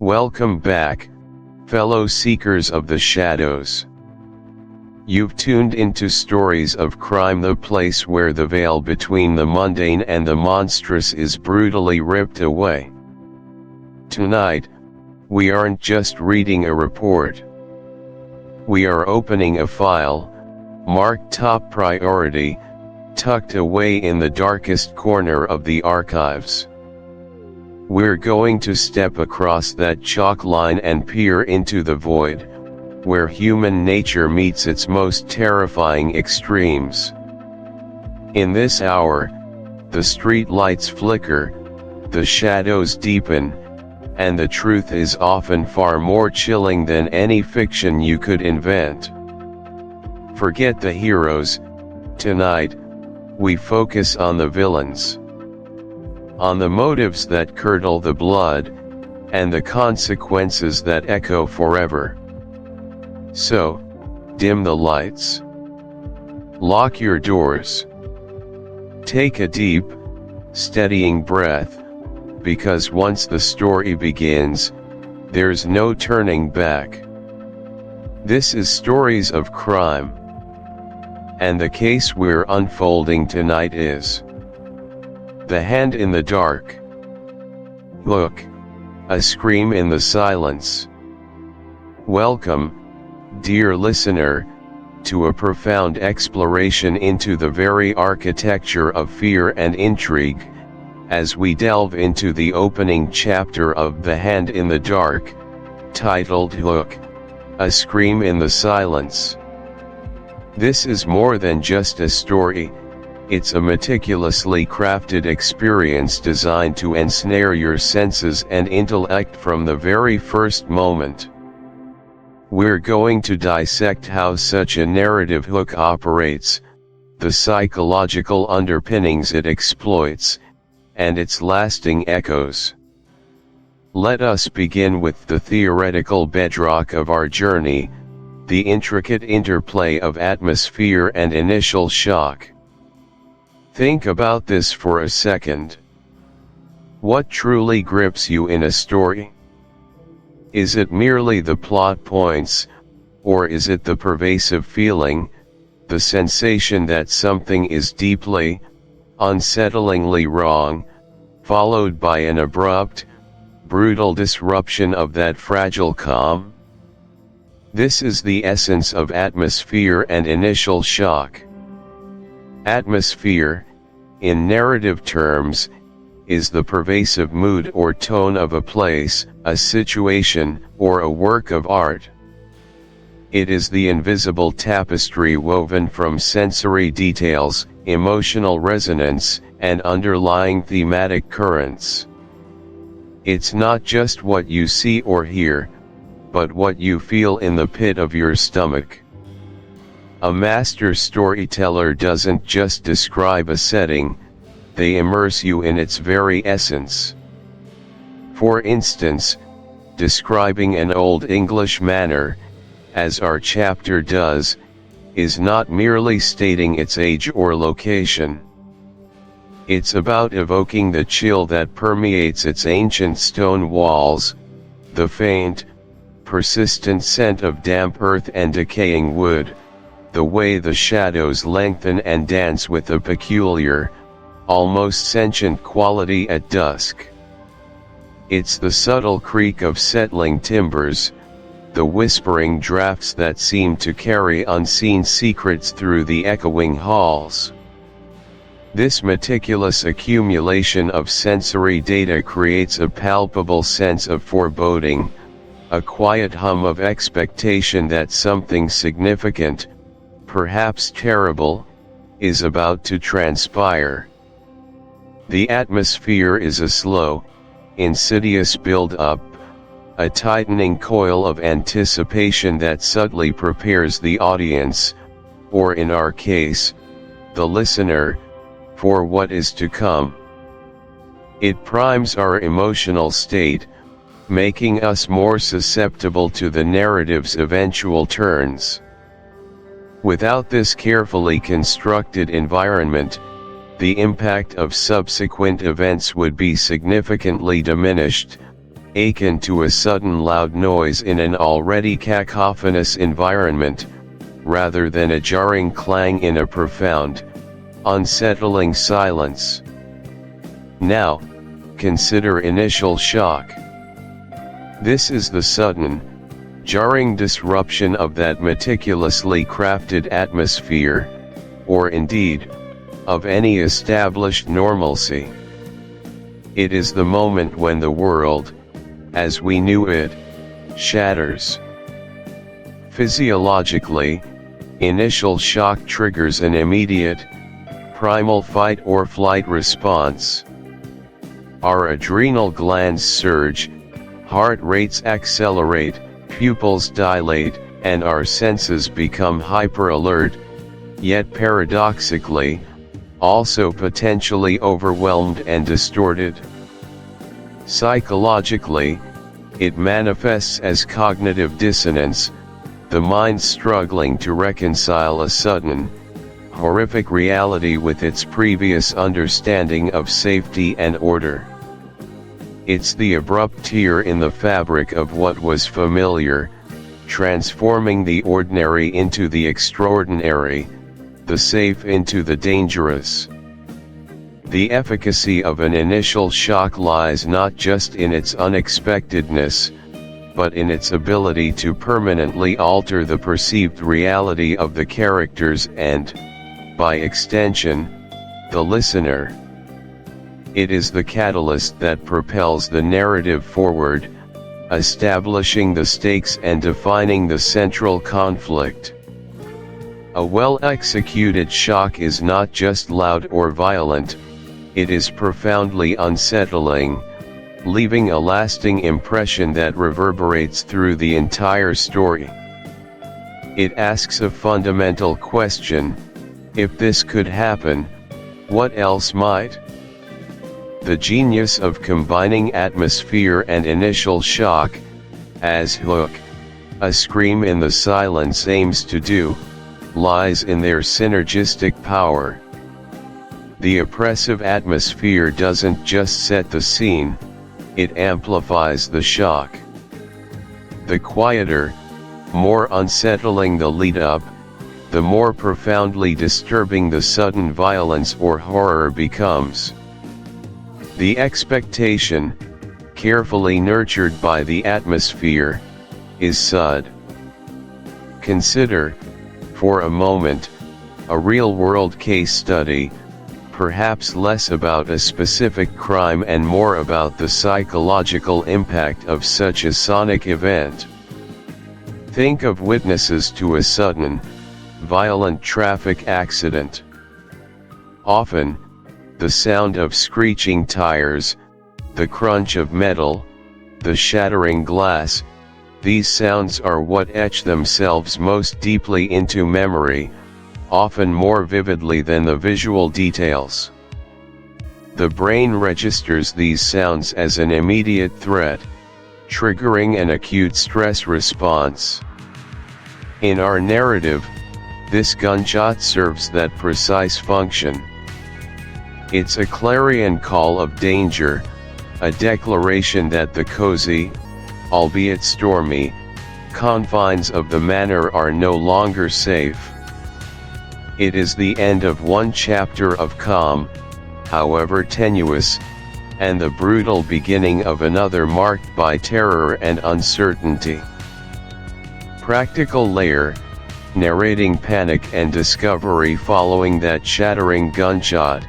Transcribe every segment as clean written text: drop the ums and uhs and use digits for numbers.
Welcome back, fellow seekers of the shadows. You've tuned into Stories of Crime, the place where the veil between the mundane and the monstrous is brutally ripped away. Tonight, we aren't just reading a report. We are opening a file, marked top priority, tucked away in the darkest corner of the archives. We're going to step across that chalk line and peer into the void, where human nature meets its most terrifying extremes. In this hour, the street lights flicker, the shadows deepen, and the truth is often far more chilling than any fiction you could invent. Forget the heroes. Tonight, we focus on the villains. On the motives that curdle the blood, and the consequences that echo forever. So, dim the lights. Lock your doors. Take a deep, steadying breath, because once the story begins, there's no turning back. This is Stories of Crime. And the case we're unfolding tonight is The Hand in the Dark. Look, a scream in the silence. Welcome, dear listener, to a profound exploration into the very architecture of fear and intrigue, as we delve into the opening chapter of The Hand in the Dark, titled Look, a Scream in the Silence. This is more than just a story, it's a meticulously crafted experience designed to ensnare your senses and intellect from the very first moment. We're going to dissect how such a narrative hook operates, the psychological underpinnings it exploits, and its lasting echoes. Let us begin with the theoretical bedrock of our journey, the intricate interplay of atmosphere and initial shock. Think about this for a second. What truly grips you in a story? Is it merely the plot points, or is it the pervasive feeling, the sensation that something is deeply, unsettlingly wrong, followed by an abrupt, brutal disruption of that fragile calm? This is the essence of atmosphere and initial shock. Atmosphere, in narrative terms, is the pervasive mood or tone of a place, a situation, or a work of art. It is the invisible tapestry woven from sensory details, emotional resonance, and underlying thematic currents. It's not just what you see or hear, but what you feel in the pit of your stomach. A master storyteller doesn't just describe a setting, they immerse you in its very essence. For instance, describing an Old English manor, as our chapter does, is not merely stating its age or location. It's about evoking the chill that permeates its ancient stone walls, the faint, persistent scent of damp earth and decaying wood, the way the shadows lengthen and dance with a peculiar, almost sentient quality at dusk. It's the subtle creak of settling timbers, the whispering drafts that seem to carry unseen secrets through the echoing halls. This meticulous accumulation of sensory data creates a palpable sense of foreboding, a quiet hum of expectation that something significant, perhaps terrible, is about to transpire. The atmosphere is a slow, insidious build-up, a tightening coil of anticipation that subtly prepares the audience, or in our case, the listener, for what is to come. It primes our emotional state, making us more susceptible to the narrative's eventual turns. Without this carefully constructed environment, the impact of subsequent events would be significantly diminished, akin to a sudden loud noise in an already cacophonous environment, rather than a jarring clang in a profound, unsettling silence. Now, consider initial shock. This is the sudden, jarring disruption of that meticulously crafted atmosphere, or indeed, of any established normalcy. It is the moment when the world, as we knew it, shatters. Physiologically, initial shock triggers an immediate, primal fight or flight response. Our adrenal glands surge, heart rates accelerate, pupils dilate, and our senses become hyper-alert, yet paradoxically, also potentially overwhelmed and distorted. Psychologically, it manifests as cognitive dissonance, the mind struggling to reconcile a sudden, horrific reality with its previous understanding of safety and order. It's the abrupt tear in the fabric of what was familiar, transforming the ordinary into the extraordinary, the safe into the dangerous. The efficacy of an initial shock lies not just in its unexpectedness, but in its ability to permanently alter the perceived reality of the characters and, by extension, the listener. It is the catalyst that propels the narrative forward, establishing the stakes and defining the central conflict. A well-executed shock is not just loud or violent, it is profoundly unsettling, leaving a lasting impression that reverberates through the entire story. It asks a fundamental question: if this could happen, what else might? The genius of combining atmosphere and initial shock, as Hook, A Scream in the Silence aims to do, lies in their synergistic power. The oppressive atmosphere doesn't just set the scene, it amplifies the shock. The quieter, more unsettling the lead-up, the more profoundly disturbing the sudden violence or horror becomes. The expectation, carefully nurtured by the atmosphere, is sud. Consider, for a moment, a real-world case study, perhaps less about a specific crime and more about the psychological impact of such a sonic event. Think of witnesses to a sudden, violent traffic accident. Often, the sound of screeching tires, the crunch of metal, the shattering glass, these sounds are what etch themselves most deeply into memory, often more vividly than the visual details. The brain registers these sounds as an immediate threat, triggering an acute stress response. In our narrative, this gunshot serves that precise function. It's a clarion call of danger, a declaration that the cozy, albeit stormy, confines of the manor are no longer safe. It is the end of one chapter of calm, however tenuous, and the brutal beginning of another marked by terror and uncertainty. Practical layer, narrating panic and discovery following that shattering gunshot.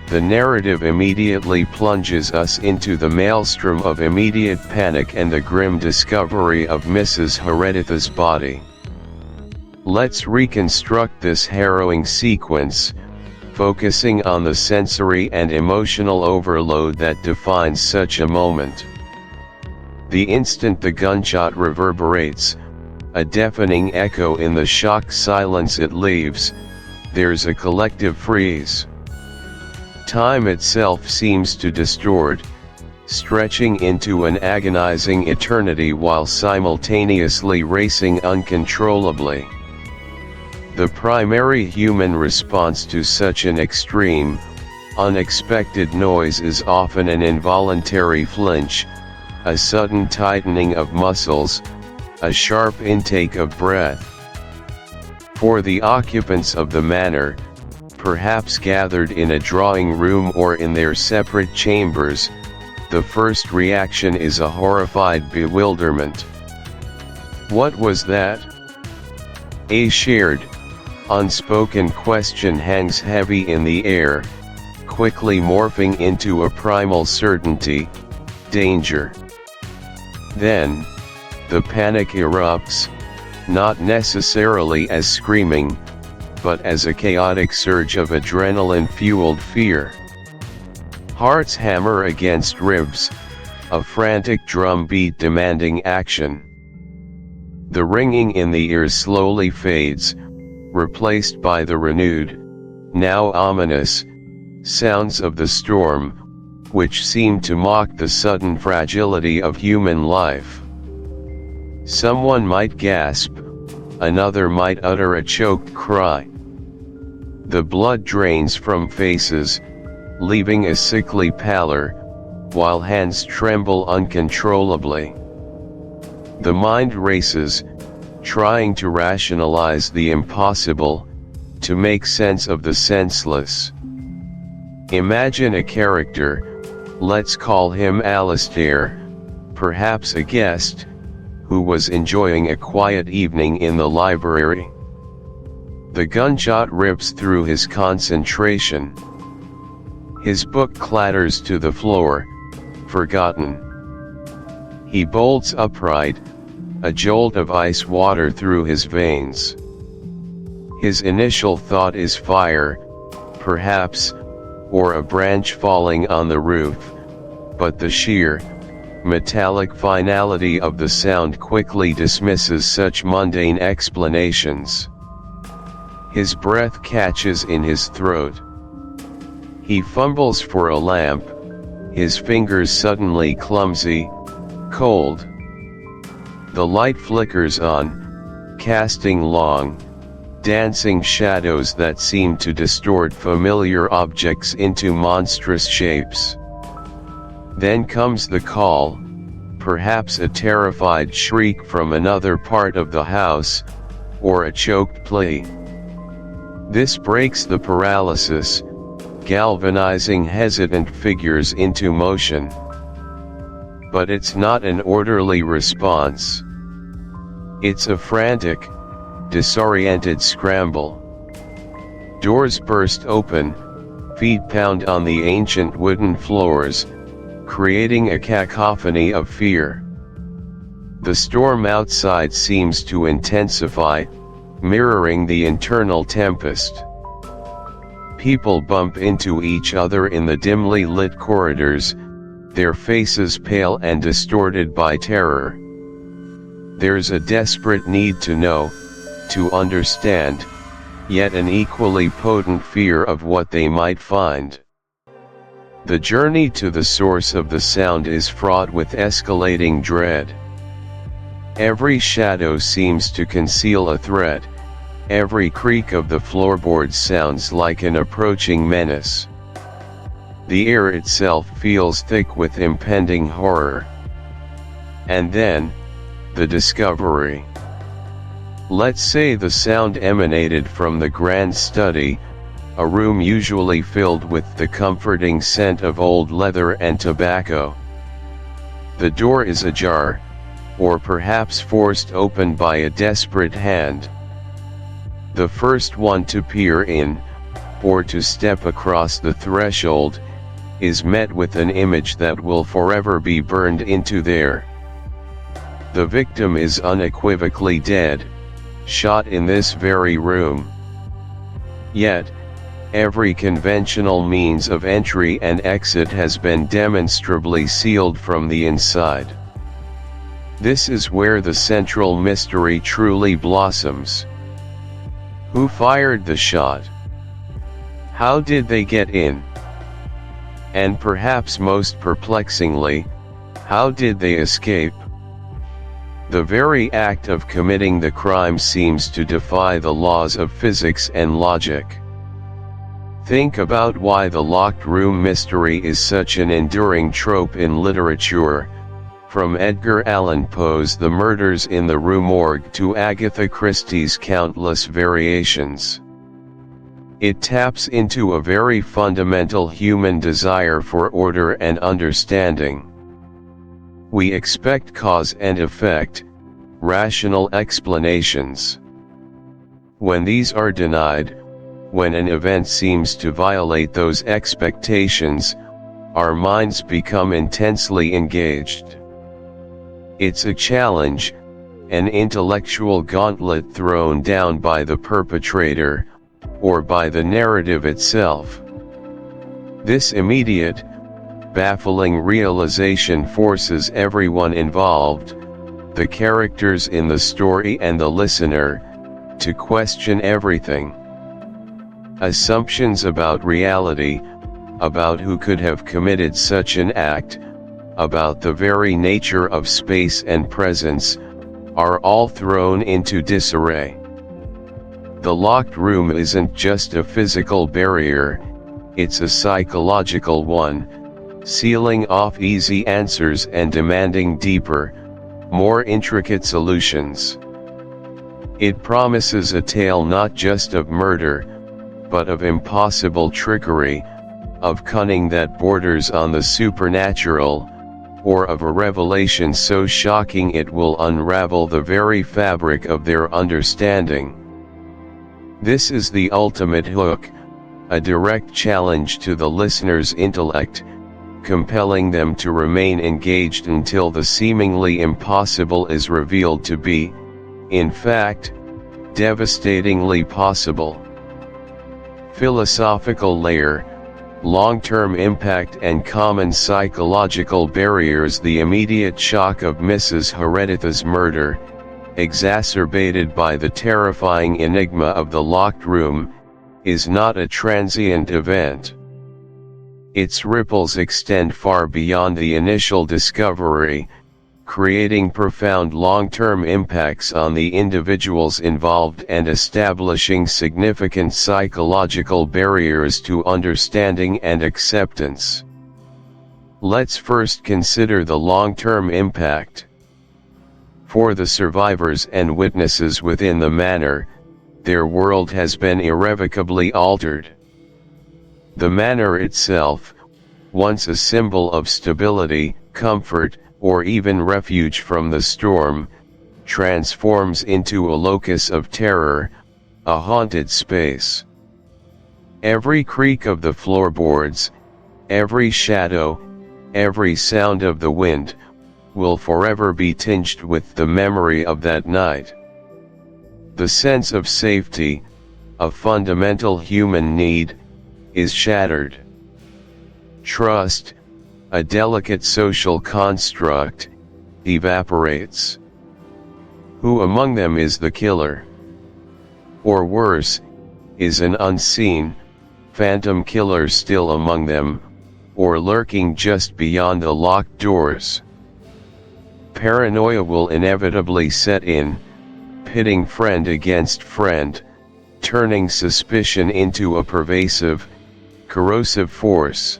The narrative immediately plunges us into the maelstrom of immediate panic and the grim discovery of Mrs. Heredith's body. Let's reconstruct this harrowing sequence, focusing on the sensory and emotional overload that defines such a moment. The instant the gunshot reverberates, a deafening echo in the shocked silence it leaves, there's a collective freeze. Time itself seems to distort, stretching into an agonizing eternity while simultaneously racing uncontrollably. The primary human response to such an extreme, unexpected noise is often an involuntary flinch, a sudden tightening of muscles, a sharp intake of breath. For the occupants of the manor, perhaps gathered in a drawing room or in their separate chambers, the first reaction is a horrified bewilderment. What was that? A shared, unspoken question hangs heavy in the air, quickly morphing into a primal certainty: danger. Then, the panic erupts, not necessarily as screaming, but as a chaotic surge of adrenaline-fueled fear. Hearts hammer against ribs, a frantic drumbeat demanding action. The ringing in the ears slowly fades, replaced by the renewed, now ominous, sounds of the storm, which seem to mock the sudden fragility of human life. Someone might gasp, another might utter a choked cry. The blood drains from faces, leaving a sickly pallor, while hands tremble uncontrollably. The mind races, trying to rationalize the impossible, to make sense of the senseless. Imagine a character, let's call him Alistair, perhaps a guest, who was enjoying a quiet evening in the library. The gunshot rips through his concentration. His book clatters to the floor, forgotten. He bolts upright, a jolt of ice water through his veins. His initial thought is fire, perhaps, or a branch falling on the roof, but the sheer, metallic finality of the sound quickly dismisses such mundane explanations. His breath catches in his throat. He fumbles for a lamp, his fingers suddenly clumsy, cold. The light flickers on, casting long, dancing shadows that seem to distort familiar objects into monstrous shapes. Then comes the call, perhaps a terrified shriek from another part of the house, or a choked plea. This breaks the paralysis, galvanizing hesitant figures into motion. But it's not an orderly response. It's a frantic, disoriented scramble. Doors burst open, feet pound on the ancient wooden floors, creating a cacophony of fear. The storm outside seems to intensify, mirroring the internal tempest. People bump into each other in the dimly lit corridors, their faces pale and distorted by terror. There's a desperate need to know, to understand, yet an equally potent fear of what they might find. The journey to the source of the sound is fraught with escalating dread. Every shadow seems to conceal a threat, every creak of the floorboards sounds like an approaching menace. The air itself feels thick with impending horror. And then, the discovery. Let's say the sound emanated from the grand study, a room usually filled with the comforting scent of old leather and tobacco. The door is ajar, or perhaps forced open by a desperate hand. The first one to peer in, or to step across the threshold, is met with an image that will forever be burned into there. The victim is unequivocally dead, shot in this very room. Yet, every conventional means of entry and exit has been demonstrably sealed from the inside. This is where the central mystery truly blossoms. Who fired the shot? How did they get in? And perhaps most perplexingly, how did they escape? The very act of committing the crime seems to defy the laws of physics and logic. Think about why the locked room mystery is such an enduring trope in literature, From Edgar Allan Poe's The Murders in the Rue Morgue to Agatha Christie's countless variations. It taps into a very fundamental human desire for order and understanding. We expect cause and effect, rational explanations. When these are denied, when an event seems to violate those expectations, our minds become intensely engaged. It's a challenge, an intellectual gauntlet thrown down by the perpetrator, or by the narrative itself. This immediate, baffling realization forces everyone involved, the characters in the story and the listener, to question everything. Assumptions about reality, about who could have committed such an act, about the very nature of space and presence, are all thrown into disarray. The locked room isn't just a physical barrier, it's a psychological one, sealing off easy answers and demanding deeper, more intricate solutions. It promises a tale not just of murder, but of impossible trickery, of cunning that borders on the supernatural, or of a revelation so shocking it will unravel the very fabric of their understanding. This is the ultimate hook, a direct challenge to the listener's intellect, compelling them to remain engaged until the seemingly impossible is revealed to be, in fact, devastatingly possible. Philosophical layer, long-term impact and common psychological barriers. The immediate shock of Mrs. Heredith's murder, exacerbated by the terrifying enigma of the locked room, is not a transient event. Its ripples extend far beyond the initial discovery, creating profound long-term impacts on the individuals involved and establishing significant psychological barriers to understanding and acceptance. Let's first consider the long-term impact. For the survivors and witnesses within the manor, their world has been irrevocably altered. The manor itself, once a symbol of stability, comfort, or even refuge from the storm, transforms into a locus of terror, a haunted space. Every creak of the floorboards, every shadow, every sound of the wind, will forever be tinged with the memory of that night. The sense of safety, a fundamental human need, is shattered. Trust, a delicate social construct, evaporates. Who among them is the killer? Or worse, is an unseen, phantom killer still among them, or lurking just beyond the locked doors? Paranoia will inevitably set in, pitting friend against friend, turning suspicion into a pervasive, corrosive force.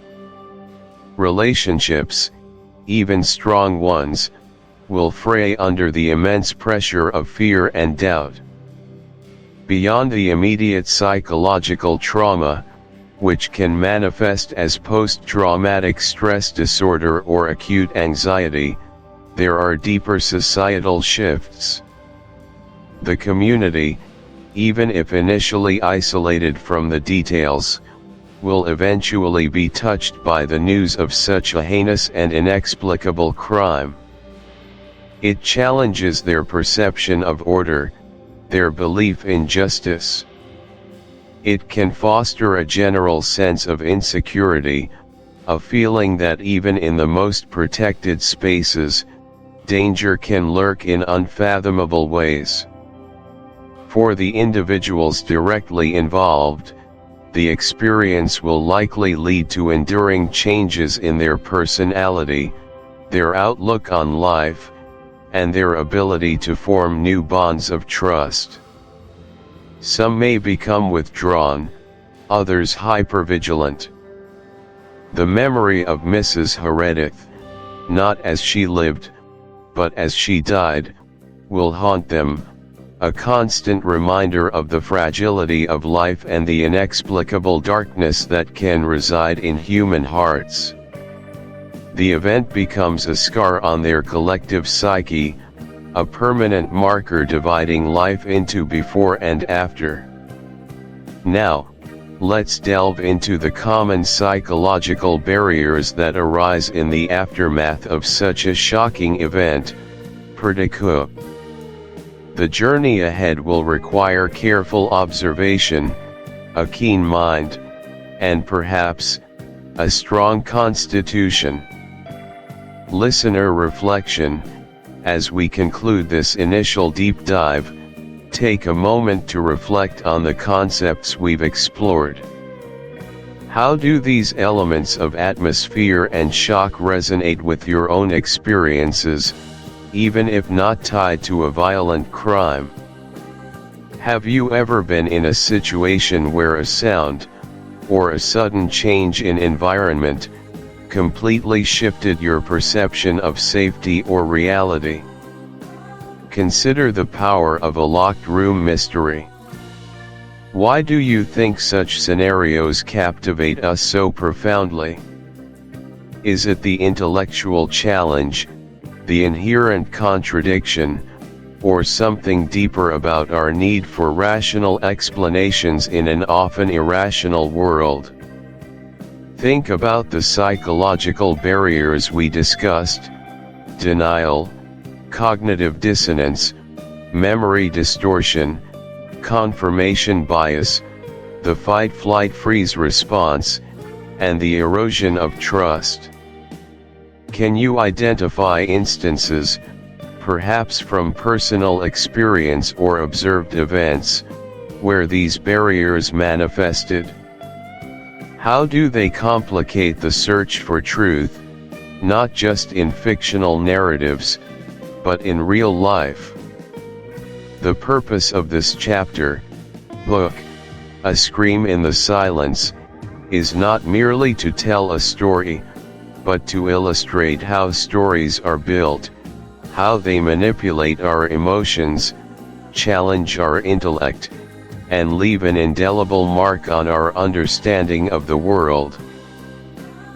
Relationships, even strong ones, will fray under the immense pressure of fear and doubt. Beyond the immediate psychological trauma, which can manifest as post-traumatic stress disorder or acute anxiety, there are deeper societal shifts. The community, even if initially isolated from the details, will eventually be touched by the news of such a heinous and inexplicable crime. It challenges their perception of order, their belief in justice. It can foster a general sense of insecurity, a feeling that even in the most protected spaces, danger can lurk in unfathomable ways. For the individuals directly involved, the experience will likely lead to enduring changes in their personality, their outlook on life, and their ability to form new bonds of trust. Some may become withdrawn, others hypervigilant. The memory of Mrs. Heredith, not as she lived, but as she died, will haunt them, a constant reminder of the fragility of life and the inexplicable darkness that can reside in human hearts. The event becomes a scar on their collective psyche, a permanent marker dividing life into before and after. Now, let's delve into the common psychological barriers that arise in the aftermath of such a shocking event. Perdicup. The journey ahead will require careful observation, a keen mind, and perhaps, a strong constitution. Listener reflection. As we conclude this initial deep dive, take a moment to reflect on the concepts we've explored. How do these elements of atmosphere and shock resonate with your own experiences, even if not tied to a violent crime? Have you ever been in a situation where a sound, or a sudden change in environment, completely shifted your perception of safety or reality? Consider the power of a locked room mystery. Why do you think such scenarios captivate us so profoundly? Is it the intellectual challenge, the inherent contradiction, or something deeper about our need for rational explanations in an often irrational world? Think about the psychological barriers we discussed: denial, cognitive dissonance, memory distortion, confirmation bias, the fight-flight-freeze response, and the erosion of trust. Can you identify instances, perhaps from personal experience or observed events, where these barriers manifested? How do they complicate the search for truth, not just in fictional narratives, but in real life? The purpose of this book, A Scream in the Silence, is not merely to tell a story, but to illustrate how stories are built, how they manipulate our emotions, challenge our intellect, and leave an indelible mark on our understanding of the world.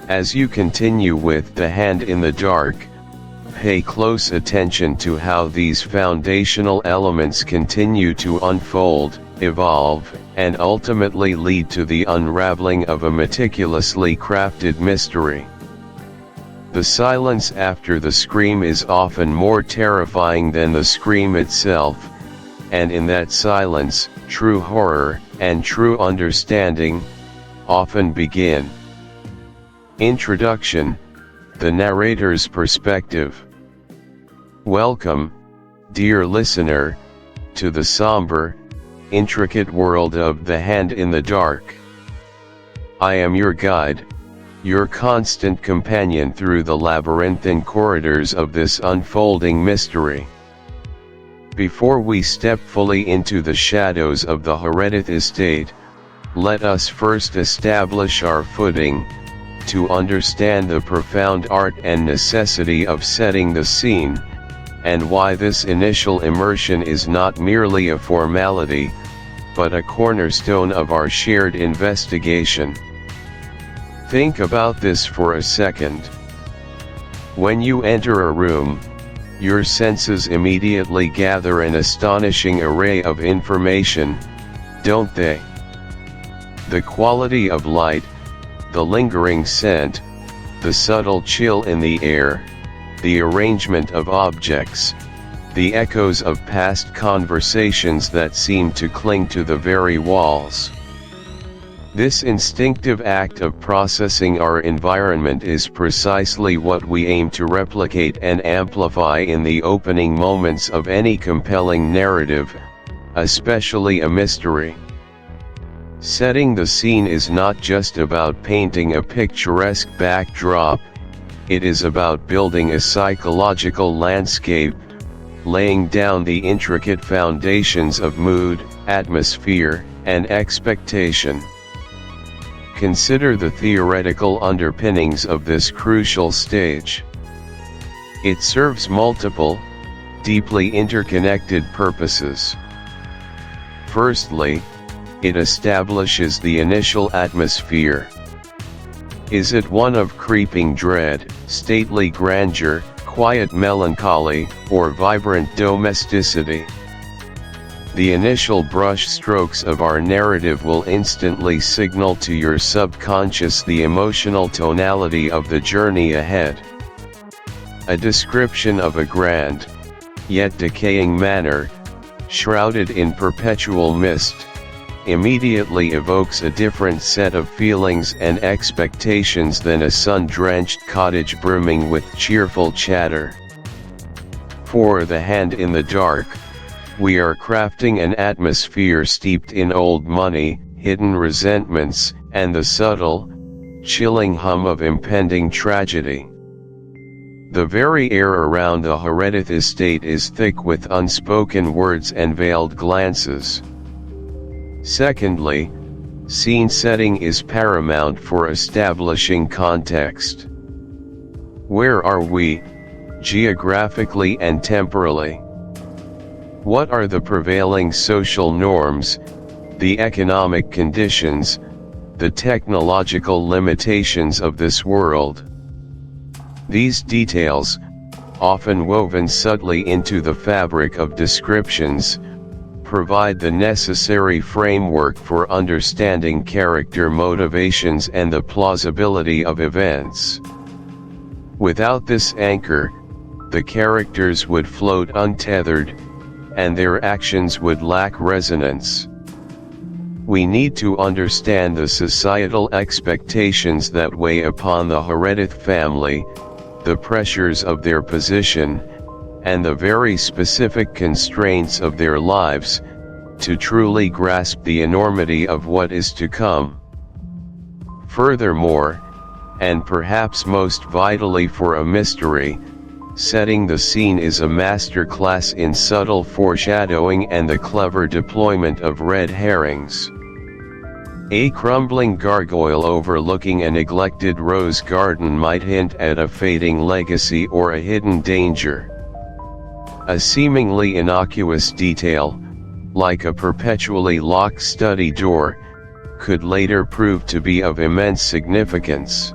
As you continue with The Hand in the Dark, pay close attention to how these foundational elements continue to unfold, evolve, and ultimately lead to the unraveling of a meticulously crafted mystery. The silence after the scream is often more terrifying than the scream itself, and in that silence, true horror and true understanding often begin. Introduction: the narrator's perspective. Welcome, dear listener, to the somber, intricate world of The Hand in the Dark. I am your guide, your constant companion through the labyrinthine corridors of this unfolding mystery. Before we step fully into the shadows of the Heredith estate, let us first establish our footing, to understand the profound art and necessity of setting the scene, and why this initial immersion is not merely a formality, but a cornerstone of our shared investigation. Think about this for a second. When you enter a room, your senses immediately gather an astonishing array of information, don't they? The quality of light, the lingering scent, the subtle chill in the air, the arrangement of objects, the echoes of past conversations that seem to cling to the very walls. This instinctive act of processing our environment is precisely what we aim to replicate and amplify in the opening moments of any compelling narrative, especially a mystery. Setting the scene is not just about painting a picturesque backdrop, it is about building a psychological landscape, laying down the intricate foundations of mood, atmosphere, and expectation. Consider the theoretical underpinnings of this crucial stage. It serves multiple, deeply interconnected purposes. Firstly, it establishes the initial atmosphere. Is it one of creeping dread, stately grandeur, quiet melancholy, or vibrant domesticity? The initial brush strokes of our narrative will instantly signal to your subconscious the emotional tonality of the journey ahead. A description of a grand, yet decaying manor, shrouded in perpetual mist, immediately evokes a different set of feelings and expectations than a sun-drenched cottage brimming with cheerful chatter. For The Hand in the Dark, we are crafting an atmosphere steeped in old money, hidden resentments, and the subtle, chilling hum of impending tragedy. The very air around the Heredith estate is thick with unspoken words and veiled glances. Secondly, scene setting is paramount for establishing context. Where are we, geographically and temporally? What are the prevailing social norms, the economic conditions, the technological limitations of this world? These details, often woven subtly into the fabric of descriptions, provide the necessary framework for understanding character motivations and the plausibility of events. Without this anchor, the characters would float untethered, and their actions would lack resonance. We need to understand the societal expectations that weigh upon the Heredith family, the pressures of their position, and the very specific constraints of their lives, to truly grasp the enormity of what is to come. Furthermore, and perhaps most vitally for a mystery, setting the scene is a masterclass in subtle foreshadowing and the clever deployment of red herrings. A crumbling gargoyle overlooking a neglected rose garden might hint at a fading legacy or a hidden danger. A seemingly innocuous detail, like a perpetually locked study door, could later prove to be of immense significance.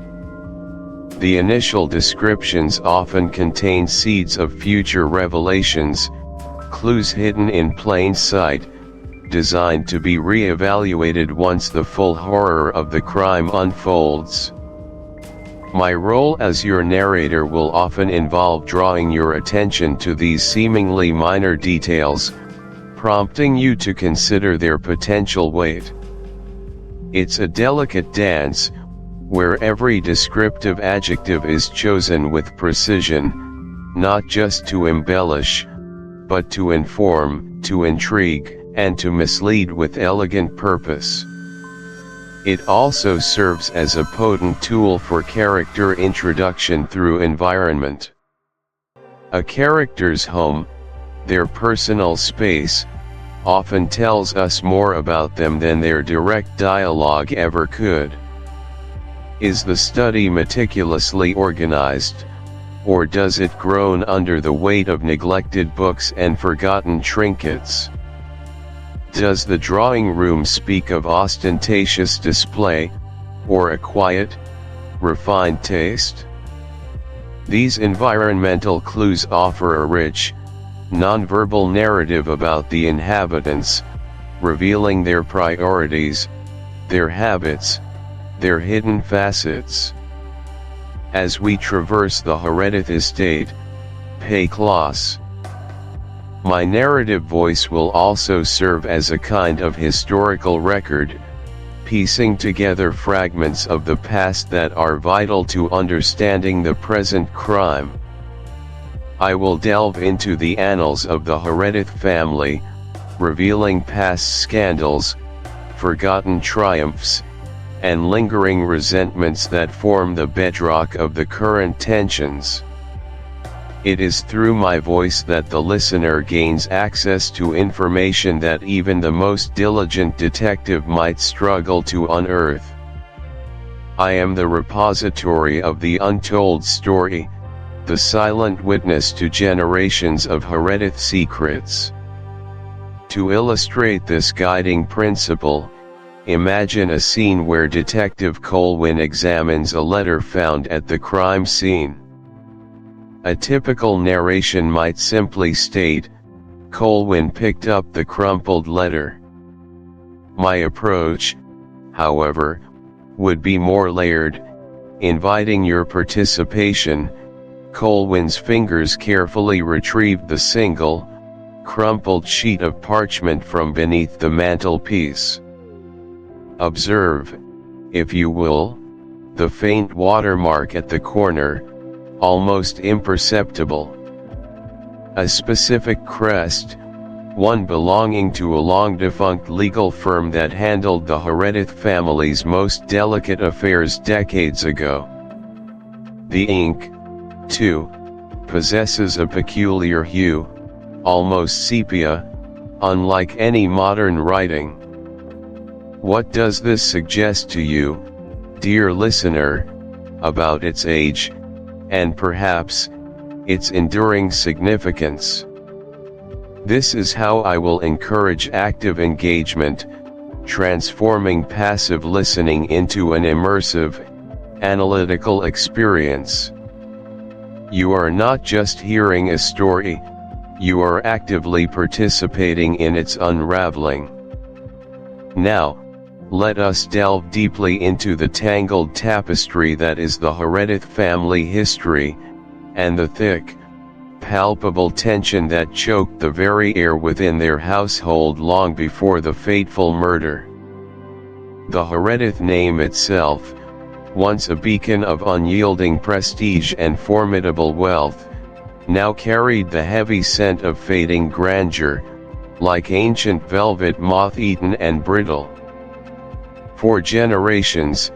The initial descriptions often contain seeds of future revelations, clues hidden in plain sight, designed to be re-evaluated once the full horror of the crime unfolds. My role as your narrator will often involve drawing your attention to these seemingly minor details, prompting you to consider their potential weight. It's a delicate dance, where every descriptive adjective is chosen with precision, not just to embellish, but to inform, to intrigue, and to mislead with elegant purpose. It also serves as a potent tool for character introduction through environment. A character's home, their personal space, often tells us more about them than their direct dialogue ever could. Is the study meticulously organized, or does it groan under the weight of neglected books and forgotten trinkets? Does the drawing room speak of ostentatious display, or a quiet, refined taste? These environmental clues offer a rich, nonverbal narrative about the inhabitants, revealing their priorities, their habits, their hidden facets. As we traverse the Heredith estate, pay close. My narrative voice will also serve as a kind of historical record, piecing together fragments of the past that are vital to understanding the present crime. I will delve into the annals of the Heredith family, revealing past scandals, forgotten triumphs, and lingering resentments that form the bedrock of the current tensions. It is through my voice that the listener gains access to information that even the most diligent detective might struggle to unearth. I am the repository of the untold story, the silent witness to generations of Heredith secrets. To illustrate this guiding principle, imagine a scene where Detective Colwyn examines a letter found at the crime scene. A typical narration might simply state, "Colwyn picked up the crumpled letter." My approach, however, would be more layered, inviting your participation. Colwyn's fingers carefully retrieved the single, crumpled sheet of parchment from beneath the mantelpiece. Observe, if you will, the faint watermark at the corner, almost imperceptible. A specific crest, one belonging to a long-defunct legal firm that handled the Heredith family's most delicate affairs decades ago. The ink, too, possesses a peculiar hue, almost sepia, unlike any modern writing. What does this suggest to you, dear listener, about its age, and perhaps, its enduring significance? This is how I will encourage active engagement, transforming passive listening into an immersive, analytical experience. You are not just hearing a story, you are actively participating in its unraveling. Now, let us delve deeply into the tangled tapestry that is the Heredith family history, and the thick, palpable tension that choked the very air within their household long before the fateful murder. The Heredith name itself, once a beacon of unyielding prestige and formidable wealth, now carried the heavy scent of fading grandeur, like ancient velvet moth-eaten and brittle. For generations,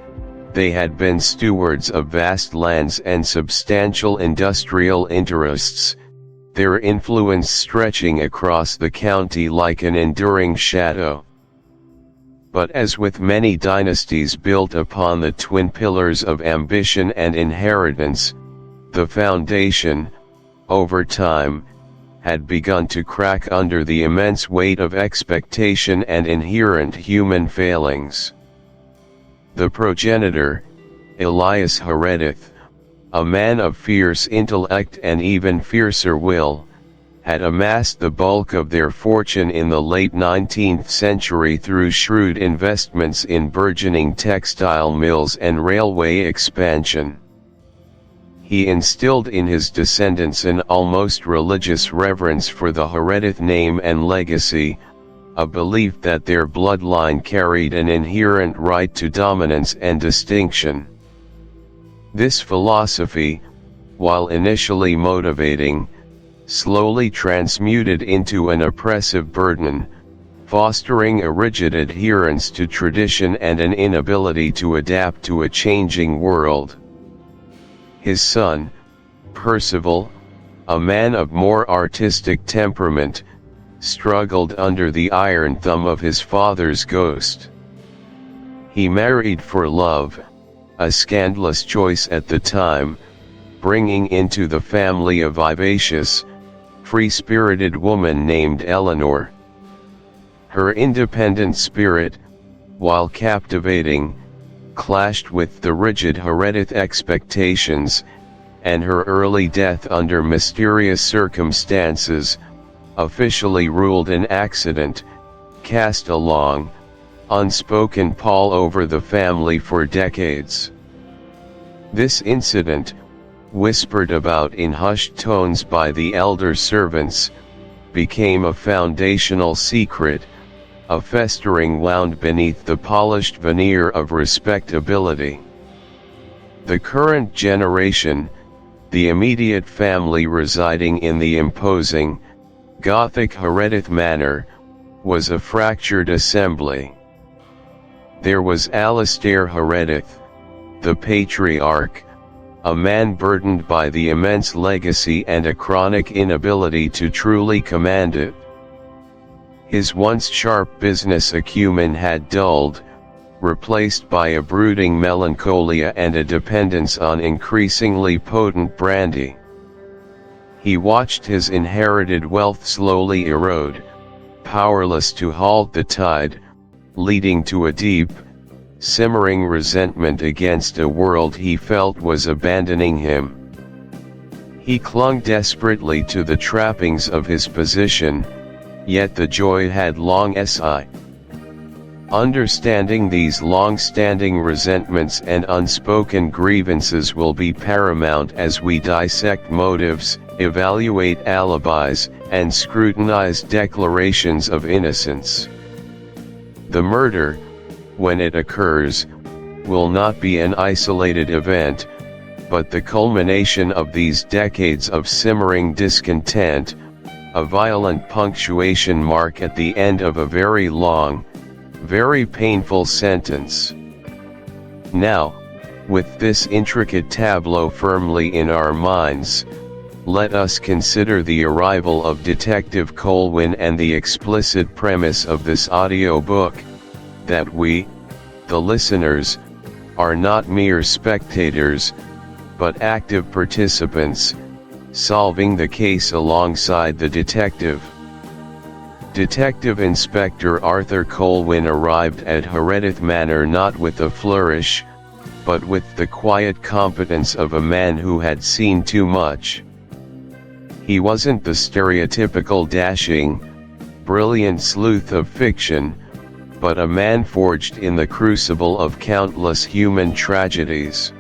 they had been stewards of vast lands and substantial industrial interests, their influence stretching across the county like an enduring shadow. But as with many dynasties built upon the twin pillars of ambition and inheritance, the foundation, over time, had begun to crack under the immense weight of expectation and inherent human failings. The progenitor, Elias Heredith, a man of fierce intellect and even fiercer will, had amassed the bulk of their fortune in the late 19th century through shrewd investments in burgeoning textile mills and railway expansion. He instilled in his descendants an almost religious reverence for the Heredith name and legacy, a belief that their bloodline carried an inherent right to dominance and distinction. This philosophy, while initially motivating, slowly transmuted into an oppressive burden, fostering a rigid adherence to tradition and an inability to adapt to a changing world. His son, Percival, a man of more artistic temperament, struggled under the iron thumb of his father's ghost. He married for love, a scandalous choice at the time, bringing into the family a vivacious, free-spirited woman named Eleanor. Her independent spirit, while captivating, clashed with the rigid Heredith expectations, and her early death under mysterious circumstances, officially ruled an accident, cast a long, unspoken pall over the family for decades. This incident, whispered about in hushed tones by the elder servants, became a foundational secret, a festering wound beneath the polished veneer of respectability. The current generation, the immediate family residing in the imposing, Gothic Heredith Manor, was a fractured assembly. There was Alastair Heredith, the patriarch, a man burdened by the immense legacy and a chronic inability to truly command it. His once sharp business acumen had dulled, replaced by a brooding melancholia and a dependence on increasingly potent brandy. He watched his inherited wealth slowly erode, powerless to halt the tide, leading to a deep, simmering resentment against a world he felt was abandoning him. He clung desperately to the trappings of his position, yet the joy had long si. Understanding these long-standing resentments and unspoken grievances will be paramount as we dissect motives, evaluate alibis, and scrutinize declarations of innocence. The murder, when it occurs, will not be an isolated event, but the culmination of these decades of simmering discontent, a violent punctuation mark at the end of a very long, very painful sentence. Now, with this intricate tableau firmly in our minds, let us consider the arrival of Detective Colwyn and the explicit premise of this audiobook, that we, the listeners, are not mere spectators, but active participants, solving the case alongside the detective. Detective Inspector Arthur Colwyn arrived at Heredith Manor not with a flourish, but with the quiet competence of a man who had seen too much. He wasn't the stereotypical dashing, brilliant sleuth of fiction, but a man forged in the crucible of countless human tragedies.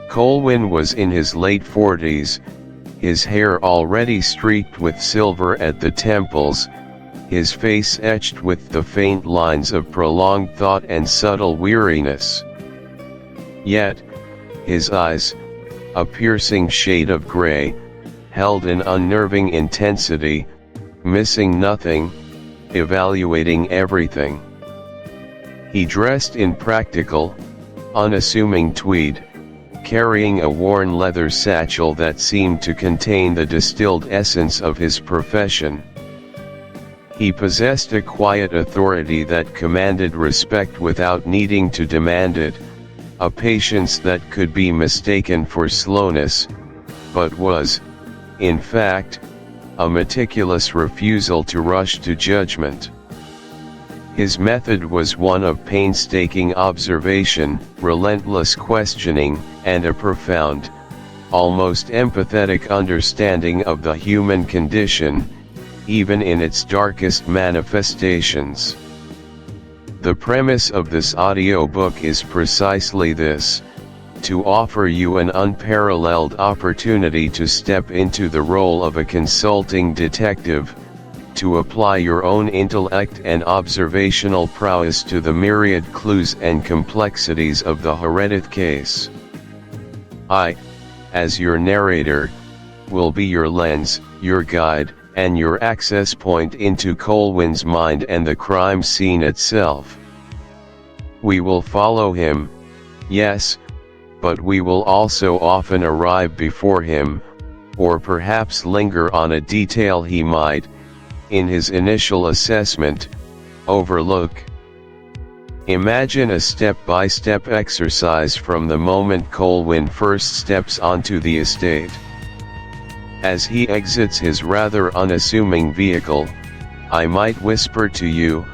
Colwyn was in his late 40s, his hair already streaked with silver at the temples, his face etched with the faint lines of prolonged thought and subtle weariness. Yet, his eyes, a piercing shade of gray, held an unnerving intensity, missing nothing, evaluating everything. He dressed in practical, unassuming tweed, carrying a worn leather satchel that seemed to contain the distilled essence of his profession. He possessed a quiet authority that commanded respect without needing to demand it, a patience that could be mistaken for slowness, but was, in fact, a meticulous refusal to rush to judgment. His method was one of painstaking observation, relentless questioning, and a profound, almost empathetic understanding of the human condition, even in its darkest manifestations. The premise of this audiobook is precisely this: to offer you an unparalleled opportunity to step into the role of a consulting detective, to apply your own intellect and observational prowess to the myriad clues and complexities of the Heredith case. I, as your narrator, will be your lens, your guide, and your access point into Colwyn's mind and the crime scene itself. We will follow him, yes, but we will also often arrive before him, or perhaps linger on a detail he might, in his initial assessment, overlook. Imagine a step-by-step exercise from the moment Colwyn first steps onto the estate. As he exits his rather unassuming vehicle, I might whisper to you,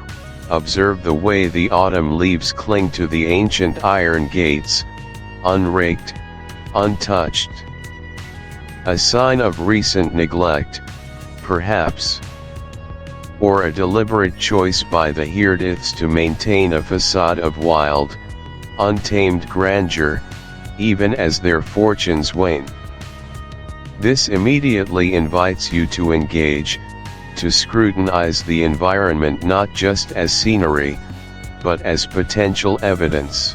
observe the way the autumn leaves cling to the ancient iron gates, unraked, untouched. A sign of recent neglect, perhaps. Or a deliberate choice by the Herediths to maintain a facade of wild, untamed grandeur, even as their fortunes wane. This immediately invites you to engage, to scrutinize the environment not just as scenery, but as potential evidence.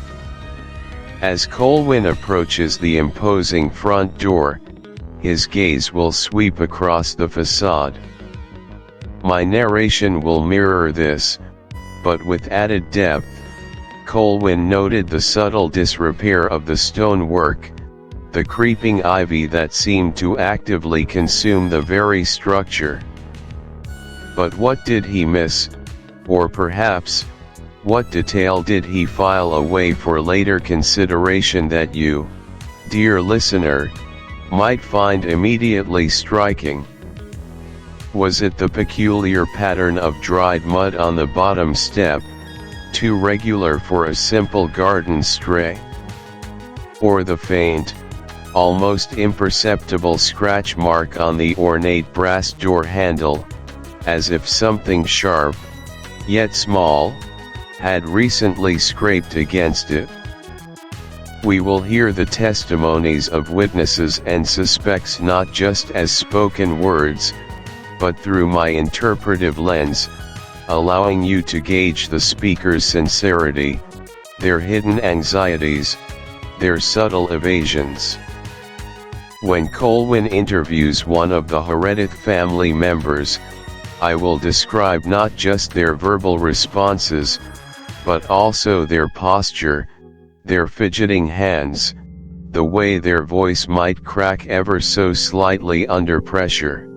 As Colwyn approaches the imposing front door, his gaze will sweep across the facade. My narration will mirror this, but with added depth. Colwyn noted the subtle disrepair of the stonework, the creeping ivy that seemed to actively consume the very structure. But what did he miss, or perhaps, what detail did he file away for later consideration that you, dear listener, might find immediately striking. Was it the peculiar pattern of dried mud on the bottom step, too regular for a simple garden stray? Or the faint, almost imperceptible scratch mark on the ornate brass door handle, as if something sharp, yet small, had recently scraped against it? We will hear the testimonies of witnesses and suspects not just as spoken words, but through my interpretive lens, allowing you to gauge the speaker's sincerity, their hidden anxieties, their subtle evasions. When Colwyn interviews one of the Heredith family members, I will describe not just their verbal responses, but also their posture, their fidgeting hands, the way their voice might crack ever so slightly under pressure.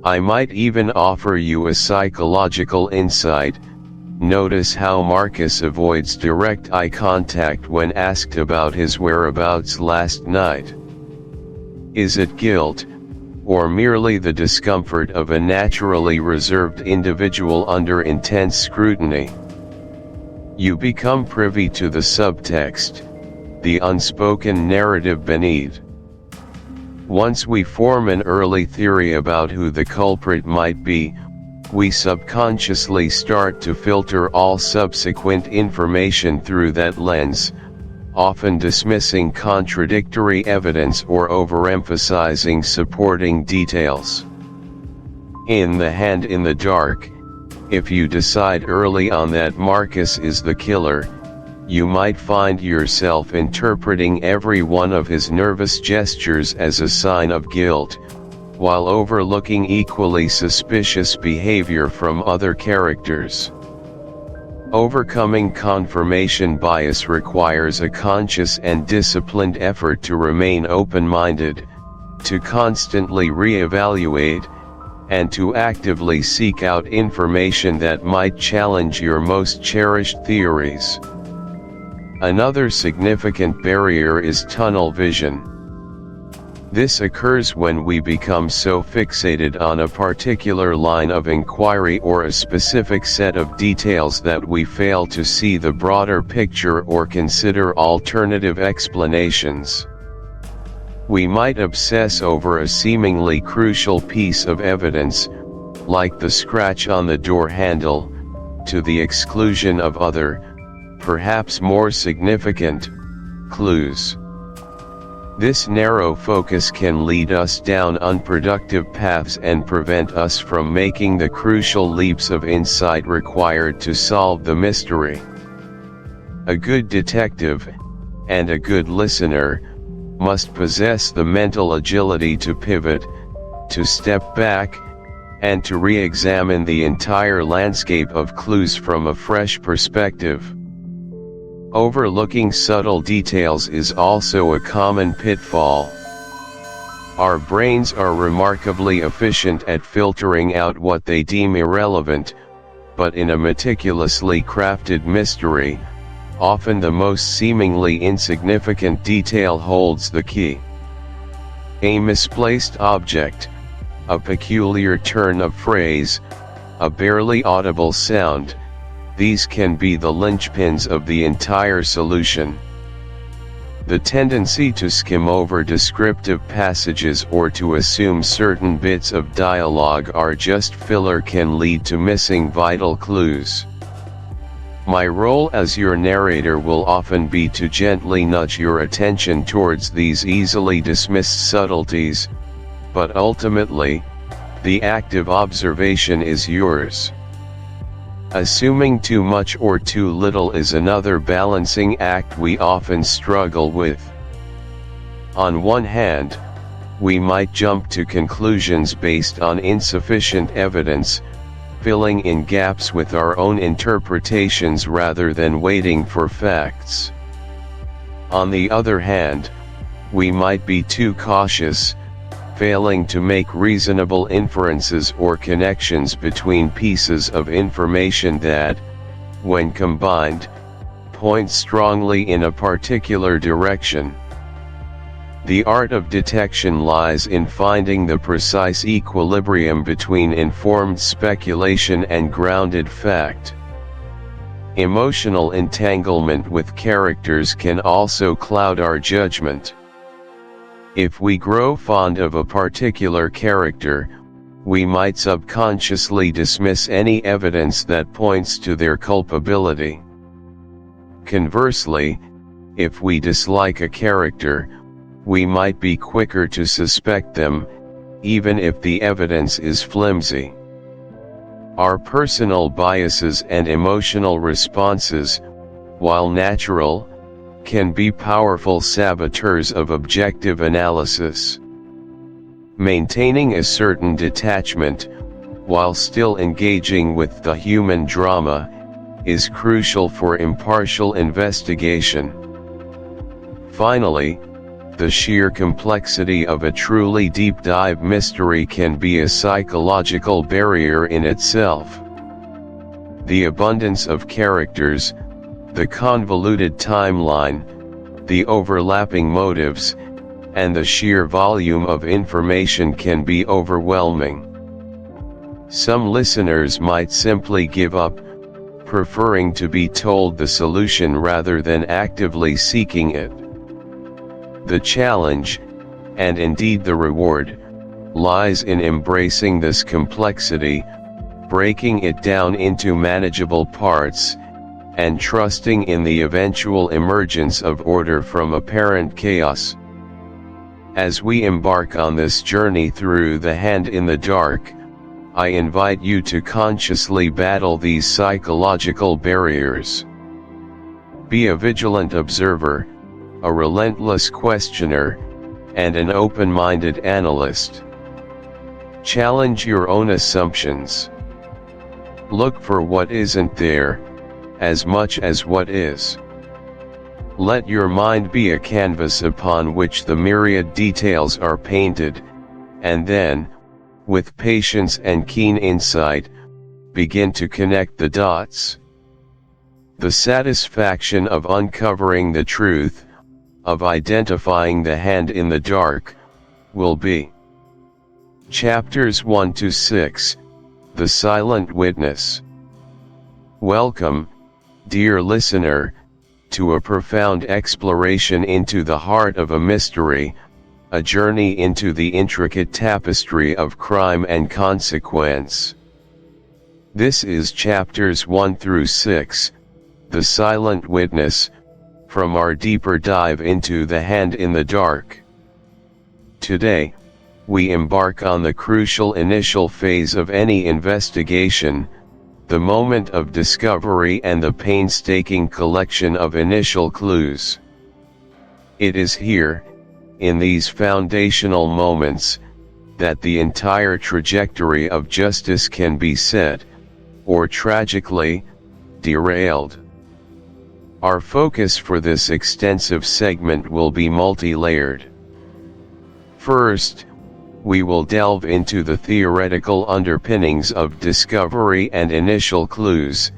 I might even offer you a psychological insight. Notice how Marcus avoids direct eye contact when asked about his whereabouts last night. Is it guilt, or merely the discomfort of a naturally reserved individual under intense scrutiny? You become privy to the subtext, the unspoken narrative beneath. Once we form an early theory about who the culprit might be, we subconsciously start to filter all subsequent information through that lens, often dismissing contradictory evidence or overemphasizing supporting details. In The Hand in the Dark, if you decide early on that Marcus is the killer, you might find yourself interpreting every one of his nervous gestures as a sign of guilt, while overlooking equally suspicious behavior from other characters. Overcoming confirmation bias requires a conscious and disciplined effort to remain open-minded, to constantly re-evaluate, and to actively seek out information that might challenge your most cherished theories. Another significant barrier is tunnel vision. This occurs when we become so fixated on a particular line of inquiry or a specific set of details that we fail to see the broader picture or consider alternative explanations. We might obsess over a seemingly crucial piece of evidence, like the scratch on the door handle, to the exclusion of other, perhaps more significant, clues. This narrow focus can lead us down unproductive paths and prevent us from making the crucial leaps of insight required to solve the mystery. A good detective, and a good listener, must possess the mental agility to pivot, to step back, and to re-examine the entire landscape of clues from a fresh perspective. Overlooking subtle details is also a common pitfall. Our brains are remarkably efficient at filtering out what they deem irrelevant, but in a meticulously crafted mystery, often the most seemingly insignificant detail holds the key. A misplaced object, a peculiar turn of phrase, a barely audible sound, these can be the linchpins of the entire solution. The tendency to skim over descriptive passages or to assume certain bits of dialogue are just filler can lead to missing vital clues. My role as your narrator will often be to gently nudge your attention towards these easily dismissed subtleties, but ultimately, the active observation is yours. Assuming too much or too little is another balancing act we often struggle with. On one hand, we might jump to conclusions based on insufficient evidence, filling in gaps with our own interpretations rather than waiting for facts. On the other hand, we might be too cautious, failing to make reasonable inferences or connections between pieces of information that, when combined, point strongly in a particular direction. The art of detection lies in finding the precise equilibrium between informed speculation and grounded fact. Emotional entanglement with characters can also cloud our judgment. If we grow fond of a particular character, we might subconsciously dismiss any evidence that points to their culpability. Conversely, if we dislike a character, we might be quicker to suspect them, even if the evidence is flimsy. Our personal biases and emotional responses, while natural, can be powerful saboteurs of objective analysis. Maintaining a certain detachment, while still engaging with the human drama, is crucial for impartial investigation. Finally, the sheer complexity of a truly deep-dive mystery can be a psychological barrier in itself. The abundance of characters, the convoluted timeline, the overlapping motives, and the sheer volume of information can be overwhelming. Some listeners might simply give up, preferring to be told the solution rather than actively seeking it. The challenge, and indeed the reward, lies in embracing this complexity, breaking it down into manageable parts, and trusting in the eventual emergence of order from apparent chaos. As we embark on this journey through The Hand in the Dark, I invite you to consciously battle these psychological barriers. Be a vigilant observer, a relentless questioner, and an open-minded analyst. Challenge your own assumptions. Look for what isn't there, as much as what is. Let your mind be a canvas upon which the myriad details are painted, and then, with patience and keen insight, begin to connect the dots. The satisfaction of uncovering the truth, of identifying the hand in the dark, will be. Chapters 1 to 6, The Silent Witness. Welcome, dear listener, to a profound exploration into the heart of a mystery, a journey into the intricate tapestry of crime and consequence. This is chapters 1 through 6, The Silent Witness, from our deeper dive into The Hand in the Dark. Today, we embark on the crucial initial phase of any investigation, the moment of discovery and the painstaking collection of initial clues. It is here, in these foundational moments, that the entire trajectory of justice can be set, or tragically, derailed. Our focus for this extensive segment will be multi-layered. First, we will delve into the theoretical underpinnings of discovery and initial clues,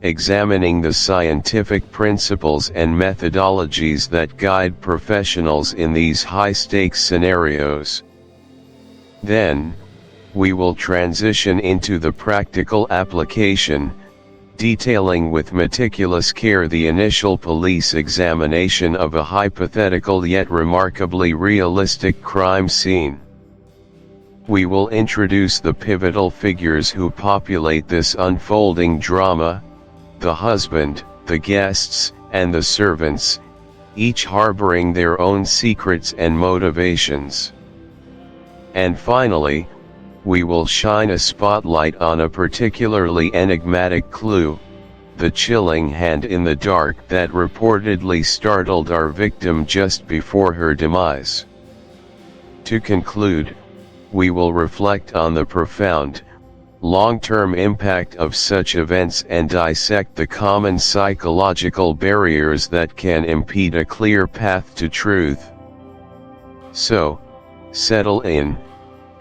examining the scientific principles and methodologies that guide professionals in these high-stakes scenarios. Then, we will transition into the practical application, detailing with meticulous care the initial police examination of a hypothetical yet remarkably realistic crime scene. We will introduce the pivotal figures who populate this unfolding drama: the husband, the guests, and the servants, each harboring their own secrets and motivations. And finally, we will shine a spotlight on a particularly enigmatic clue, the chilling hand in the dark that reportedly startled our victim just before her demise. To conclude, we will reflect on the profound, long-term impact of such events and dissect the common psychological barriers that can impede a clear path to truth. So, settle in,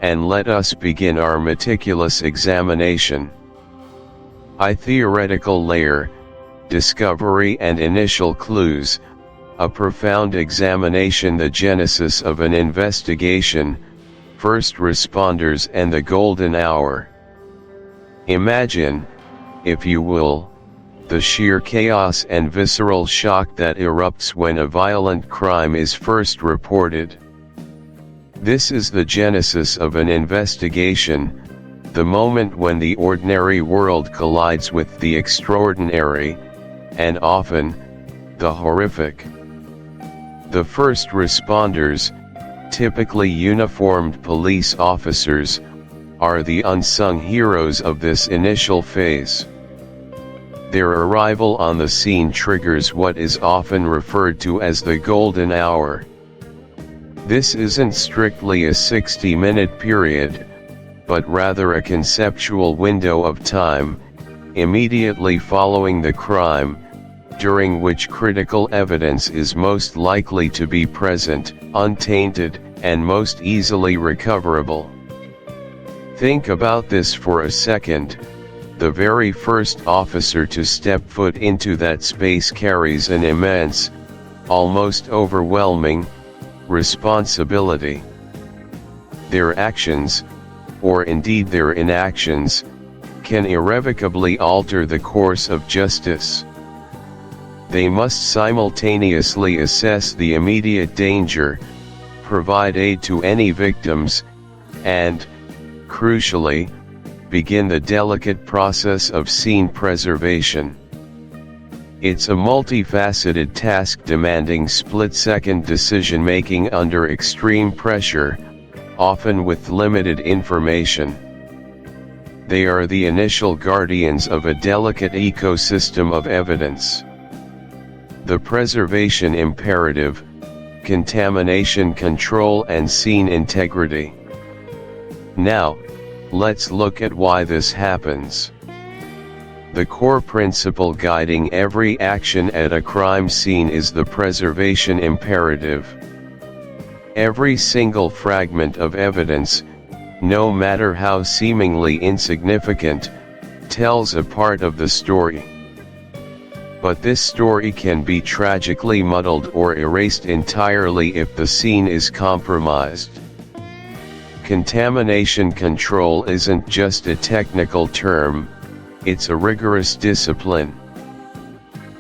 and let us begin our meticulous examination. Theoretical layer, discovery and initial clues, A profound examination, the genesis of an investigation, first responders and the golden hour. Imagine, if you will, the sheer chaos and visceral shock that erupts when a violent crime is first reported. This is the genesis of an investigation, the moment when the ordinary world collides with the extraordinary, and often, the horrific. The first responders, typically uniformed police officers, are the unsung heroes of this initial phase. Their arrival on the scene triggers what is often referred to as the golden hour. This isn't strictly a 60-minute period, but rather a conceptual window of time, immediately following the crime, during which critical evidence is most likely to be present, untainted, and most easily recoverable. Think about this for a second. The very first officer to step foot into that space carries an immense, almost overwhelming, responsibility. Their actions, or indeed their inactions, can irrevocably alter the course of justice. They must simultaneously assess the immediate danger, provide aid to any victims, and, crucially, begin the delicate process of scene preservation. It's a multifaceted task demanding split-second decision-making under extreme pressure, often with limited information. They are the initial guardians of a delicate ecosystem of evidence. The preservation imperative, contamination control and scene integrity. Now, let's look at why this happens. The core principle guiding every action at a crime scene is the preservation imperative. Every single fragment of evidence, no matter how seemingly insignificant, tells a part of the story. But this story can be tragically muddled or erased entirely if the scene is compromised. Contamination control isn't just a technical term, it's a rigorous discipline.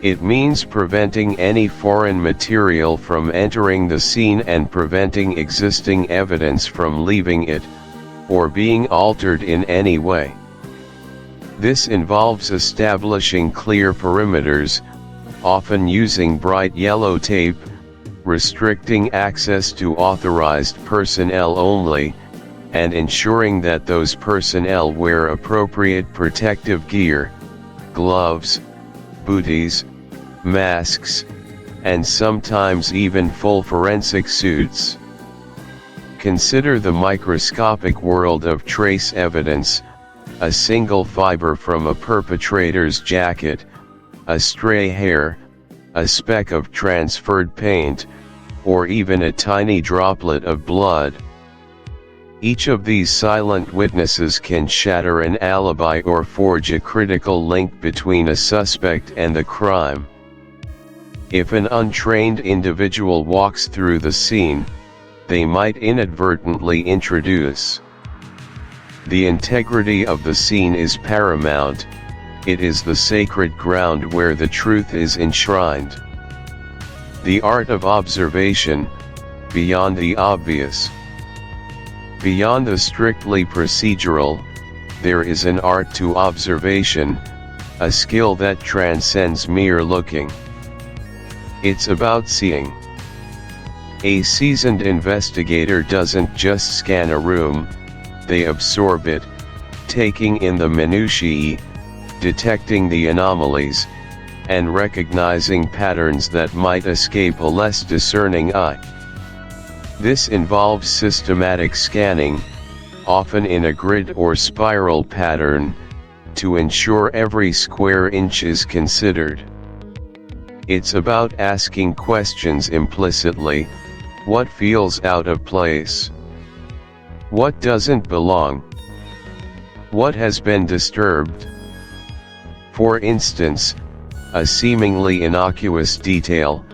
It means preventing any foreign material from entering the scene and preventing existing evidence from leaving it, or being altered in any way. This involves establishing clear perimeters, often using bright yellow tape, restricting access to authorized personnel only, and ensuring that those personnel wear appropriate protective gear, gloves, booties, masks, and sometimes even full forensic suits. Consider the microscopic world of trace evidence: a single fiber from a perpetrator's jacket, a stray hair, a speck of transferred paint, or even a tiny droplet of blood. Each of these silent witnesses can shatter an alibi or forge a critical link between a suspect and the crime. If an untrained individual walks through the scene, they might inadvertently introduce. The integrity of the scene is paramount. It is the sacred ground where the truth is enshrined. The art of observation, beyond the obvious. Beyond the strictly procedural, there is an art to observation, a skill that transcends mere looking. It's about seeing. A seasoned investigator doesn't just scan a room, they absorb it, taking in the minutiae, detecting the anomalies, and recognizing patterns that might escape a less discerning eye. This involves systematic scanning, often in a grid or spiral pattern, to ensure every square inch is considered. It's about asking questions implicitly: what feels out of place? What doesn't belong? What has been disturbed? For instance, a seemingly innocuous detail,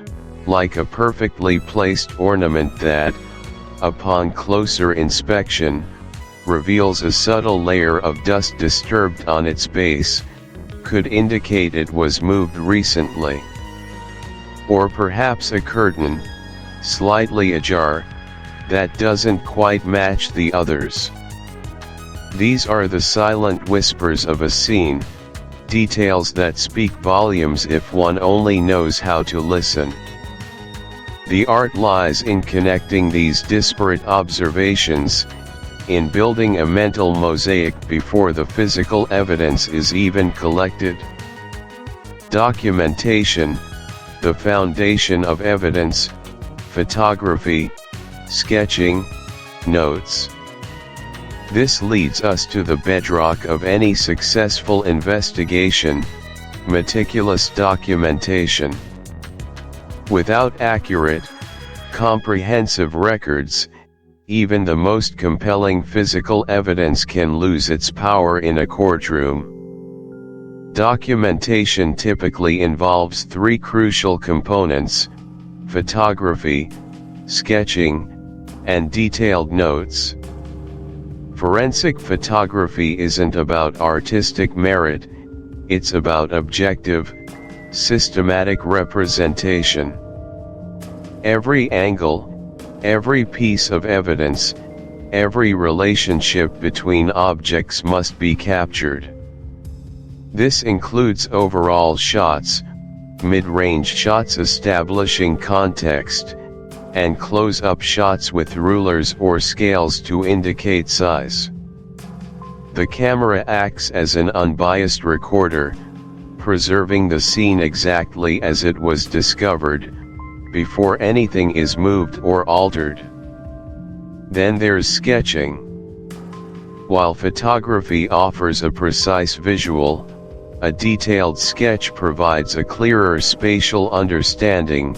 like a perfectly placed ornament that, upon closer inspection, reveals a subtle layer of dust disturbed on its base, could indicate it was moved recently. Or perhaps a curtain, slightly ajar, that doesn't quite match the others. These are the silent whispers of a scene, details that speak volumes if one only knows how to listen. The art lies in connecting these disparate observations, in building a mental mosaic before the physical evidence is even collected. Documentation, the foundation of evidence, photography, sketching, notes. This leads us to the bedrock of any successful investigation: meticulous documentation. Without accurate, comprehensive records, even the most compelling physical evidence can lose its power in a courtroom. Documentation typically involves three crucial components: photography, sketching, and detailed notes. Forensic photography isn't about artistic merit, it's about objective, systematic representation. Every angle, every piece of evidence, every relationship between objects must be captured. This includes overall shots, mid-range shots establishing context, and close-up shots with rulers or scales to indicate size. The camera acts as an unbiased recorder, preserving the scene exactly as it was discovered, before anything is moved or altered. Then there's sketching. While photography offers a precise visual, a detailed sketch provides a clearer spatial understanding,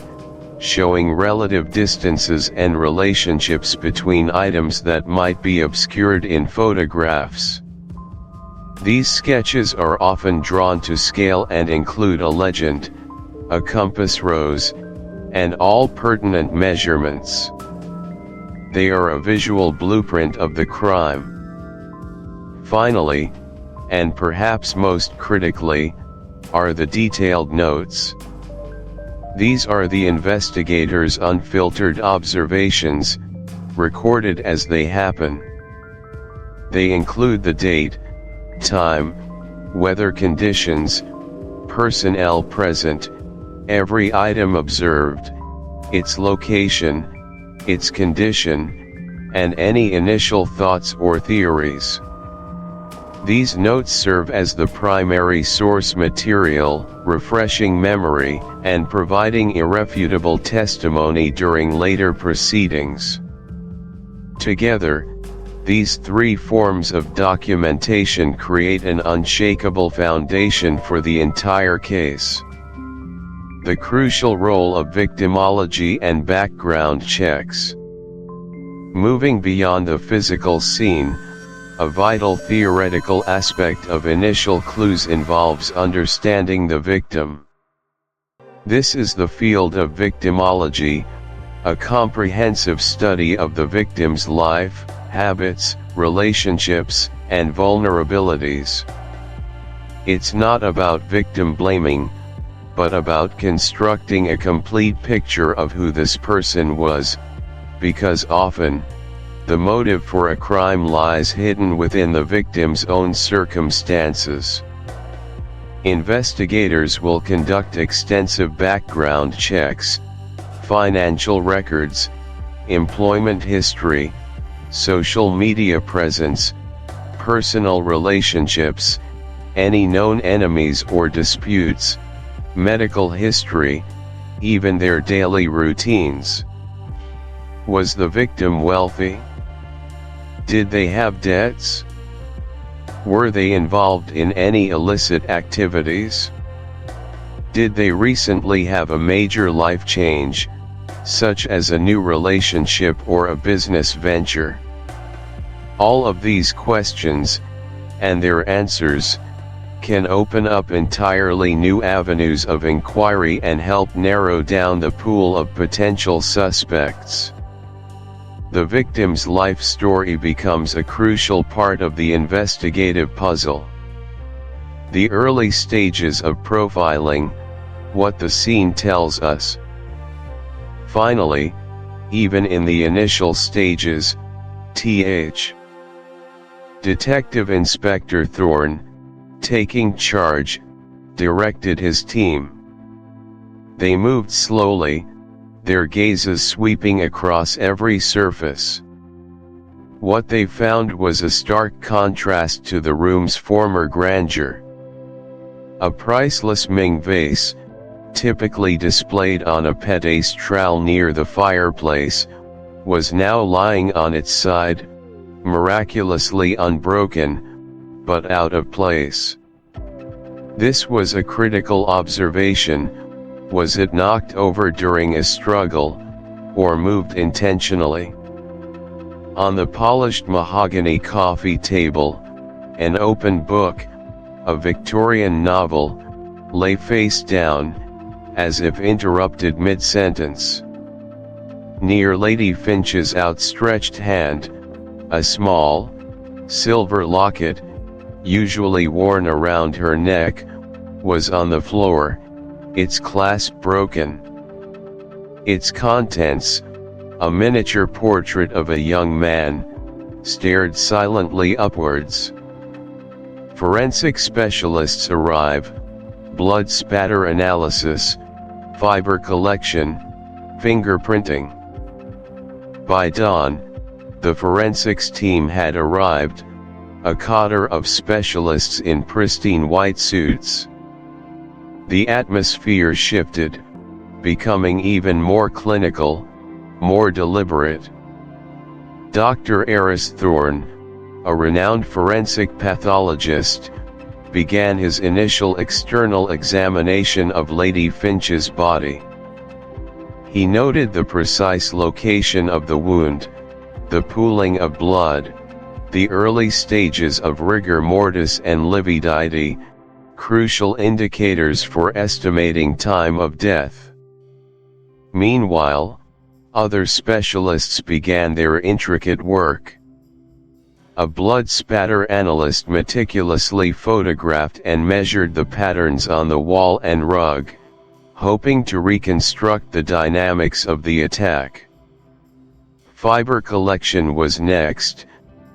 showing relative distances and relationships between items that might be obscured in photographs. These sketches are often drawn to scale and include a legend, a compass rose, and all pertinent measurements. They are a visual blueprint of the crime. Finally, and perhaps most critically, are the detailed notes. These are the investigator's unfiltered observations, recorded as they happen. They include the date, time, weather conditions, personnel present, every item observed, its location, its condition, and any initial thoughts or theories. These notes serve as the primary source material, refreshing memory, and providing irrefutable testimony during later proceedings. Together, these three forms of documentation create an unshakable foundation for the entire case. The crucial role of victimology and background checks. Moving beyond the physical scene, a vital theoretical aspect of initial clues involves understanding the victim. This is the field of victimology, a comprehensive study of the victim's life, habits, relationships, and vulnerabilities. It's not about victim blaming, but about constructing a complete picture of who this person was, because often, the motive for a crime lies hidden within the victim's own circumstances. Investigators will conduct extensive background checks, financial records, employment history, social media presence, personal relationships, any known enemies or disputes, medical history, even their daily routines. Was the victim wealthy? Did they have debts? Were they involved in any illicit activities? Did they recently have a major life change, such as a new relationship or a business venture? All of these questions, and their answers, can open up entirely new avenues of inquiry and help narrow down the pool of potential suspects. The victim's life story becomes a crucial part of the investigative puzzle. The early stages of profiling, what the scene tells us. Finally, even in the initial stages, Th. Detective Inspector Thorne, taking charge, directed his team. They moved slowly, their gazes sweeping across every surface. What they found was a stark contrast to the room's former grandeur. A priceless Ming vase, typically displayed on a pedestal near the fireplace, was now lying on its side, miraculously unbroken, but out of place. This was a critical observation. Was it knocked over during a struggle, or moved intentionally? On the polished mahogany coffee table, an open book, a Victorian novel, lay face down, as if interrupted mid-sentence. Near Lady Finch's outstretched hand, a small, silver locket, usually worn around her neck, was on the floor, its clasp broken. Its contents, a miniature portrait of a young man, stared silently upwards. Forensic specialists arrive, blood spatter analysis, fiber collection, fingerprinting. By dawn, the forensics team had arrived, a cadre of specialists in pristine white suits. The atmosphere shifted, becoming even more clinical, more deliberate. Dr. Eris Thorne, a renowned forensic pathologist, began his initial external examination of Lady Finch's body. He noted the precise location of the wound, the pooling of blood, the early stages of rigor mortis and lividity, crucial indicators for estimating time of death. Meanwhile, other specialists began their intricate work. A blood spatter analyst meticulously photographed and measured the patterns on the wall and rug, hoping to reconstruct the dynamics of the attack. Fiber collection was next.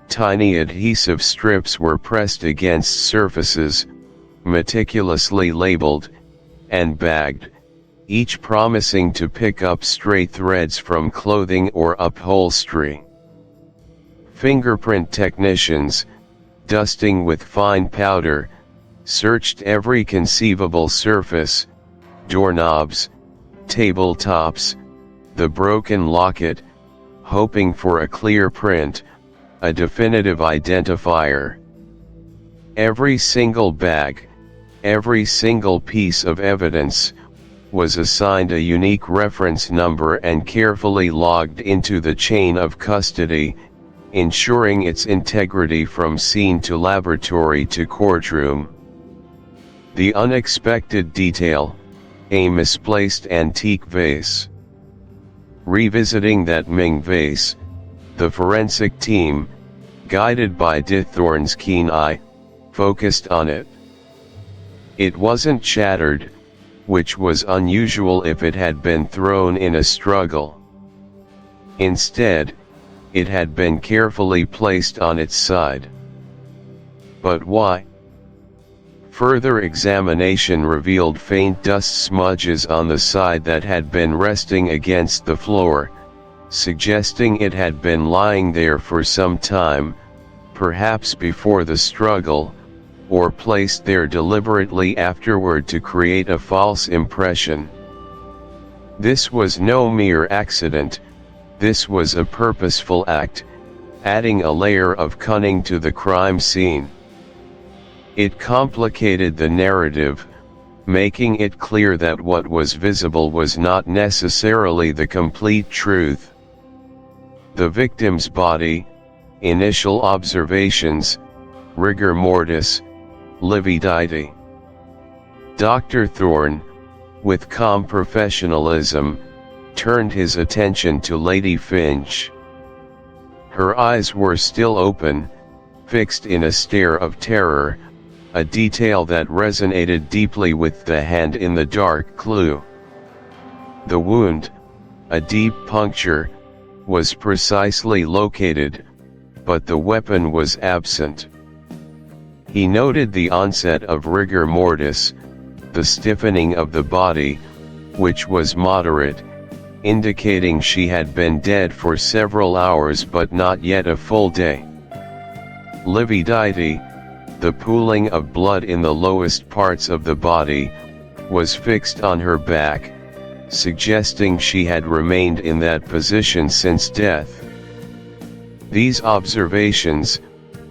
Tiny adhesive strips were pressed against surfaces, meticulously labeled, and bagged, each promising to pick up stray threads from clothing or upholstery. Fingerprint technicians, dusting with fine powder, searched every conceivable surface, doorknobs, tabletops, the broken locket, hoping for a clear print, a definitive identifier. Every single bag, every single piece of evidence, was assigned a unique reference number and carefully logged into the chain of custody, ensuring its integrity from scene to laboratory to courtroom. The unexpected detail, a misplaced antique vase. Revisiting that Ming vase, the forensic team, guided by Thorne's keen eye, focused on it. It wasn't shattered, which was unusual if it had been thrown in a struggle. Instead, it had been carefully placed on its side. But why? Further examination revealed faint dust smudges on the side that had been resting against the floor, suggesting it had been lying there for some time, perhaps before the struggle, or placed there deliberately afterward to create a false impression. This was no mere accident, this was a purposeful act, adding a layer of cunning to the crime scene. It complicated the narrative, making it clear that what was visible was not necessarily the complete truth. The victim's body, initial observations, rigor mortis, lividity. Dr. Thorne, with calm professionalism, turned his attention to Lady Finch. Her eyes were still open, fixed in a stare of terror, a detail that resonated deeply with the hand in the dark clue. The wound, a deep puncture, was precisely located, but the weapon was absent. He noted the onset of rigor mortis, the stiffening of the body, which was moderate, indicating she had been dead for several hours but not yet a full day. Lividity, the pooling of blood in the lowest parts of the body, was fixed on her back, suggesting she had remained in that position since death. These observations,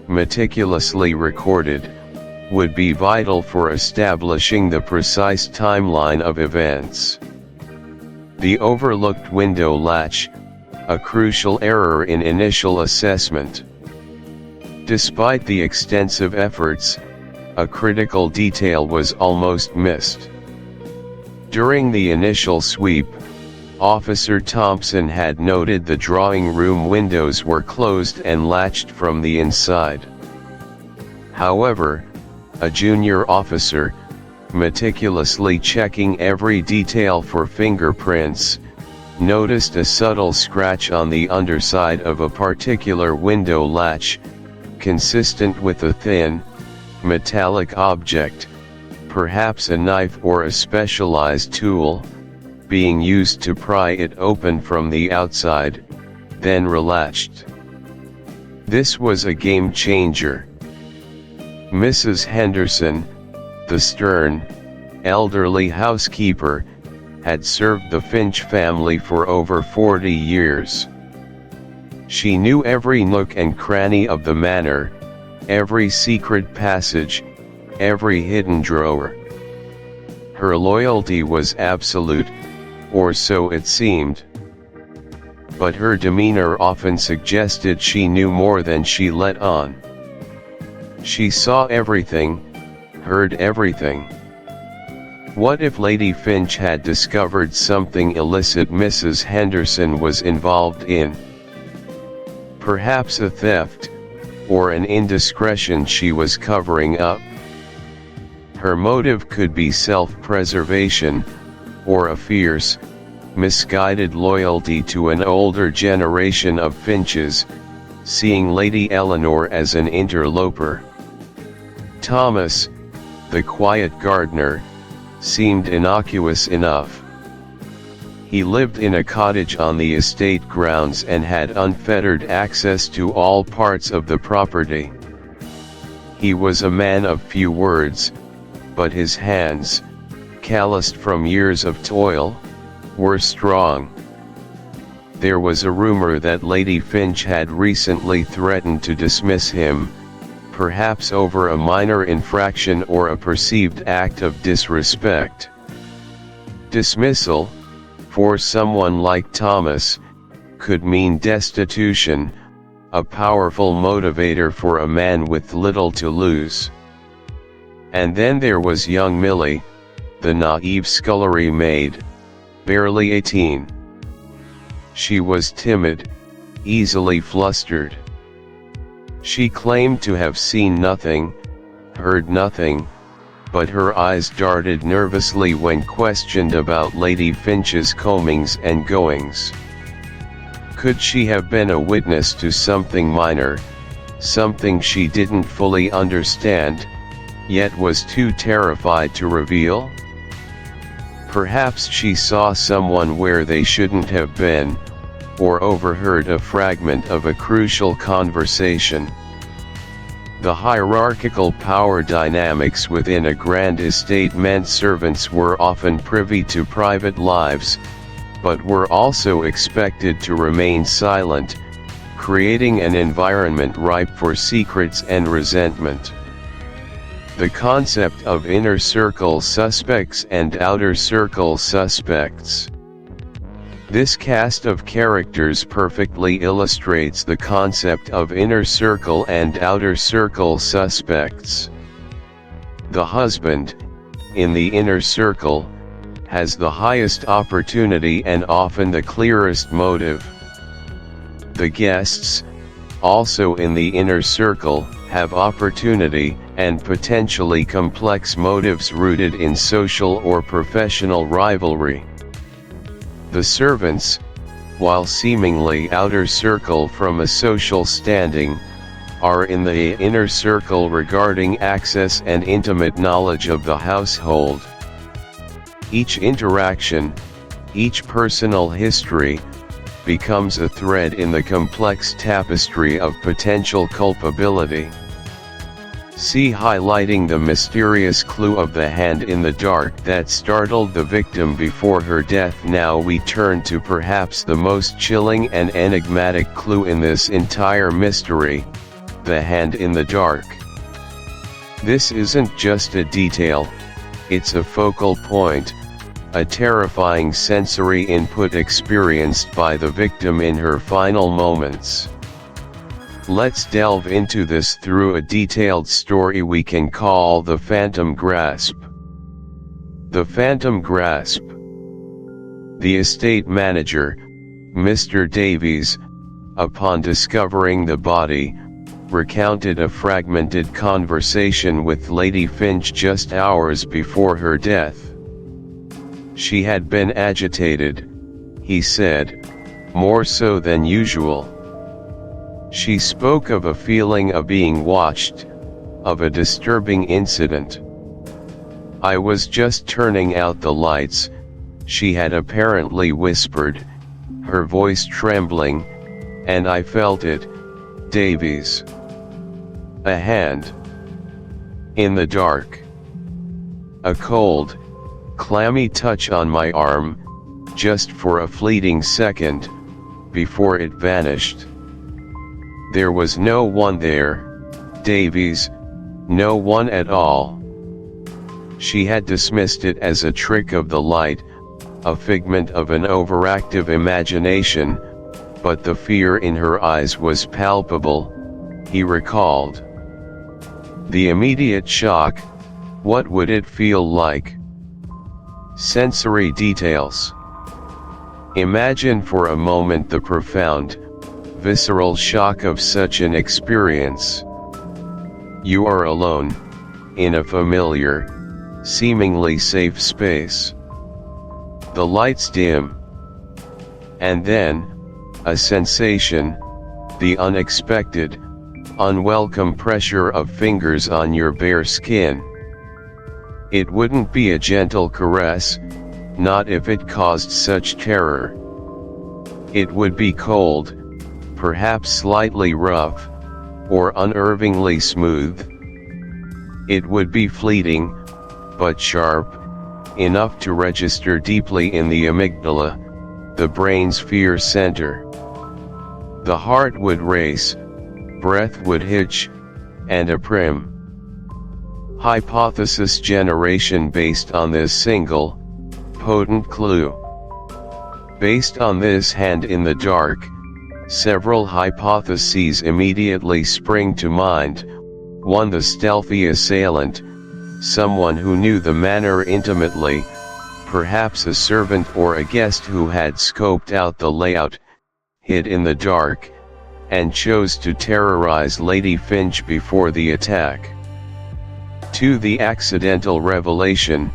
meticulously recorded, would be vital for establishing the precise timeline of events. The overlooked window latch, a crucial error in initial assessment. Despite the extensive efforts, a critical detail was almost missed. During the initial sweep, Officer Thompson had noted the drawing room windows were closed and latched from the inside. However, a junior officer, meticulously checking every detail for fingerprints, noticed a subtle scratch on the underside of a particular window latch, consistent with a thin, metallic object, perhaps a knife or a specialized tool, being used to pry it open from the outside, then relatched. This was a game changer. Mrs. Henderson, the stern, elderly housekeeper, had served the Finch family for over 40 years. She knew every nook and cranny of the manor, every secret passage, every hidden drawer. Her loyalty was absolute, or so it seemed. But her demeanor often suggested she knew more than she let on. She saw everything, heard everything. What if Lady Finch had discovered something illicit Mrs. Henderson was involved in? Perhaps a theft, or an indiscretion she was covering up. Her motive could be self-preservation, or a fierce, misguided loyalty to an older generation of Finches, seeing Lady Eleanor as an interloper. Thomas, the quiet gardener, seemed innocuous enough. He lived in a cottage on the estate grounds and had unfettered access to all parts of the property. He was a man of few words, but his hands, calloused from years of toil, were strong. There was a rumor that Lady Finch had recently threatened to dismiss him, perhaps over a minor infraction or a perceived act of disrespect. Dismissal, for someone like Thomas, could mean destitution, a powerful motivator for a man with little to lose. And then there was young Millie, the naive scullery maid, barely 18. She was timid, easily flustered. She claimed to have seen nothing, heard nothing, but her eyes darted nervously when questioned about Lady Finch's comings and goings. Could she have been a witness to something minor, something she didn't fully understand, yet was too terrified to reveal? Perhaps she saw someone where they shouldn't have been, or overheard a fragment of a crucial conversation. The hierarchical power dynamics within a grand estate meant servants were often privy to private lives, but were also expected to remain silent, creating an environment ripe for secrets and resentment. The concept of inner circle suspects and outer circle suspects. This cast of characters perfectly illustrates the concept of inner circle and outer circle suspects. The husband, in the inner circle, has the highest opportunity and often the clearest motive. The guests, also in the inner circle, have opportunity and potentially complex motives rooted in social or professional rivalry. The servants, while seemingly outer circle from a social standing, are in the inner circle regarding access and intimate knowledge of the household. Each interaction, each personal history, becomes a thread in the complex tapestry of potential culpability. See highlighting the mysterious clue of the hand in the dark that startled the victim before her death. Now we turn to perhaps the most chilling and enigmatic clue in this entire mystery, the hand in the dark. This isn't just a detail, it's a focal point, a terrifying sensory input experienced by the victim in her final moments. Let's delve into this through a detailed story we can call the Phantom Grasp. The Phantom Grasp. The estate manager, Mr. Davies, upon discovering the body, recounted a fragmented conversation with Lady Finch just hours before her death. She had been agitated, he said, more so than usual. She spoke of a feeling of being watched, of a disturbing incident. I was just turning out the lights, she had apparently whispered, her voice trembling, and I felt it, Davies. A hand. In the dark. A cold, clammy touch on my arm, just for a fleeting second, before it vanished. There was no one there, Davies, no one at all. She had dismissed it as a trick of the light, a figment of an overactive imagination, but the fear in her eyes was palpable, he recalled. The immediate shock, what would it feel like? Sensory details. Imagine for a moment the profound, visceral shock of such an experience. You are alone, in a familiar, seemingly safe space. The lights dim. And then, a sensation, the unexpected, unwelcome pressure of fingers on your bare skin. It wouldn't be a gentle caress, not if it caused such terror. It would be cold, perhaps slightly rough, or unnervingly smooth. It would be fleeting, but sharp, enough to register deeply in the amygdala, the brain's fear center. The heart would race, breath would hitch, and a prim hypothesis generation based on this single, potent clue. Based on this hand in the dark, several hypotheses immediately spring to mind. 1. The stealthy assailant, someone who knew the manor intimately, perhaps a servant or a guest who had scoped out the layout, hid in the dark, and chose to terrorize Lady Finch before the attack. 2. The accidental revelation,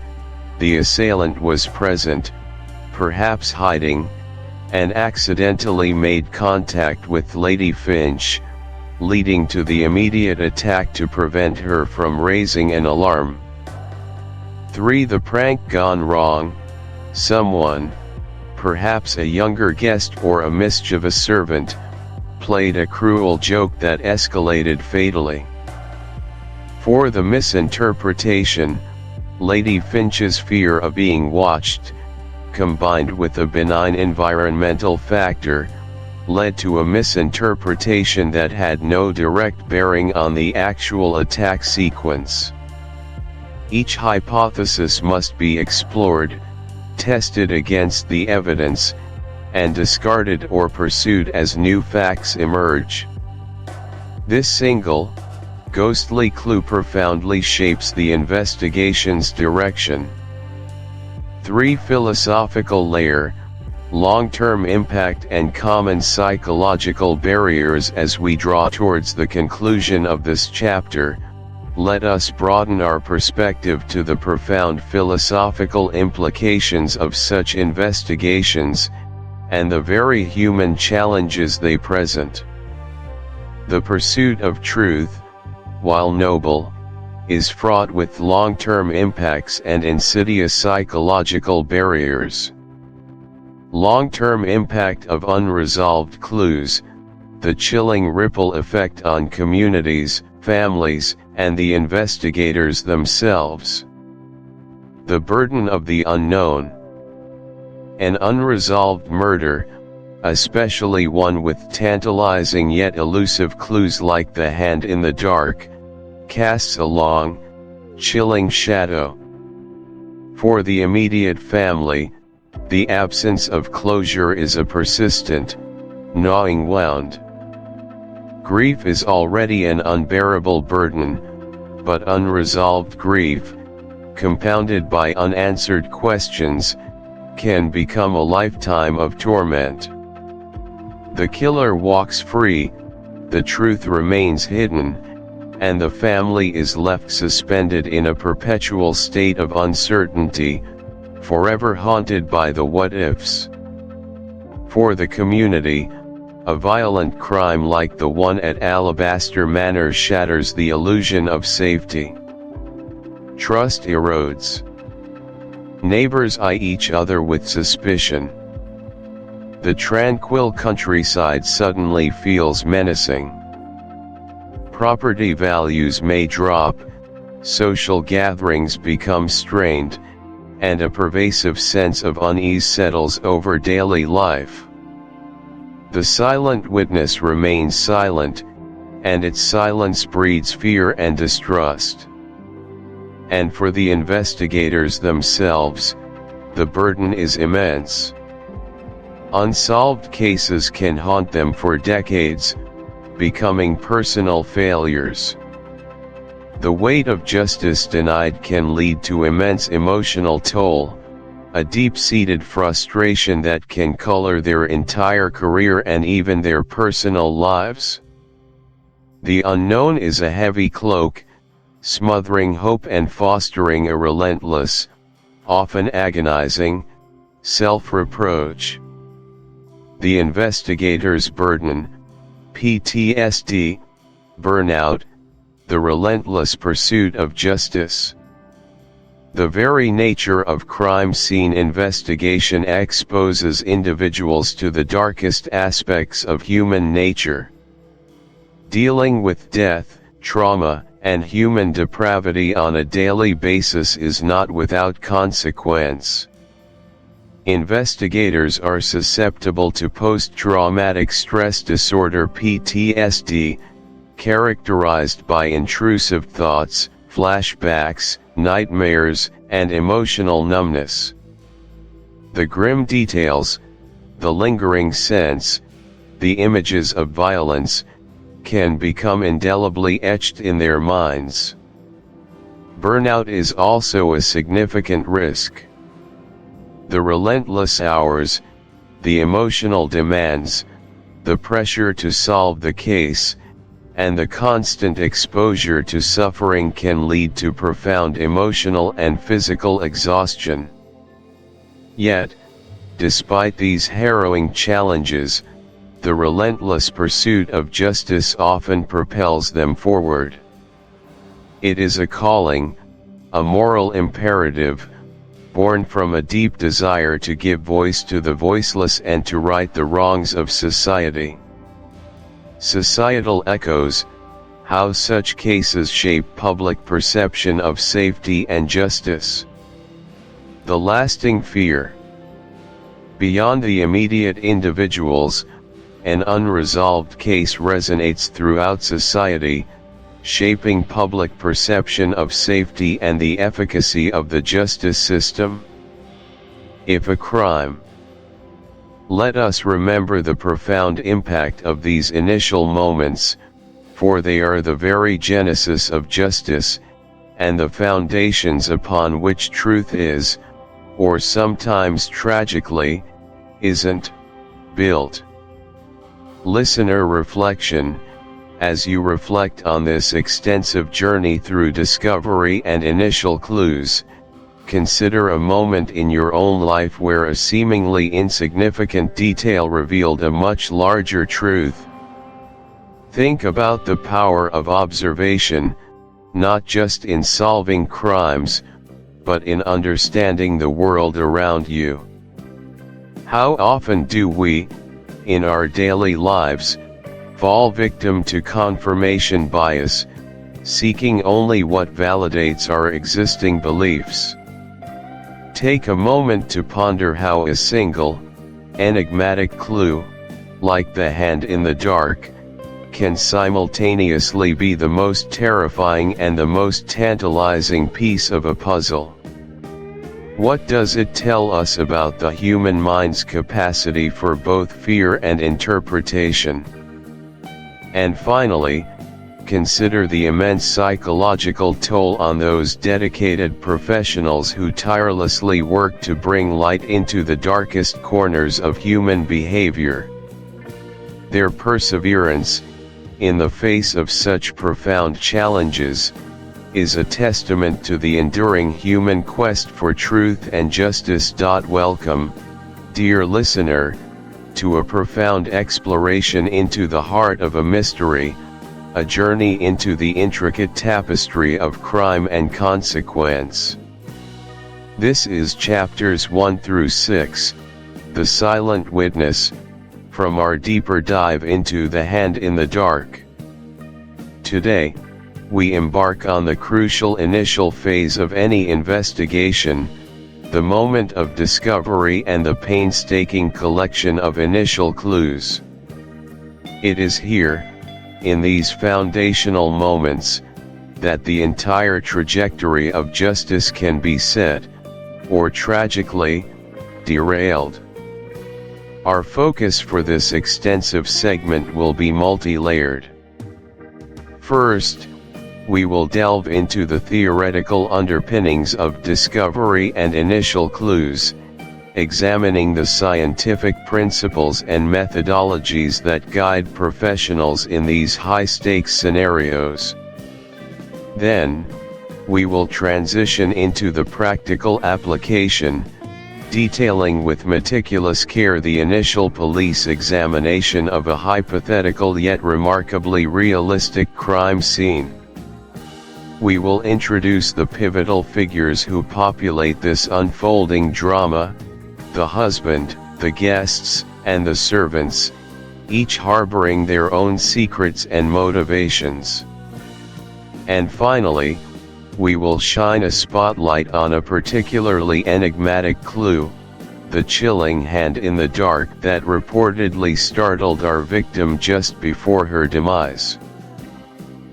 the assailant was present, perhaps hiding, and accidentally made contact with Lady Finch, leading to the immediate attack to prevent her from raising an alarm. 3. The prank gone wrong, someone, perhaps a younger guest or a mischievous servant, played a cruel joke that escalated fatally. 4. The misinterpretation, Lady Finch's fear of being watched, combined with a benign environmental factor, led to a misinterpretation that had no direct bearing on the actual attack sequence. Each hypothesis must be explored, tested against the evidence, and discarded or pursued as new facts emerge. This single, ghostly clue profoundly shapes the investigation's direction. 3. Philosophical layer, long-term impact and common psychological barriers. As we draw towards the conclusion of this chapter, let us broaden our perspective to the profound philosophical implications of such investigations, and the very human challenges they present. The pursuit of truth, while noble, is fraught with long-term impacts and insidious psychological barriers. Long-term impact of unresolved clues, the chilling ripple effect on communities, families, and the investigators themselves. The burden of the unknown. An unresolved murder, especially one with tantalizing yet elusive clues like the hand in the dark, casts a long, chilling shadow. For the immediate family, the absence of closure is a persistent, gnawing wound. Grief is already an unbearable burden, but unresolved grief, compounded by unanswered questions, can become a lifetime of torment. The killer walks free, the truth remains hidden, and the family is left suspended in a perpetual state of uncertainty, forever haunted by the what-ifs. For the community, a violent crime like the one at Alabaster Manor shatters the illusion of safety. Trust erodes. Neighbors eye each other with suspicion. The tranquil countryside suddenly feels menacing. Property values may drop, social gatherings become strained, and a pervasive sense of unease settles over daily life. The silent witness remains silent, and its silence breeds fear and distrust. And for the investigators themselves, the burden is immense. Unsolved cases can haunt them for decades, becoming personal failures. The weight of justice denied can lead to immense emotional toll, a deep-seated frustration that can color their entire career and even their personal lives. The unknown is a heavy cloak, smothering hope and fostering a relentless, often agonizing, self-reproach. The investigator's burden, PTSD, burnout, the relentless pursuit of justice. The very nature of crime scene investigation exposes individuals to the darkest aspects of human nature. Dealing with death, trauma, and human depravity on a daily basis is not without consequence. Investigators are susceptible to post-traumatic stress disorder (PTSD), characterized by intrusive thoughts, flashbacks, nightmares, and emotional numbness. The grim details, the lingering sense, the images of violence, can become indelibly etched in their minds. Burnout is also a significant risk. The relentless hours, the emotional demands, the pressure to solve the case, and the constant exposure to suffering can lead to profound emotional and physical exhaustion. Yet, despite these harrowing challenges, the relentless pursuit of justice often propels them forward. It is a calling, a moral imperative, born from a deep desire to give voice to the voiceless and to right the wrongs of society. Societal echoes, how such cases shape public perception of safety and justice. The lasting fear. Beyond the immediate individuals, an unresolved case resonates throughout society, shaping public perception of safety and the efficacy of the justice system. If a crime. Let us remember the profound impact of these initial moments, for they are the very genesis of justice, and the foundations upon which truth is, or sometimes tragically, isn't, built. Listener reflection: as you reflect on this extensive journey through discovery and initial clues, consider a moment in your own life where a seemingly insignificant detail revealed a much larger truth. Think about the power of observation, not just in solving crimes, but in understanding the world around you. How often do we, in our daily lives, fall victim to confirmation bias, seeking only what validates our existing beliefs? Take a moment to ponder how a single, enigmatic clue, like the hand in the dark, can simultaneously be the most terrifying and the most tantalizing piece of a puzzle. What does it tell us about the human mind's capacity for both fear and interpretation? And finally, consider the immense psychological toll on those dedicated professionals who tirelessly work to bring light into the darkest corners of human behavior. Their perseverance, in the face of such profound challenges, is a testament to the enduring human quest for truth and justice. Welcome, dear listener, to a profound exploration into the heart of a mystery, a journey into the intricate tapestry of crime and consequence. This is chapters 1 through 6, The Silent Witness, from our deeper dive into The Hand in the Dark. Today, we embark on the crucial initial phase of any investigation, the moment of discovery and the painstaking collection of initial clues. It is here, in these foundational moments, that the entire trajectory of justice can be set, or tragically, derailed. Our focus for this extensive segment will be multi-layered. First, we will delve into the theoretical underpinnings of discovery and initial clues, examining the scientific principles and methodologies that guide professionals in these high-stakes scenarios. Then, we will transition into the practical application, detailing with meticulous care the initial police examination of a hypothetical yet remarkably realistic crime scene. We will introduce the pivotal figures who populate this unfolding drama: the husband, the guests, and the servants, each harboring their own secrets and motivations. And finally, we will shine a spotlight on a particularly enigmatic clue, the chilling hand in the dark that reportedly startled our victim just before her demise.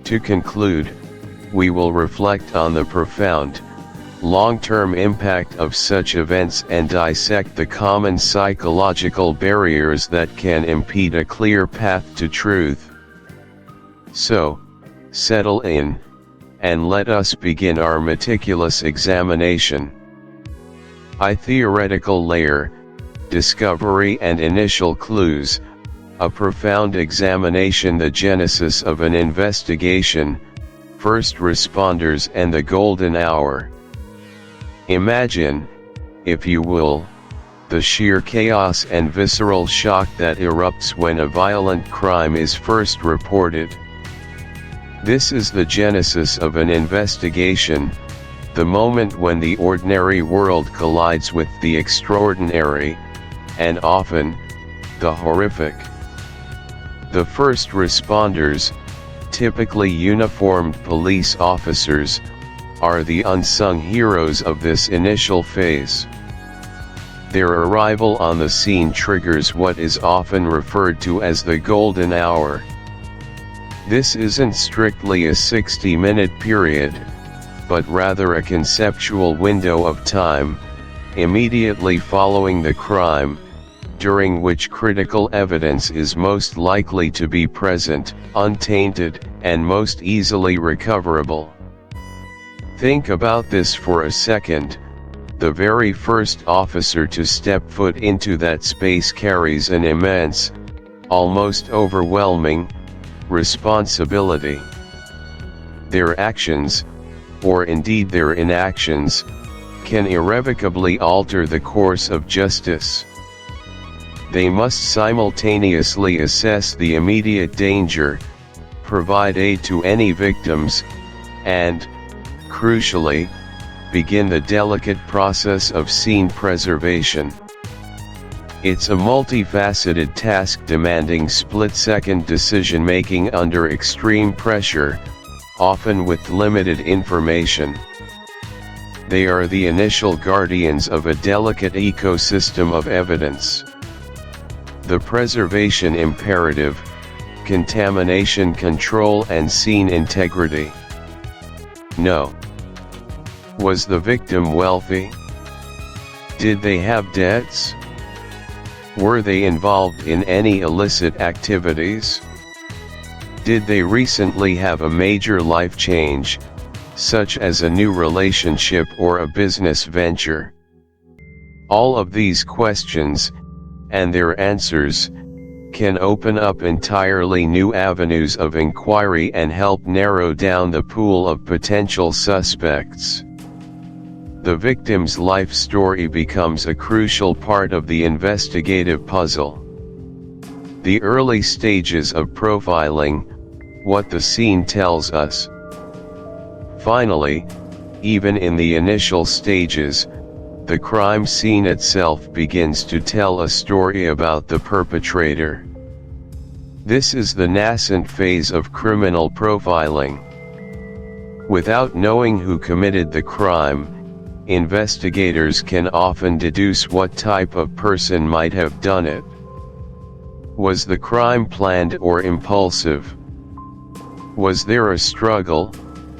To conclude, we will reflect on the profound, long-term impact of such events and dissect the common psychological barriers that can impede a clear path to truth. So, settle in, and let us begin our meticulous examination. A theoretical layer, discovery and initial clues, a profound examination, the genesis of an investigation, first responders and the golden hour. Imagine, if you will, the sheer chaos and visceral shock that erupts when a violent crime is first reported. This is the genesis of an investigation, the moment when the ordinary world collides with the extraordinary, and often, the horrific. The first responders, typically uniformed police officers, are the unsung heroes of this initial phase. Their arrival on the scene triggers what is often referred to as the golden hour. This isn't strictly a 60-minute period, but rather a conceptual window of time, immediately following the crime, during which critical evidence is most likely to be present, untainted, and most easily recoverable. Think about this for a second. The very first officer to step foot into that space carries an immense, almost overwhelming, responsibility. Their actions, or indeed their inactions, can irrevocably alter the course of justice. They must simultaneously assess the immediate danger, provide aid to any victims, and, crucially, begin the delicate process of scene preservation. It's a multifaceted task demanding split-second decision-making under extreme pressure, often with limited information. They are the initial guardians of a delicate ecosystem of evidence. The preservation imperative, contamination control and scene integrity. No. Was the victim wealthy? Did they have debts? Were they involved in any illicit activities? Did they recently have a major life change, such as a new relationship or a business venture? All of these questions, and their answers, can open up entirely new avenues of inquiry and help narrow down the pool of potential suspects. The victim's life story becomes a crucial part of the investigative puzzle. The early stages of profiling, what the scene tells us. Finally, even in the initial stages, the crime scene itself begins to tell a story about the perpetrator. This is the nascent phase of criminal profiling. Without knowing who committed the crime, investigators can often deduce what type of person might have done it. Was the crime planned or impulsive? Was there a struggle,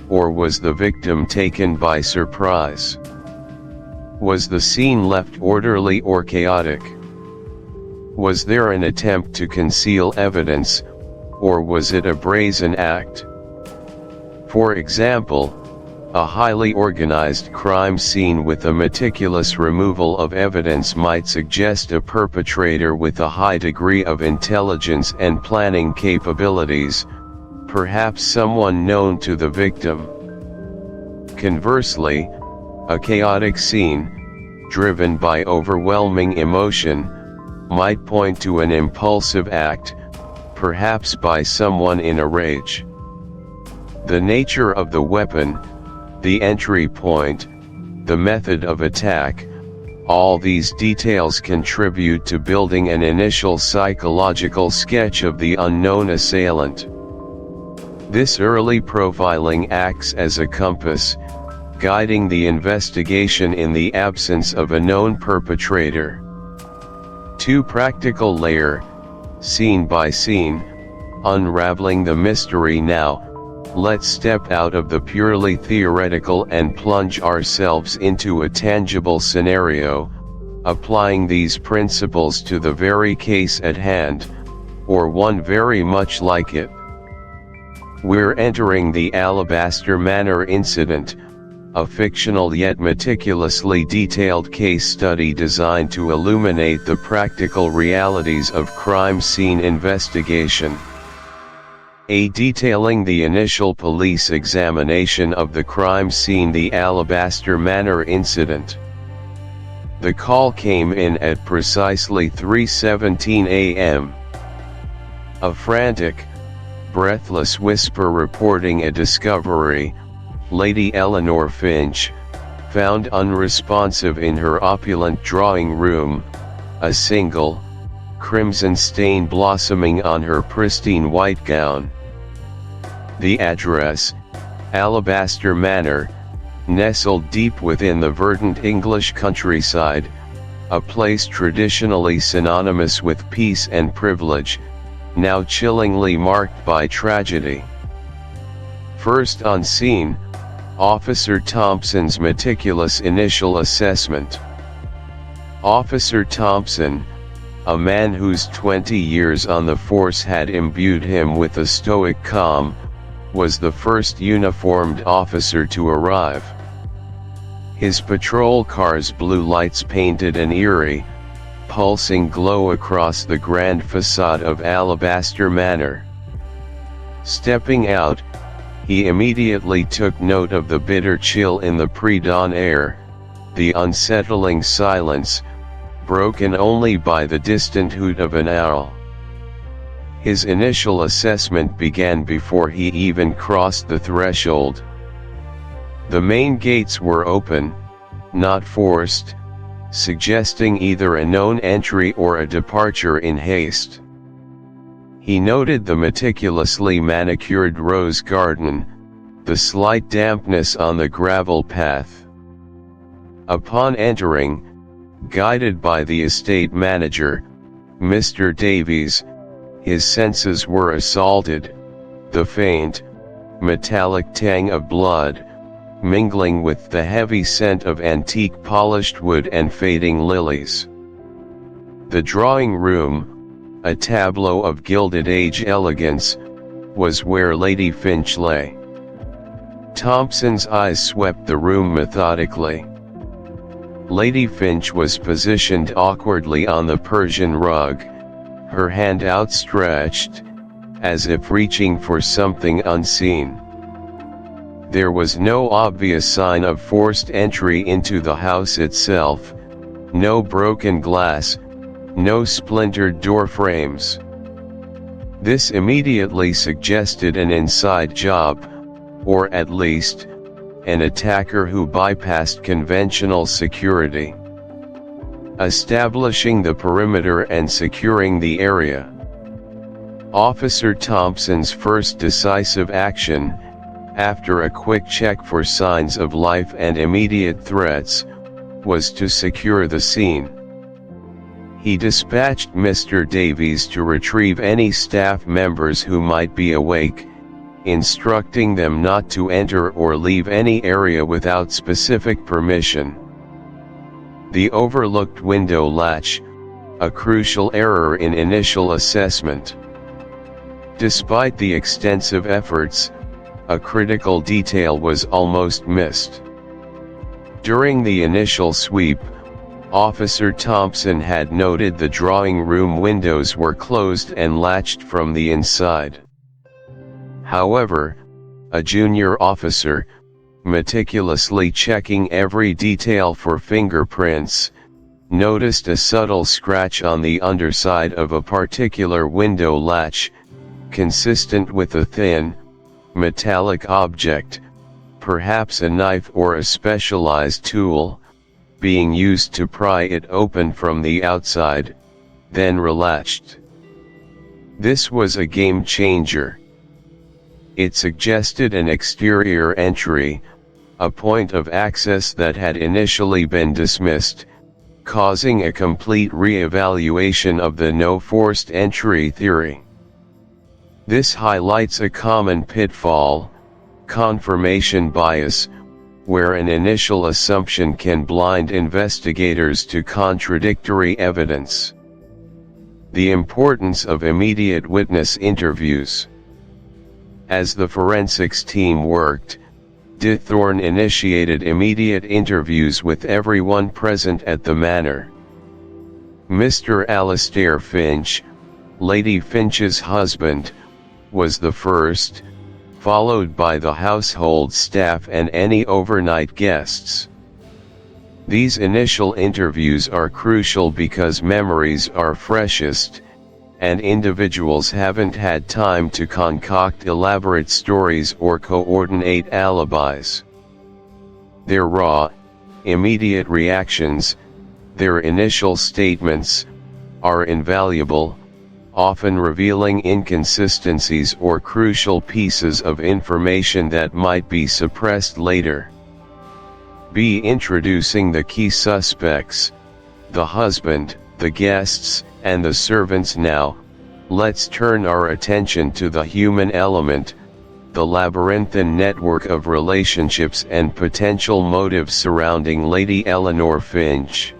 or was the victim taken by surprise? Was the scene left orderly or chaotic? Was there an attempt to conceal evidence, or was it a brazen act? For example, a highly organized crime scene with a meticulous removal of evidence might suggest a perpetrator with a high degree of intelligence and planning capabilities, perhaps someone known to the victim. Conversely, a chaotic scene, driven by overwhelming emotion, might point to an impulsive act, perhaps by someone in a rage. The nature of the weapon, the entry point, the method of attack, all these details contribute to building an initial psychological sketch of the unknown assailant. This early profiling acts as a compass, guiding the investigation in the absence of a known perpetrator. To practical layer, scene by scene, unraveling the mystery now. Let's step out of the purely theoretical and plunge ourselves into a tangible scenario, applying these principles to the very case at hand, or one very much like it. We're entering the Alabaster Manor incident, a fictional yet meticulously detailed case study designed to illuminate the practical realities of crime scene investigation. Detailing the initial police examination of the crime scene, the Alabaster Manor incident. The call came in at precisely 3:17 a.m. A frantic, breathless whisper reporting a discovery, Lady Eleanor Finch, found unresponsive in her opulent drawing room, a single, crimson stain blossoming on her pristine white gown. The address, Alabaster Manor, nestled deep within the verdant English countryside, a place traditionally synonymous with peace and privilege, now chillingly marked by tragedy. First on scene, Officer Thompson's meticulous initial assessment. Officer Thompson, a man whose 20 years on the force had imbued him with a stoic calm, was the first uniformed officer to arrive. His patrol car's blue lights painted an eerie, pulsing glow across the grand facade of Alabaster Manor. Stepping out, he immediately took note of the bitter chill in the pre-dawn air, the unsettling silence, broken only by the distant hoot of an owl. His initial assessment began before he even crossed the threshold. The main gates were open, not forced, suggesting either a known entry or a departure in haste. He noted the meticulously manicured rose garden, the slight dampness on the gravel path. Upon entering, guided by the estate manager, Mr. Davies, his senses were assaulted, the faint, metallic tang of blood, mingling with the heavy scent of antique polished wood and fading lilies. The drawing room, a tableau of Gilded Age elegance, was where Lady Finch lay. Thompson's eyes swept the room methodically. Lady Finch was positioned awkwardly on the Persian rug, her hand outstretched, as if reaching for something unseen. There was no obvious sign of forced entry into the house itself, no broken glass, no splintered door frames. This immediately suggested an inside job, or at least, an attacker who bypassed conventional security. Establishing the perimeter and securing the area. Officer Thompson's first decisive action, after a quick check for signs of life and immediate threats, was to secure the scene. He dispatched Mr. Davies to retrieve any staff members who might be awake, instructing them not to enter or leave any area without specific permission. The overlooked window latch, a crucial error in initial assessment. Despite the extensive efforts, a critical detail was almost missed. During the initial sweep, Officer Thompson had noted the drawing room windows were closed and latched from the inside. However, a junior officer, meticulously checking every detail for fingerprints, noticed a subtle scratch on the underside of a particular window latch, consistent with a thin, metallic object, perhaps a knife or a specialized tool, being used to pry it open from the outside, then relatched. This was a game changer. It suggested an exterior entry, a point of access that had initially been dismissed, causing a complete re-evaluation of the no forced entry theory. This highlights a common pitfall, confirmation bias, where an initial assumption can blind investigators to contradictory evidence. The importance of immediate witness interviews. As the forensics team worked, Dithorne initiated immediate interviews with everyone present at the manor. Mr. Alastair Finch, Lady Finch's husband, was the first, followed by the household staff and any overnight guests. These initial interviews are crucial because memories are freshest, and individuals haven't had time to concoct elaborate stories or coordinate alibis. Their raw, immediate reactions, their initial statements, are invaluable, often revealing inconsistencies or crucial pieces of information that might be suppressed later. B. Introducing the key suspects, the husband, the guests, and the servants. Now, let's turn our attention to the human element, the labyrinthine network of relationships and potential motives surrounding Lady Eleanor Finch.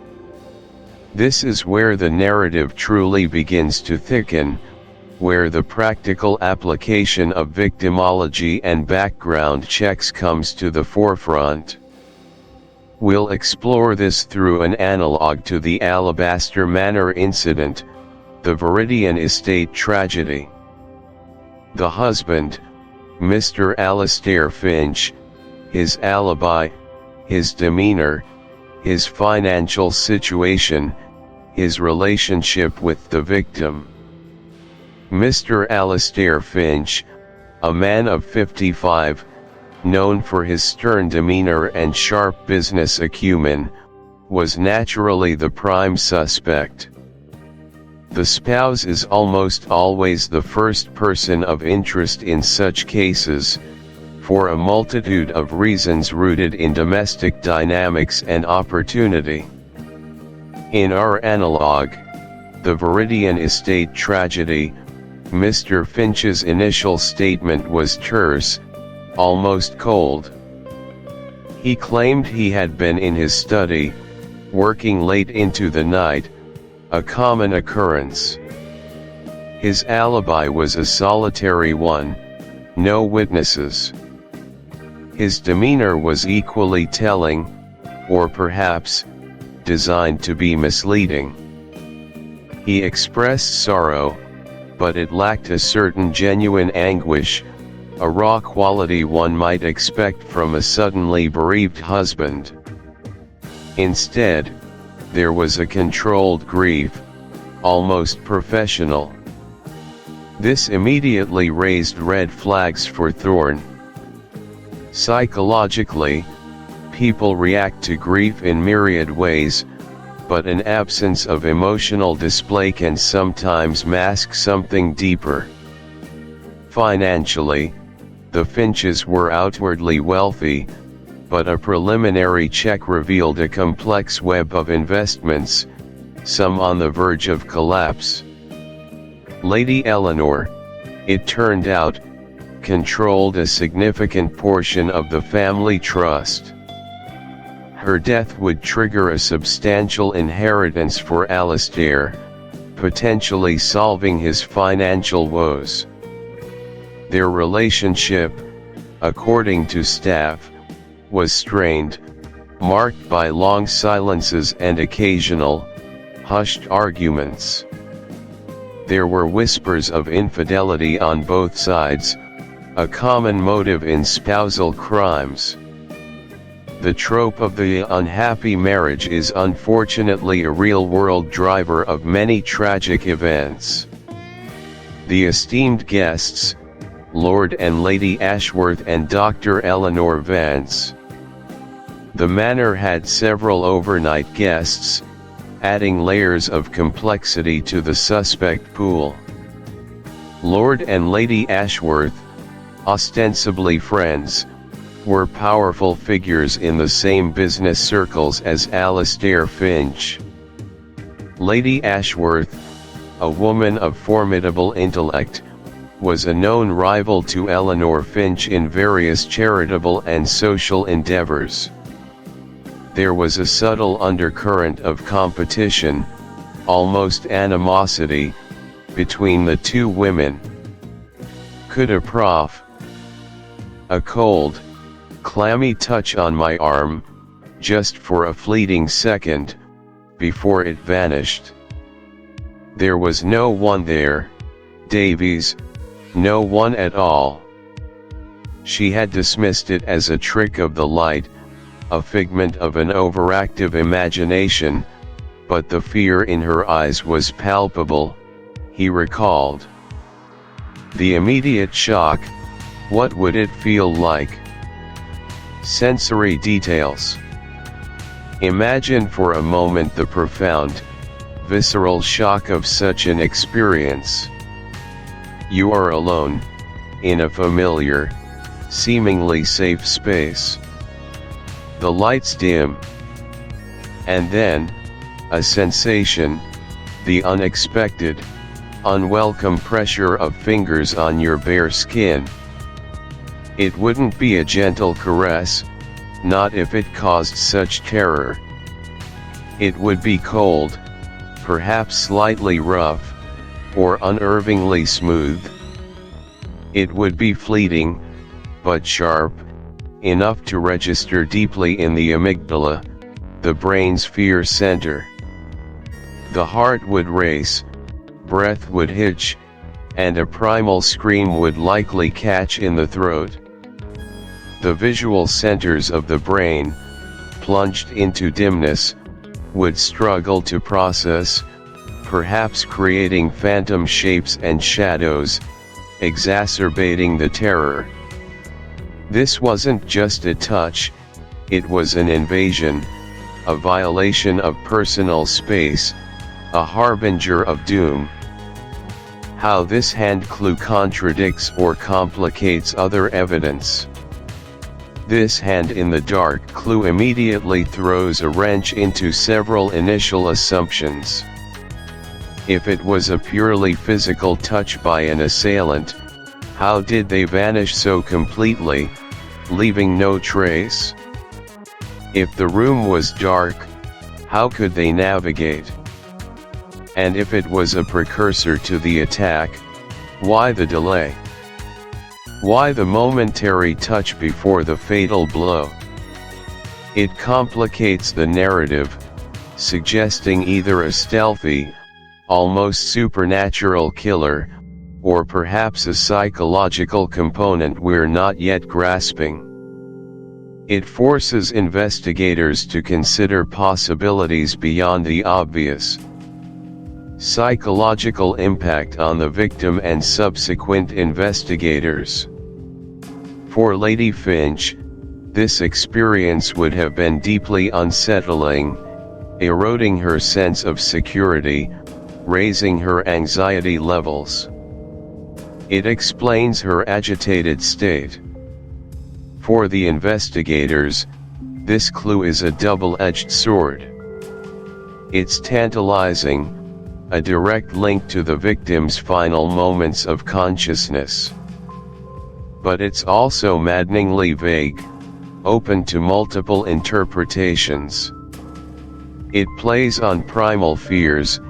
This is where the narrative truly begins to thicken, where the practical application of victimology and background checks comes to the forefront. We'll explore this through an analog to the Alabaster Manor incident, the Viridian estate tragedy. The husband, Mr. Alastair Finch, his alibi, his demeanor, his financial situation, his relationship with the victim. Mr. Alastair Finch, a man of 55, known for his stern demeanor and sharp business acumen, was naturally the prime suspect. The spouse is almost always the first person of interest in such cases, for a multitude of reasons rooted in domestic dynamics and opportunity. In our analog, the Viridian estate tragedy, Mr. Finch's initial statement was terse, almost cold. He claimed he had been in his study, working late into the night, a common occurrence. His alibi was a solitary one, no witnesses. His demeanor was equally telling, or perhaps, designed to be misleading. He expressed sorrow, but it lacked a certain genuine anguish, a raw quality one might expect from a suddenly bereaved husband. Instead, there was a controlled grief, almost professional. This immediately raised red flags for Thorne. Psychologically, people react to grief in myriad ways, but an absence of emotional display can sometimes mask something deeper. Financially, the Finches were outwardly wealthy, but a preliminary check revealed a complex web of investments, some on the verge of collapse. Lady Eleanor, it turned out, controlled a significant portion of the family trust. Her death would trigger a substantial inheritance for Alastair, potentially solving his financial woes. Their relationship, according to staff, was strained, marked by long silences and occasional, hushed arguments. There were whispers of infidelity on both sides, a common motive in spousal crimes. The trope of the unhappy marriage is unfortunately a real-world driver of many tragic events. The esteemed guests, Lord and Lady Ashworth and Dr. Eleanor Vance. The manor had several overnight guests, adding layers of complexity to the suspect pool. Lord and Lady Ashworth, ostensibly friends, were powerful figures in the same business circles as Alastair Finch. Lady Ashworth, a woman of formidable intellect, was a known rival to Eleanor Finch in various charitable and social endeavors. There was a subtle undercurrent of competition, almost animosity, between the two women. Could a prof. A cold, clammy touch on my arm, just for a fleeting second, before it vanished. There was no one there, Davies, no one at all. She had dismissed it as a trick of the light, a figment of an overactive imagination, but the fear in her eyes was palpable, he recalled. The immediate shock, what would it feel like? Sensory details. Imagine for a moment the profound, visceral shock of such an experience. You are alone, in a familiar, seemingly safe space. The lights dim. And then, a sensation, the unexpected, unwelcome pressure of fingers on your bare skin. It wouldn't be a gentle caress, not if it caused such terror. It would be cold, perhaps slightly rough, or unnervingly smooth. It would be fleeting, but sharp, enough to register deeply in the amygdala, the brain's fear center. The heart would race, breath would hitch, and a primal scream would likely catch in the throat. The visual centers of the brain, plunged into dimness, would struggle to process, perhaps creating phantom shapes and shadows, exacerbating the terror. This wasn't just a touch, it was an invasion, a violation of personal space, a harbinger of doom. How this hand clue contradicts or complicates other evidence. This hand in the dark clue immediately throws a wrench into several initial assumptions. If it was a purely physical touch by an assailant, how did they vanish so completely, leaving no trace? If the room was dark, how could they navigate? And if it was a precursor to the attack, why the delay? Why the momentary touch before the fatal blow? It complicates the narrative, suggesting either a stealthy, almost supernatural killer, or perhaps a psychological component we're not yet grasping. It forces investigators to consider possibilities beyond the obvious. Psychological impact on the victim and subsequent investigators. For Lady Finch, this experience would have been deeply unsettling, eroding her sense of security, raising her anxiety levels. It explains her agitated state. For the investigators, this clue is a double-edged sword. It's tantalizing, a direct link to the victim's final moments of consciousness. But it's also maddeningly vague, open to multiple interpretations. It plays on primal fears,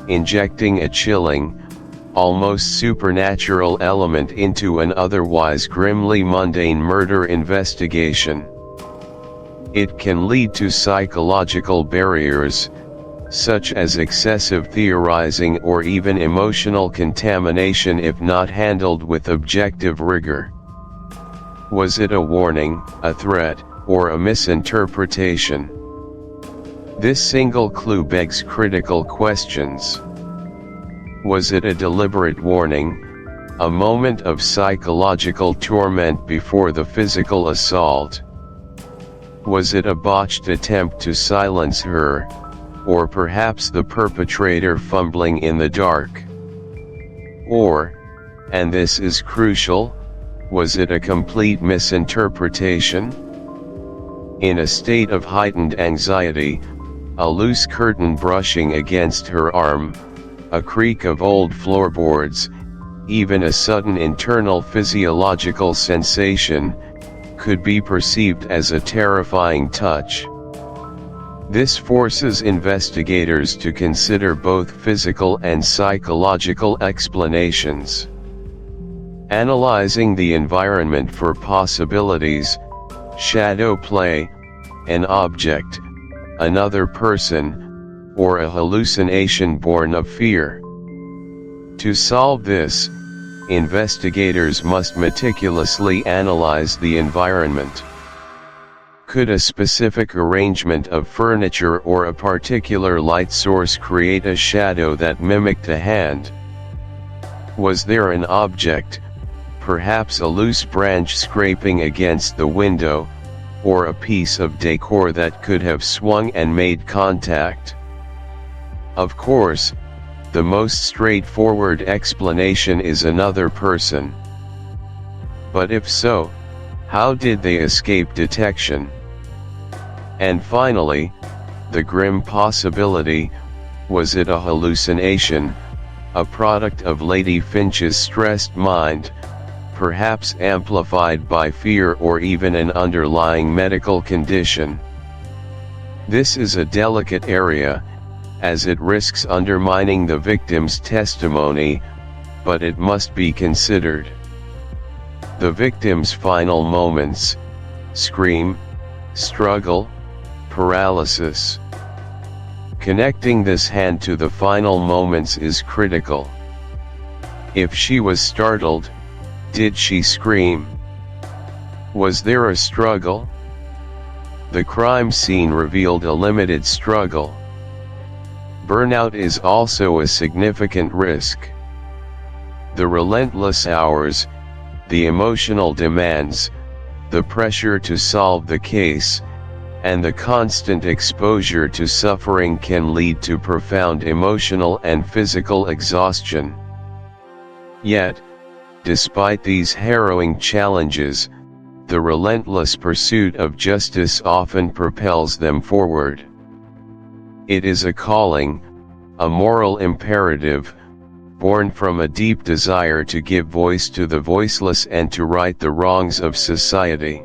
injecting a chilling, almost supernatural element into an otherwise grimly mundane murder investigation. It can lead to psychological barriers, such as excessive theorizing or even emotional contamination if not handled with objective rigor. Was it a warning, a threat, or a misinterpretation? This single clue begs critical questions. Was it a deliberate warning, a moment of psychological torment before the physical assault? Was it a botched attempt to silence her, or perhaps the perpetrator fumbling in the dark? Or, and this is crucial, was it a complete misinterpretation? In a state of heightened anxiety, a loose curtain brushing against her arm, a creak of old floorboards, even a sudden internal physiological sensation, could be perceived as a terrifying touch. This forces investigators to consider both physical and psychological explanations. Analyzing the environment for possibilities, shadow play, an object, another person, or a hallucination born of fear. To solve this, investigators must meticulously analyze the environment. Could a specific arrangement of furniture or a particular light source create a shadow that mimicked a hand? Was there an object, perhaps a loose branch scraping against the window, or a piece of decor that could have swung and made contact? Of course, the most straightforward explanation is another person. But if so, how did they escape detection? And finally, the grim possibility, was it a hallucination, a product of Lady Finch's stressed mind, perhaps amplified by fear or even an underlying medical condition? This is a delicate area, as it risks undermining the victim's testimony, but it must be considered. The victim's final moments: scream, struggle, paralysis. Connecting this hand to the final moments is critical. If she was startled, did she scream? Was there a struggle? The crime scene revealed a limited struggle. Burnout is also a significant risk. The relentless hours, the emotional demands, the pressure to solve the case, and the constant exposure to suffering can lead to profound emotional and physical exhaustion. Yet, despite these harrowing challenges, the relentless pursuit of justice often propels them forward. It is a calling, a moral imperative, born from a deep desire to give voice to the voiceless and to right the wrongs of society.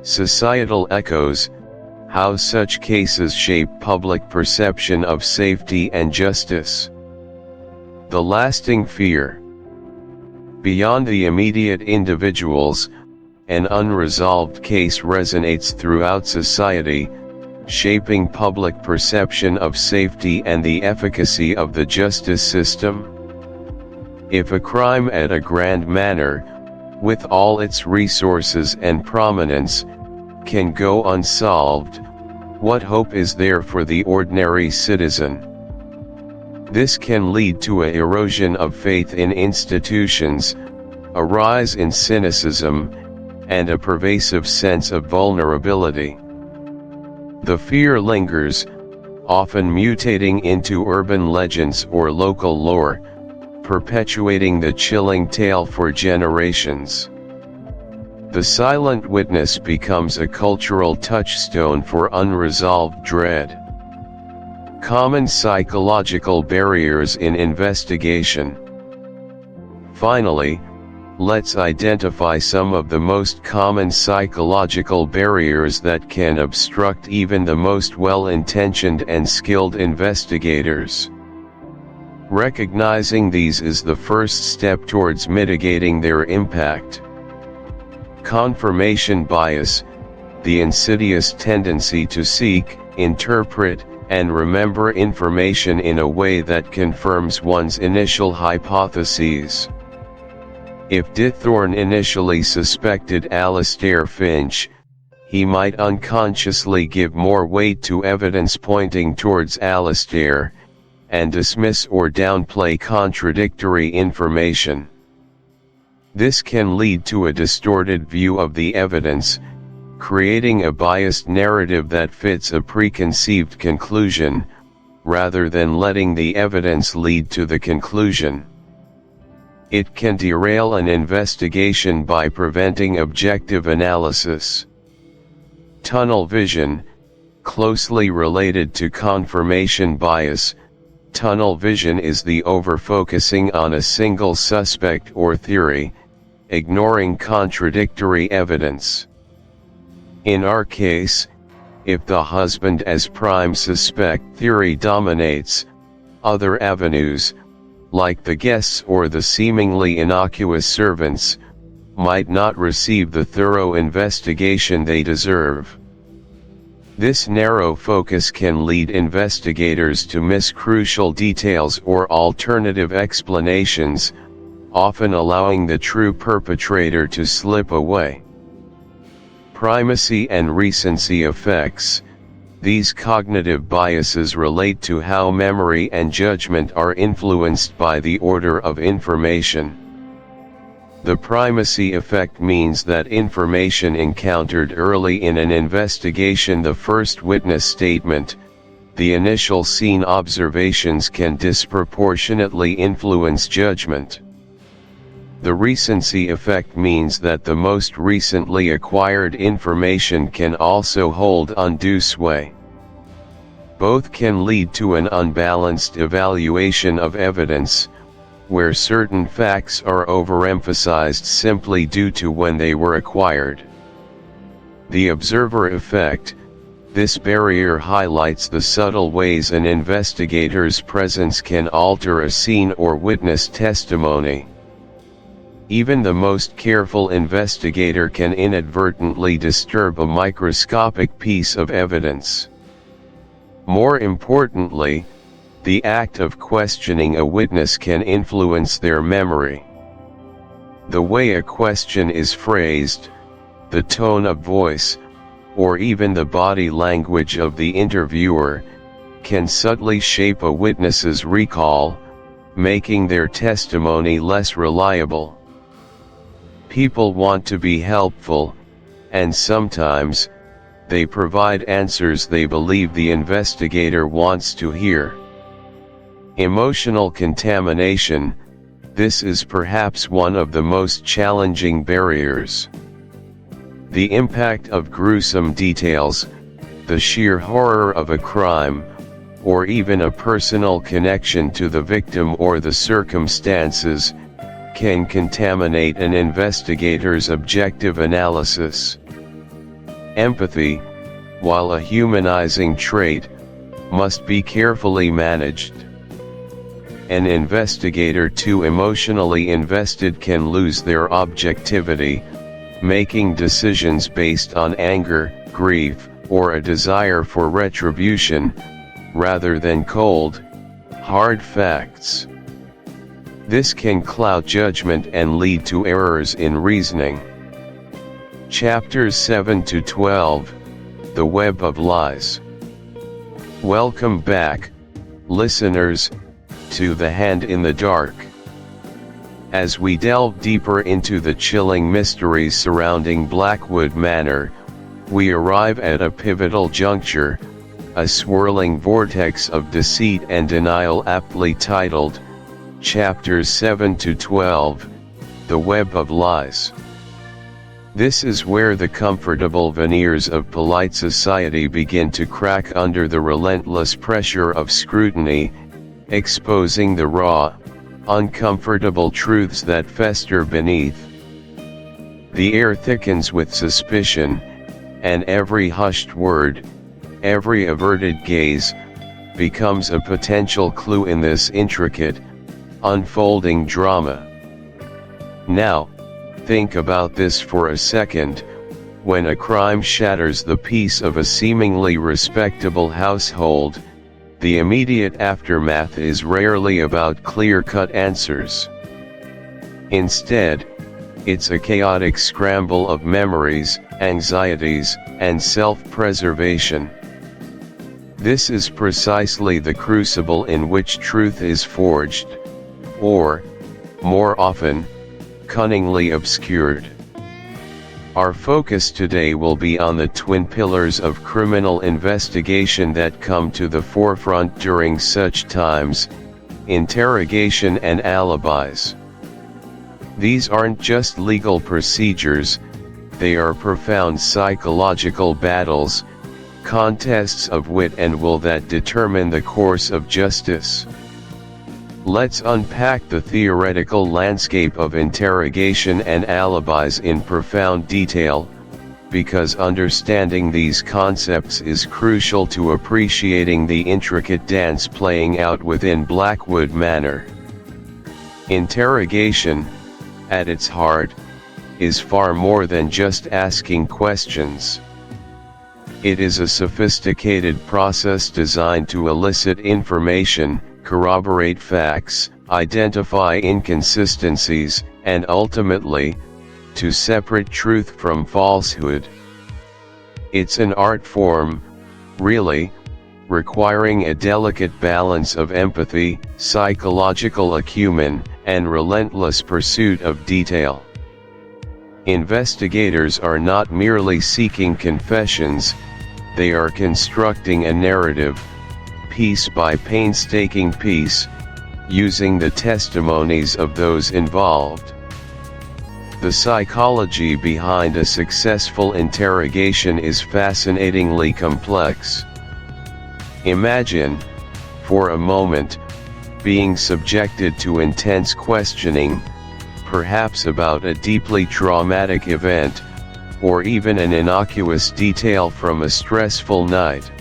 Societal echoes: how such cases shape public perception of safety and justice. The lasting fear. Beyond the immediate individuals, an unresolved case resonates throughout society, shaping public perception of safety and the efficacy of the justice system. If a crime at a grand manor, with all its resources and prominence, can go unsolved, what hope is there for the ordinary citizen? This can lead to an erosion of faith in institutions, a rise in cynicism, and a pervasive sense of vulnerability. The fear lingers, often mutating into urban legends or local lore, perpetuating the chilling tale for generations. The silent witness becomes a cultural touchstone for unresolved dread. Common psychological barriers in investigation. Finally, let's identify some of the most common psychological barriers that can obstruct even the most well-intentioned and skilled investigators. Recognizing these is the first step towards mitigating their impact. Confirmation bias, the insidious tendency to seek, interpret, and remember information in a way that confirms one's initial hypotheses. If Dithorne initially suspected Alastair Finch, he might unconsciously give more weight to evidence pointing towards Alastair, and dismiss or downplay contradictory information. This can lead to a distorted view of the evidence, creating a biased narrative that fits a preconceived conclusion, rather than letting the evidence lead to the conclusion. It can derail an investigation by preventing objective analysis. Tunnel vision, closely related to confirmation bias. Tunnel vision is the over-focusing on a single suspect or theory, ignoring contradictory evidence. In our case, if the husband as prime suspect theory dominates, other avenues, like the guests or the seemingly innocuous servants, might not receive the thorough investigation they deserve. This narrow focus can lead investigators to miss crucial details or alternative explanations, often allowing the true perpetrator to slip away. Primacy and recency effects. These cognitive biases relate to how memory and judgment are influenced by the order of information. The primacy effect means that information encountered early in an investigation, the first witness statement, the initial scene observations, can disproportionately influence judgment. The recency effect means that the most recently acquired information can also hold undue sway. Both can lead to an unbalanced evaluation of evidence, where certain facts are overemphasized simply due to when they were acquired. The observer effect. This barrier highlights the subtle ways an investigator's presence can alter a scene or witness testimony. Even the most careful investigator can inadvertently disturb a microscopic piece of evidence. More importantly, the act of questioning a witness can influence their memory. The way a question is phrased, the tone of voice, or even the body language of the interviewer, can subtly shape a witness's recall, making their testimony less reliable. People want to be helpful, and sometimes, they provide answers they believe the investigator wants to hear. Emotional contamination, this is perhaps one of the most challenging barriers. The impact of gruesome details, the sheer horror of a crime, or even a personal connection to the victim or the circumstances, can contaminate an investigator's objective analysis. Empathy, while a humanizing trait, must be carefully managed. An investigator too emotionally invested can lose their objectivity, making decisions based on anger, grief, or a desire for retribution, rather than cold, hard facts. This can cloud judgment and lead to errors in reasoning. Chapters 7 to 12, The Web of Lies. Welcome back, listeners, to The Hand in the Dark. As we delve deeper into the chilling mysteries surrounding Blackwood Manor, we arrive at a pivotal juncture, a swirling vortex of deceit and denial aptly titled, Chapters 7 to 12, The Web of Lies. This is where the comfortable veneers of polite society begin to crack under the relentless pressure of scrutiny, exposing the raw, uncomfortable truths that fester beneath. The air thickens with suspicion, and every hushed word, every averted gaze, becomes a potential clue in this intricate, unfolding drama. Now, think about this for a second. When a crime shatters the peace of a seemingly respectable household, the immediate aftermath is rarely about clear-cut answers. Instead, it's a chaotic scramble of memories, anxieties, and self-preservation. This is precisely the crucible in which truth is forged, or, more often, cunningly obscured. Our focus today will be on the twin pillars of criminal investigation that come to the forefront during such times: interrogation and alibis. These aren't just legal procedures, they are profound psychological battles, contests of wit and will that determine the course of justice. Let's unpack the theoretical landscape of interrogation and alibis in profound detail, because understanding these concepts is crucial to appreciating the intricate dance playing out within Blackwood Manor. Interrogation, at its heart, is far more than just asking questions. It is a sophisticated process designed to elicit information, corroborate facts, identify inconsistencies, and ultimately, to separate truth from falsehood. It's an art form, really, requiring a delicate balance of empathy, psychological acumen, and relentless pursuit of detail. Investigators are not merely seeking confessions, they are constructing a narrative, piece by painstaking piece, using the testimonies of those involved. The psychology behind a successful interrogation is fascinatingly complex. Imagine, for a moment, being subjected to intense questioning, perhaps about a deeply traumatic event, or even an innocuous detail from a stressful night.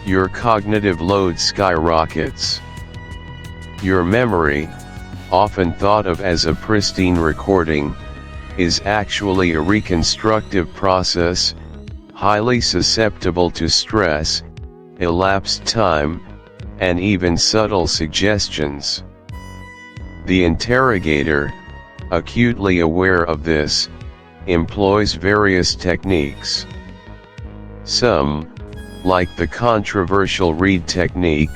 Your cognitive load skyrockets. Your memory, often thought of as a pristine recording, is actually a reconstructive process, highly susceptible to stress, elapsed time, and even subtle suggestions. The interrogator, acutely aware of this, employs various techniques. Some, like the controversial read technique,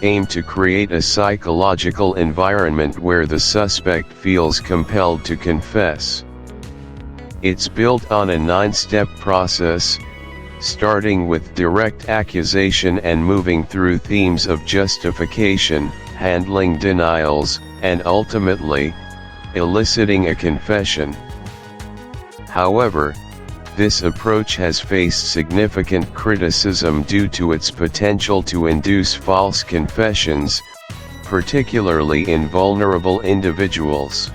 aim to create a psychological environment where the suspect feels compelled to confess. It's built on a 9-step process, starting with direct accusation and moving through themes of justification, handling denials, and ultimately, eliciting a confession. However, this approach has faced significant criticism due to its potential to induce false confessions, particularly in vulnerable individuals.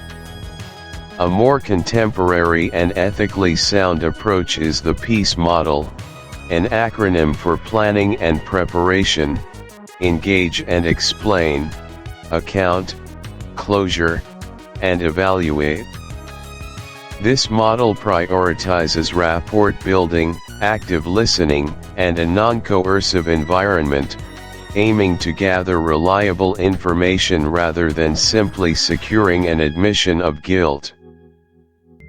A more contemporary and ethically sound approach is the PEACE model, an acronym for planning and preparation, engage and explain, account, closure, and evaluate. This model prioritizes rapport building, active listening, and a non-coercive environment, aiming to gather reliable information rather than simply securing an admission of guilt.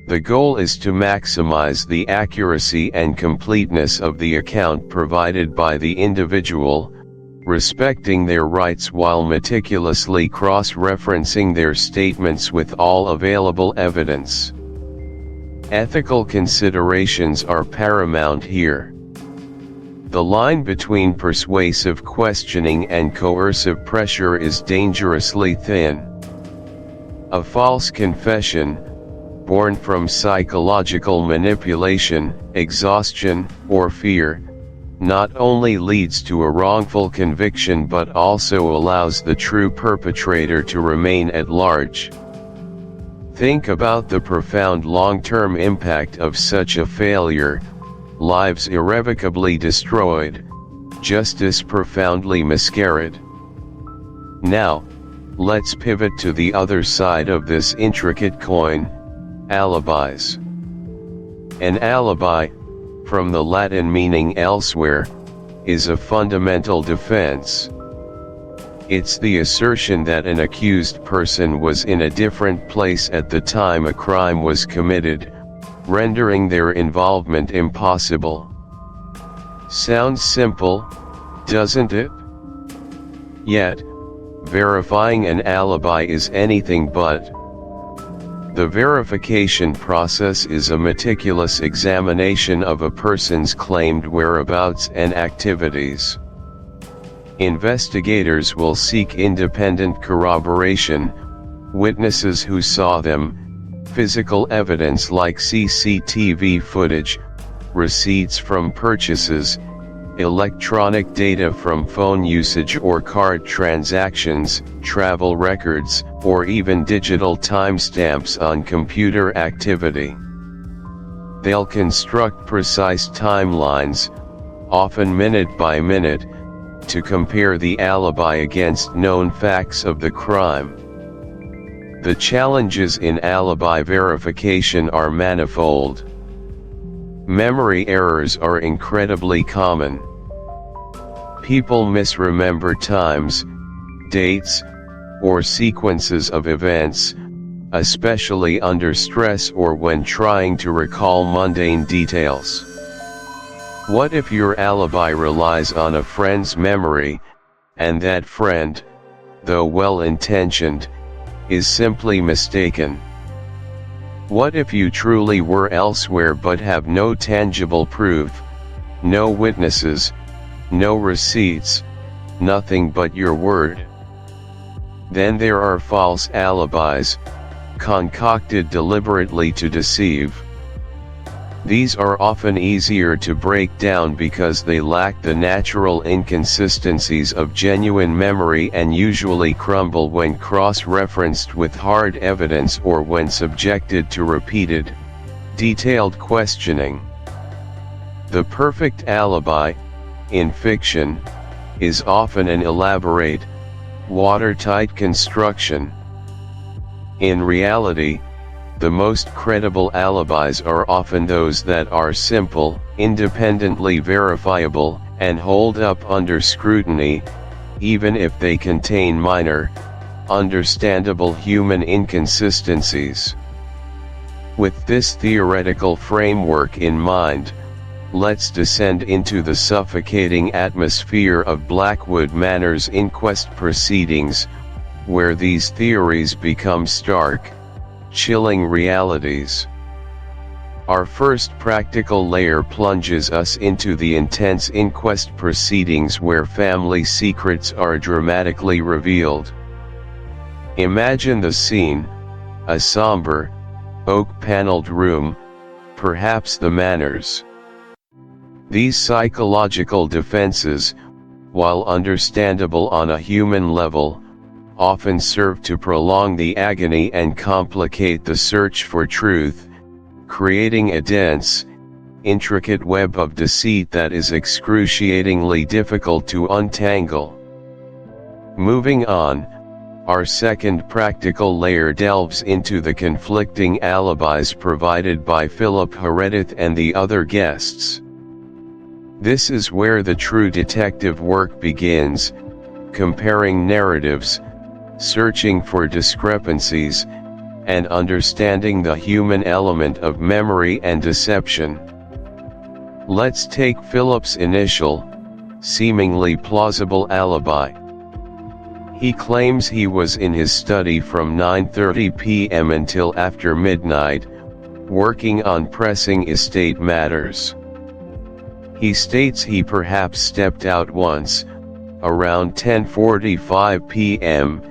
The goal is to maximize the accuracy and completeness of the account provided by the individual, respecting their rights while meticulously cross-referencing their statements with all available evidence. Ethical considerations are paramount here. The line between persuasive questioning and coercive pressure is dangerously thin. A false confession, born from psychological manipulation, exhaustion, or fear, not only leads to a wrongful conviction but also allows the true perpetrator to remain at large. Think about the profound long-term impact of such a failure: lives irrevocably destroyed, justice profoundly miscarried. Now, let's pivot to the other side of this intricate coin: alibis. An alibi, from the Latin meaning elsewhere, is a fundamental defense. It's the assertion that an accused person was in a different place at the time a crime was committed, rendering their involvement impossible. Sounds simple, doesn't it? Yet, verifying an alibi is anything but. The verification process is a meticulous examination of a person's claimed whereabouts and activities. Investigators will seek independent corroboration, witnesses who saw them, physical evidence like CCTV footage, receipts from purchases, electronic data from phone usage or card transactions, travel records, or even digital timestamps on computer activity. They'll construct precise timelines, often minute by minute, to compare the alibi against known facts of the crime. The challenges in alibi verification are manifold. Memory errors are incredibly common. People misremember times, dates, or sequences of events, especially under stress or when trying to recall mundane details. What if your alibi relies on a friend's memory, and that friend, though well-intentioned, is simply mistaken? What if you truly were elsewhere but have no tangible proof, no witnesses, no receipts, nothing but your word? Then there are false alibis, concocted deliberately to deceive. These are often easier to break down because they lack the natural inconsistencies of genuine memory and usually crumble when cross-referenced with hard evidence or when subjected to repeated, Detailed questioning. The perfect alibi, in fiction, is often an elaborate, watertight construction. In reality, the most credible alibis are often those that are simple, independently verifiable, and hold up under scrutiny, even if they contain minor, understandable human inconsistencies. With this theoretical framework in mind, let's descend into the suffocating atmosphere of Blackwood Manor's inquest proceedings, where these theories become stark, chilling realities. Our first practical layer plunges us into the intense inquest proceedings where family secrets are dramatically revealed. Imagine the scene: a somber, oak-paneled room, perhaps the Manors. These psychological defenses, while understandable on a human level, often serve to prolong the agony and complicate the search for truth, creating a dense, intricate web of deceit that is excruciatingly difficult to untangle. Moving on, our second practical layer delves into the conflicting alibis provided by Philip Heredith and the other guests. This is where the true detective work begins, comparing narratives, searching for discrepancies, and understanding the human element of memory and deception. Let's take Philip's initial, seemingly plausible alibi. He claims he was in his study from 9:30 p.m. until after midnight, working on pressing estate matters. He states he perhaps stepped out once, around 10:45 p.m.,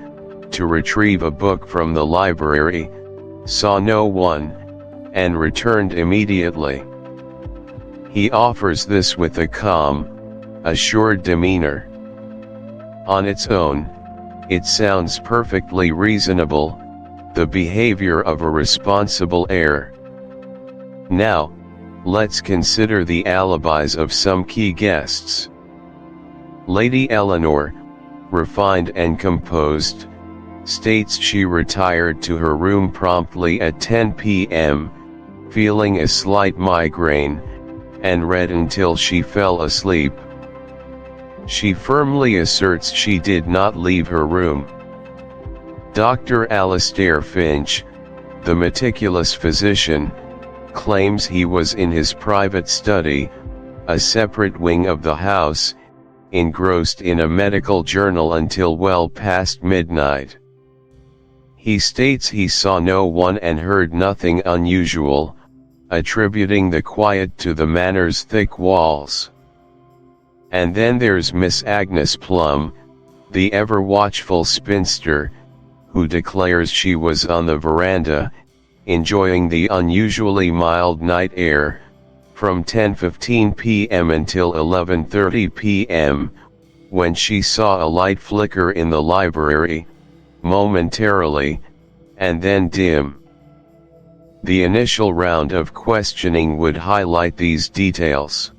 to retrieve a book from the library, saw no one, and returned immediately. He offers this with a calm, assured demeanor. On its own, it sounds perfectly reasonable, the behavior of a responsible heir. Now, let's consider the alibis of some key guests. Lady Eleanor, refined and composed, states she retired to her room promptly at 10 p.m., feeling a slight migraine, and read until she fell asleep. She firmly asserts she did not leave her room. Dr. Alastair Finch, the meticulous physician, claims he was in his private study, a separate wing of the house, engrossed in a medical journal until well past midnight. He states he saw no one and heard nothing unusual, attributing the quiet to the Manor's thick walls. And then there's Miss Agnes Plum, the ever-watchful spinster, who declares she was on the veranda, enjoying the unusually mild night air, from 10:15 p.m. until 11:30 p.m., when she saw a light flicker in the library, momentarily, and then dim. The initial round of questioning would highlight these details.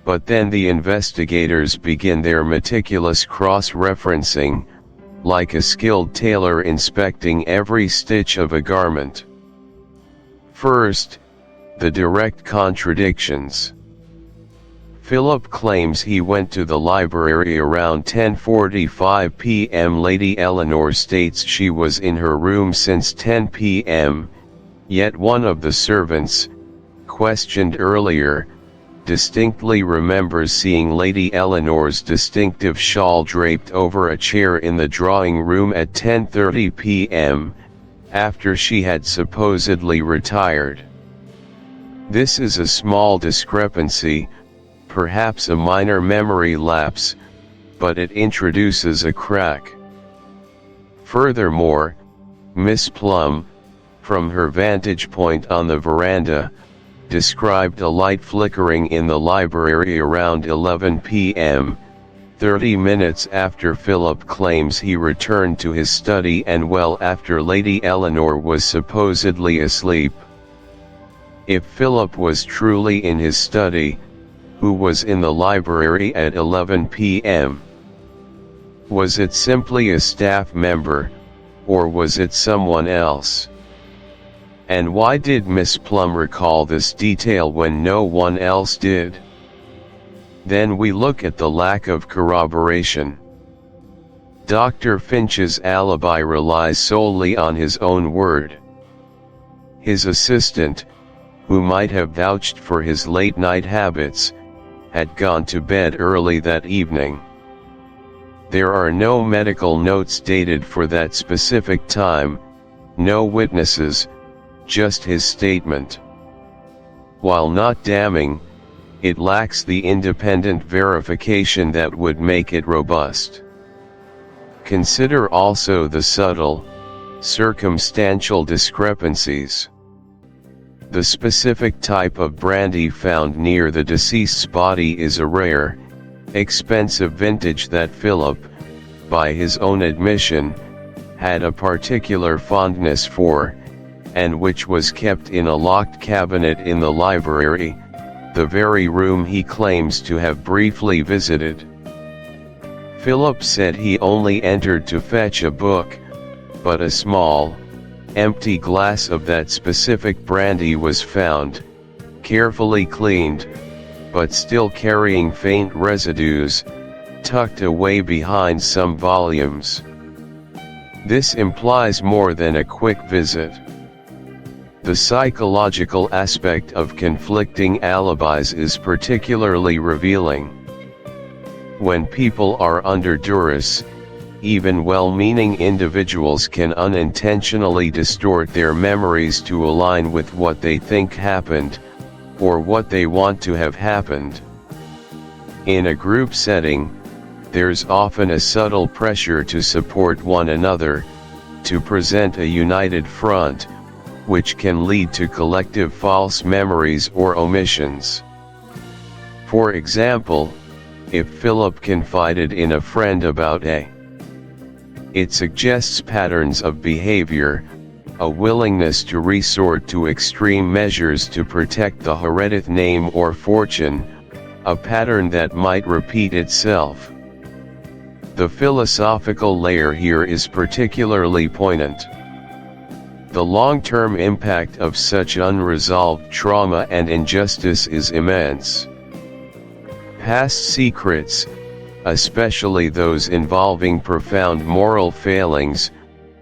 But then the investigators begin their meticulous cross-referencing, like a skilled tailor inspecting every stitch of a garment. First, the direct contradictions. Philip claims he went to the library around 10:45 p.m. Lady Eleanor states she was in her room since 10 p.m., yet one of the servants, questioned earlier, distinctly remembers seeing Lady Eleanor's distinctive shawl draped over a chair in the drawing room at 10:30 p.m., after she had supposedly retired. This is a small discrepancy, perhaps a minor memory lapse, but it introduces a crack. Furthermore, Miss Plum, from her vantage point on the veranda, described a light flickering in the library around 11 p.m., 30 minutes after Philip claims he returned to his study and well after Lady Eleanor was supposedly asleep. If Philip was truly in his study, who was in the library at 11 p.m.? Was it simply a staff member, or was it someone else? And why did Miss Plum recall this detail when no one else did? Then we look at the lack of corroboration. Dr. Finch's alibi relies solely on his own word. His assistant, who might have vouched for his late-night habits, had gone to bed early that evening. There are no medical notes dated for that specific time, no witnesses, just his statement. While not damning, it lacks the independent verification that would make it robust. Consider also the subtle, circumstantial discrepancies. The specific type of brandy found near the deceased's body is a rare, expensive vintage that Philip, by his own admission, had a particular fondness for, and which was kept in a locked cabinet in the library, the very room he claims to have briefly visited. Philip said he only entered to fetch a book, but a small, empty glass of that specific brandy was found, carefully cleaned, but still carrying faint residues, tucked away behind some volumes. This implies more than a quick visit. The psychological aspect of conflicting alibis is particularly revealing. When people are under duress, even well-meaning individuals can unintentionally distort their memories to align with what they think happened, or what they want to have happened. In a group setting, there's often a subtle pressure to support one another, to present a united front, which can lead to collective false memories or omissions. For example, if Philip confided in a friend about it suggests patterns of behavior, a willingness to resort to extreme measures to protect the Heredith name or fortune, a pattern that might repeat itself. The philosophical layer here is particularly poignant. The long-term impact of such unresolved trauma and injustice is immense. Past secrets, especially those involving profound moral failings,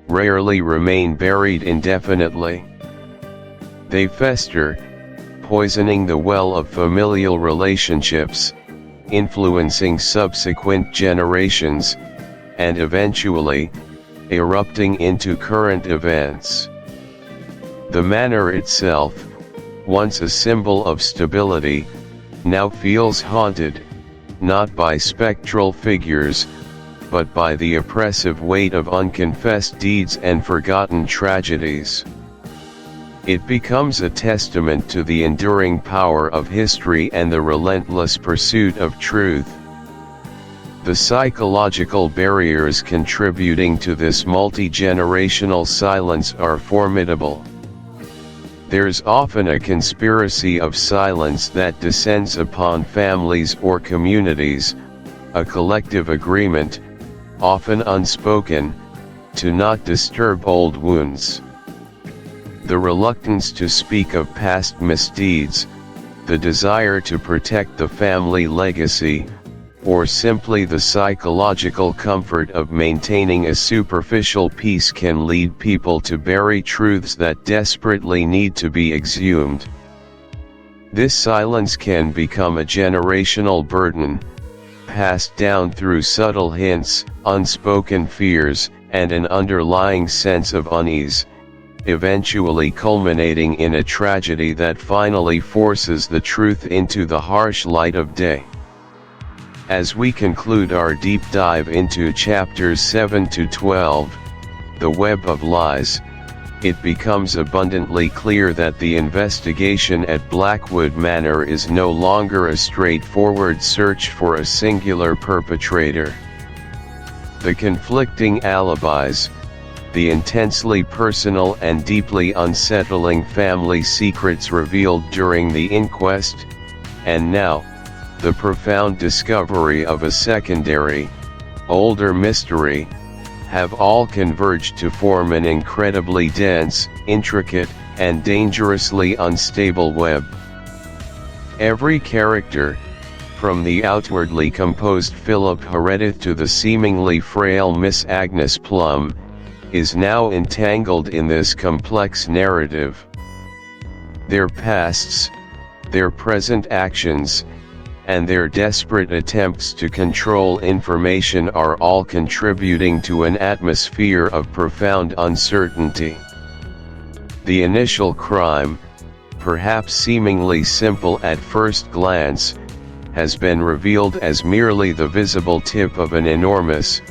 rarely remain buried indefinitely. They fester, poisoning the well of familial relationships, influencing subsequent generations, and eventually, erupting into current events. The manor itself, once a symbol of stability, now feels haunted, not by spectral figures, but by the oppressive weight of unconfessed deeds and forgotten tragedies. It becomes a testament to the enduring power of history and the relentless pursuit of truth. The psychological barriers contributing to this multi-generational silence are formidable. There's often a conspiracy of silence that descends upon families or communities, a collective agreement, often unspoken, to not disturb old wounds. The reluctance to speak of past misdeeds, the desire to protect the family legacy, or simply the psychological comfort of maintaining a superficial peace can lead people to bury truths that desperately need to be exhumed. This silence can become a generational burden, passed down through subtle hints, unspoken fears, and an underlying sense of unease, eventually culminating in a tragedy that finally forces the truth into the harsh light of day. As we conclude our deep dive into chapters 7 to 12, The Web of Lies, it becomes abundantly clear that the investigation at Blackwood Manor is no longer a straightforward search for a singular perpetrator. The conflicting alibis, the intensely personal and deeply unsettling family secrets revealed during the inquest, and now, the profound discovery of a secondary, older mystery, have all converged to form an incredibly dense, intricate, and dangerously unstable web. Every character, from the outwardly composed Philip Heredith to the seemingly frail Miss Agnes Plum, is now entangled in this complex narrative. Their pasts, their present actions, and their desperate attempts to control information are all contributing to an atmosphere of profound uncertainty. The initial crime, perhaps seemingly simple at first glance, has been revealed as merely the visible tip of an enormous,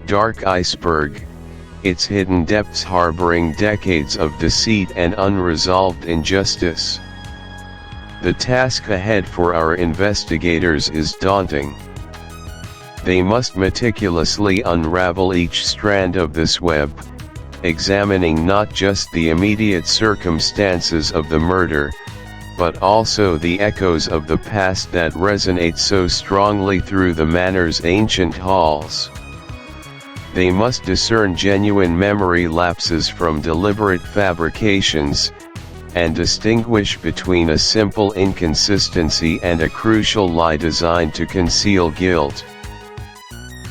dark iceberg, its hidden depths harboring decades of deceit and unresolved injustice. The task ahead for our investigators is daunting. They must meticulously unravel each strand of this web, examining not just the immediate circumstances of the murder, but also the echoes of the past that resonate so strongly through the manor's ancient halls. They must discern genuine memory lapses from deliberate fabrications, and distinguish between a simple inconsistency and a crucial lie designed to conceal guilt.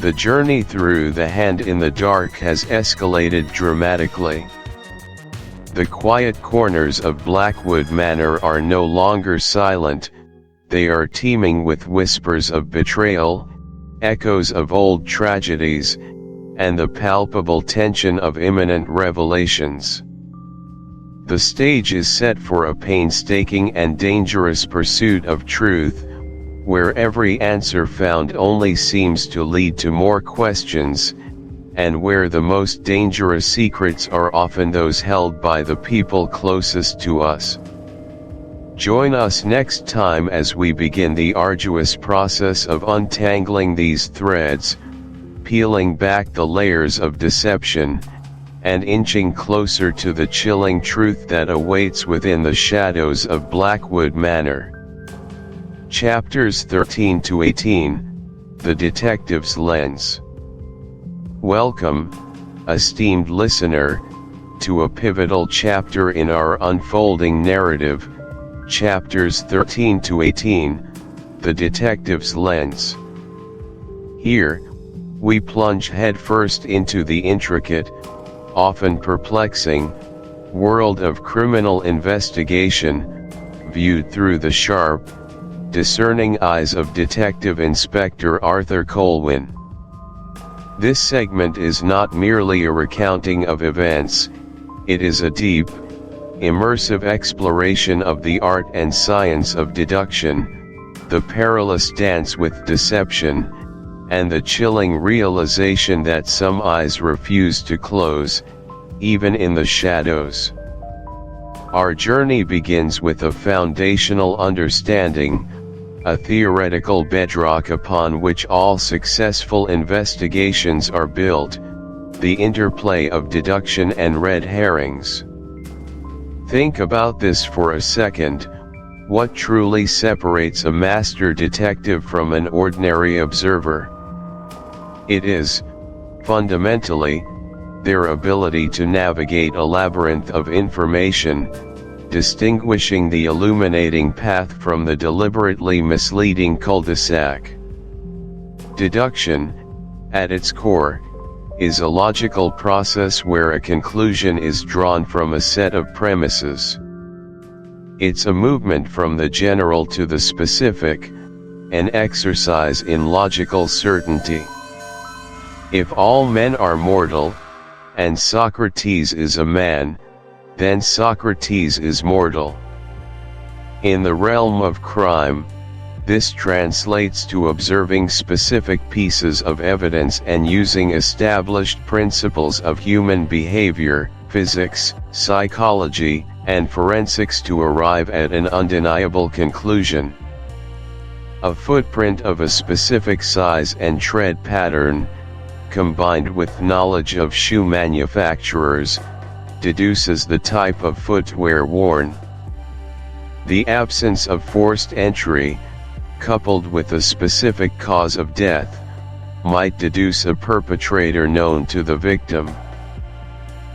The journey through the Hand in the Dark has escalated dramatically. The quiet corners of Blackwood Manor are no longer silent, they are teeming with whispers of betrayal, echoes of old tragedies, and the palpable tension of imminent revelations. The stage is set for a painstaking and dangerous pursuit of truth, where every answer found only seems to lead to more questions, and where the most dangerous secrets are often those held by the people closest to us. Join us next time as we begin the arduous process of untangling these threads, peeling back the layers of deception, and inching closer to the chilling truth that awaits within the shadows of Blackwood Manor. Chapters 13 to 18, The Detective's Lens. Welcome, esteemed listener, to a pivotal chapter in our unfolding narrative, Chapters 13 to 18, The Detective's Lens. Here, we plunge headfirst into the intricate, often perplexing, world of criminal investigation, viewed through the sharp, discerning eyes of Detective Inspector Arthur Colwyn. This segment is not merely a recounting of events, it is a deep, immersive exploration of the art and science of deduction, the perilous dance with deception, and the chilling realization that some eyes refuse to close, even in the shadows. Our journey begins with a foundational understanding, a theoretical bedrock upon which all successful investigations are built, the interplay of deduction and red herrings. Think about this for a second. What truly separates a master detective from an ordinary observer? It is, fundamentally, their ability to navigate a labyrinth of information, distinguishing the illuminating path from the deliberately misleading cul-de-sac. Deduction, at its core, is a logical process where a conclusion is drawn from a set of premises. It's a movement from the general to the specific, an exercise in logical certainty. If all men are mortal, and Socrates is a man, then Socrates is mortal. In the realm of crime, this translates to observing specific pieces of evidence and using established principles of human behavior, physics, psychology, and forensics to arrive at an undeniable conclusion. A footprint of a specific size and tread pattern, combined with knowledge of shoe manufacturers, deduces the type of footwear worn. The absence of forced entry, coupled with a specific cause of death, might deduce a perpetrator known to the victim.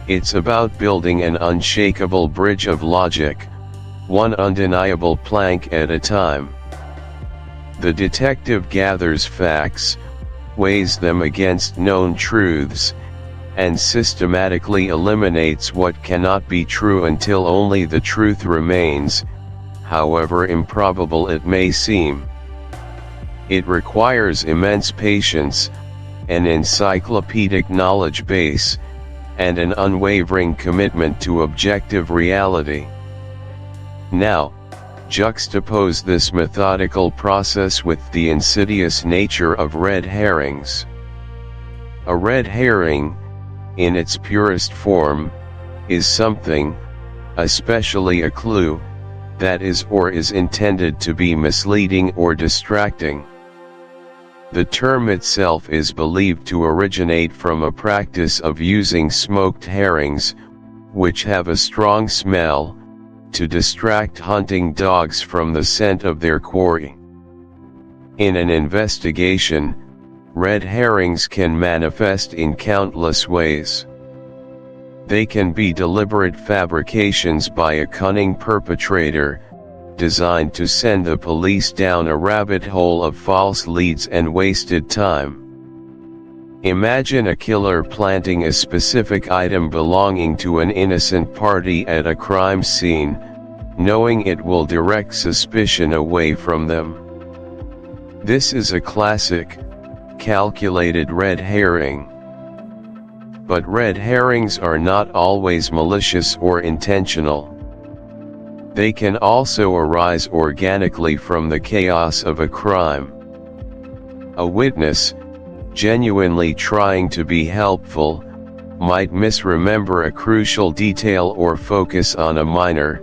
It's about building an unshakable bridge of logic, one undeniable plank at a time. The detective gathers facts, weighs them against known truths, and systematically eliminates what cannot be true until only the truth remains, however improbable it may seem. It requires immense patience, an encyclopedic knowledge base, and an unwavering commitment to objective reality. Now, juxtapose this methodical process with the insidious nature of red herrings. A red herring, in its purest form, is something, especially a clue, that is or is intended to be misleading or distracting. The term itself is believed to originate from a practice of using smoked herrings, which have a strong smell, to distract hunting dogs from the scent of their quarry. In an investigation, red herrings can manifest in countless ways. They can be deliberate fabrications by a cunning perpetrator, designed to send the police down a rabbit hole of false leads and wasted time. Imagine a killer planting a specific item belonging to an innocent party at a crime scene, knowing it will direct suspicion away from them. This is a classic, calculated red herring. But red herrings are not always malicious or intentional. They can also arise organically from the chaos of a crime. A witness, genuinely trying to be helpful, might misremember a crucial detail or focus on a minor,